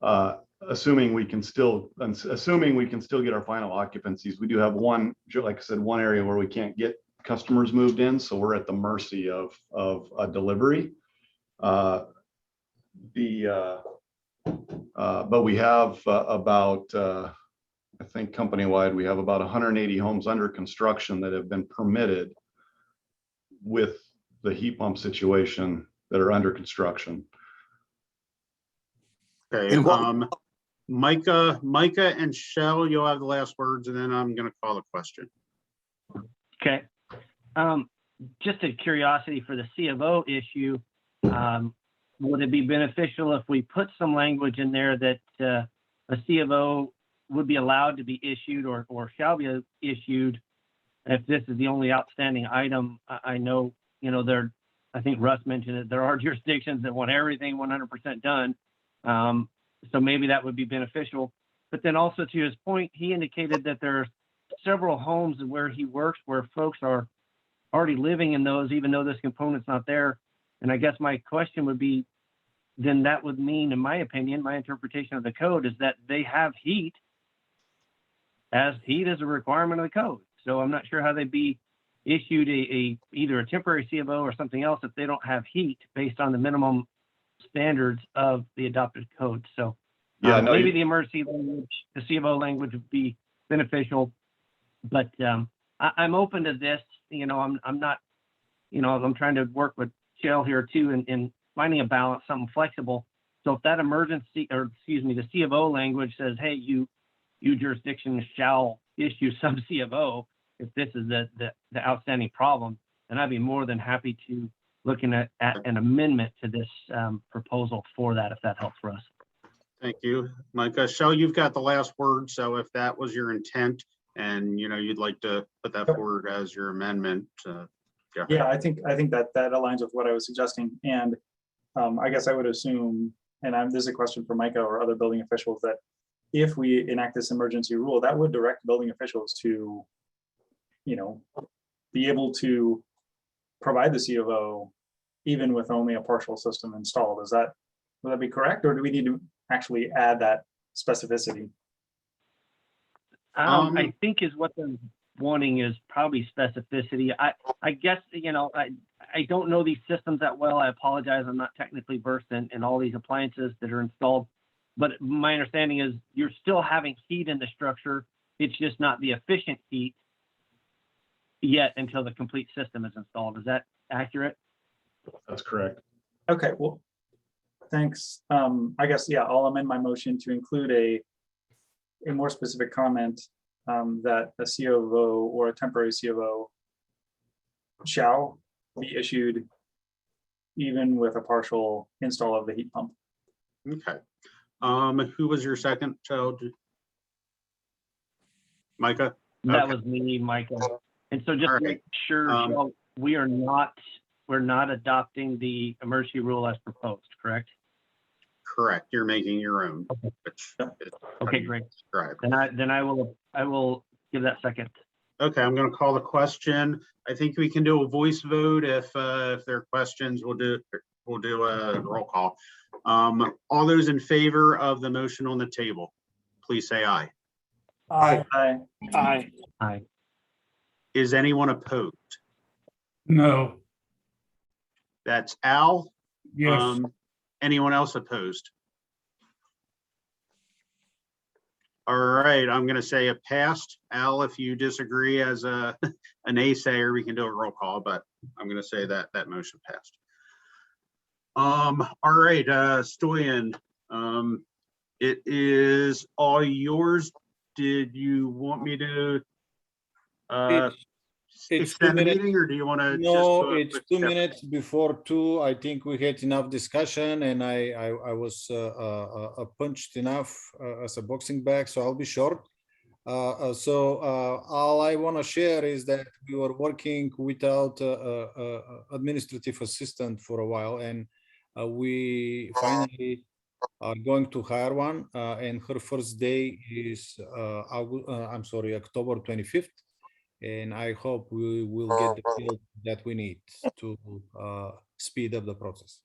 Assuming we can still get our final occupancies. We do have one, like I said, one area where we can't get customers moved in, so we're at the mercy of a delivery. But we have about, I think company-wide, we have about 180 homes under construction that have been permitted with the heat pump situation that are under construction. Okay, Micah and Shell, you'll have the last words, and then I'm going to call the question. Okay. Just a curiosity for the C of O issue, would it be beneficial if we put some language in there that a C of O would be allowed to be issued or shall be issued if this is the only outstanding item? I know, I think Russ mentioned it, there are jurisdictions that want everything 100% done. So maybe that would be beneficial. But then also to his point, he indicated that there are several homes where he works where folks are already living in those, even though this component's not there. And I guess my question would be, then that would mean, in my opinion, my interpretation of the code is that they have heat, as heat is a requirement of the code. So I'm not sure how they'd be issued either a temporary C of O or something else if they don't have heat based on the minimum standards of the adopted code. So yeah, maybe the emergency language, the C of O language would be beneficial, but I'm open to this. I'm not, I'm trying to work with Shell here too in finding a balance, something flexible. So if that emergency, or excuse me, the C of O language says, hey, you jurisdictions shall issue some C of O if this is the outstanding problem, then I'd be more than happy to looking at an amendment to this proposal for that, if that helps for us. Thank you, Micah. Shell, you've got the last word. So if that was your intent and you'd like to put that forward as your amendment. Yeah, I think that aligns with what I was suggesting. And I guess I would assume, and this is a question for Micah or other building officials, that if we enact this emergency rule, that would direct building officials to, be able to provide the C of O even with only a partial system installed. Would that be correct? Or do we need to actually add that specificity? I think is what they're wanting is probably specificity. I guess, I don't know these systems that well. I apologize. I'm not technically versed in all these appliances that are installed, but my understanding is you're still having heat in the structure. It's just not the efficient heat yet until the complete system is installed. Is that accurate? That's correct. Okay, well, thanks. I guess, yeah, I'll amend my motion to include a more specific comment that a C of O or a temporary C of O shall be issued even with a partial install of the heat pump. Okay. Who was your second child? Micah? That was me, Micah. And so just to make sure, we're not adopting the emergency rule as proposed, correct? Correct. You're making your own. Okay, great. Then I will give that second. Okay, I'm going to call the question. I think we can do a voice vote. If there are questions, we'll do a roll call. All those in favor of the motion on the table, please say aye. Aye. Aye. Aye. Aye. Is anyone opposed? No. That's Al. Yes. Anyone else opposed? All right, I'm going to say it passed. Al, if you disagree as a naysayer, we can do a roll call, but I'm going to say that motion passed. All right, Stoyan, it is all yours. Did you want me to It's 2 extend the minutes. meeting, or do you want to? No, it's 2 minutes before 2. I think we had enough discussion, and I was punched enough as a boxing bag, so I'll be short. All I want to share is that we were working without administrative assistant for a while, and we finally are going to hire one, and her first day is October 25th. And I hope we will get the field that we need to speed up the process.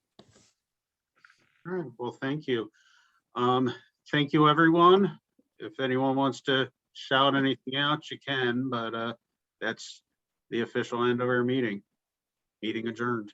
All right, well, thank you. Thank you, everyone. If anyone wants to shout anything out, you can, but that's the official end of our meeting. Meeting adjourned.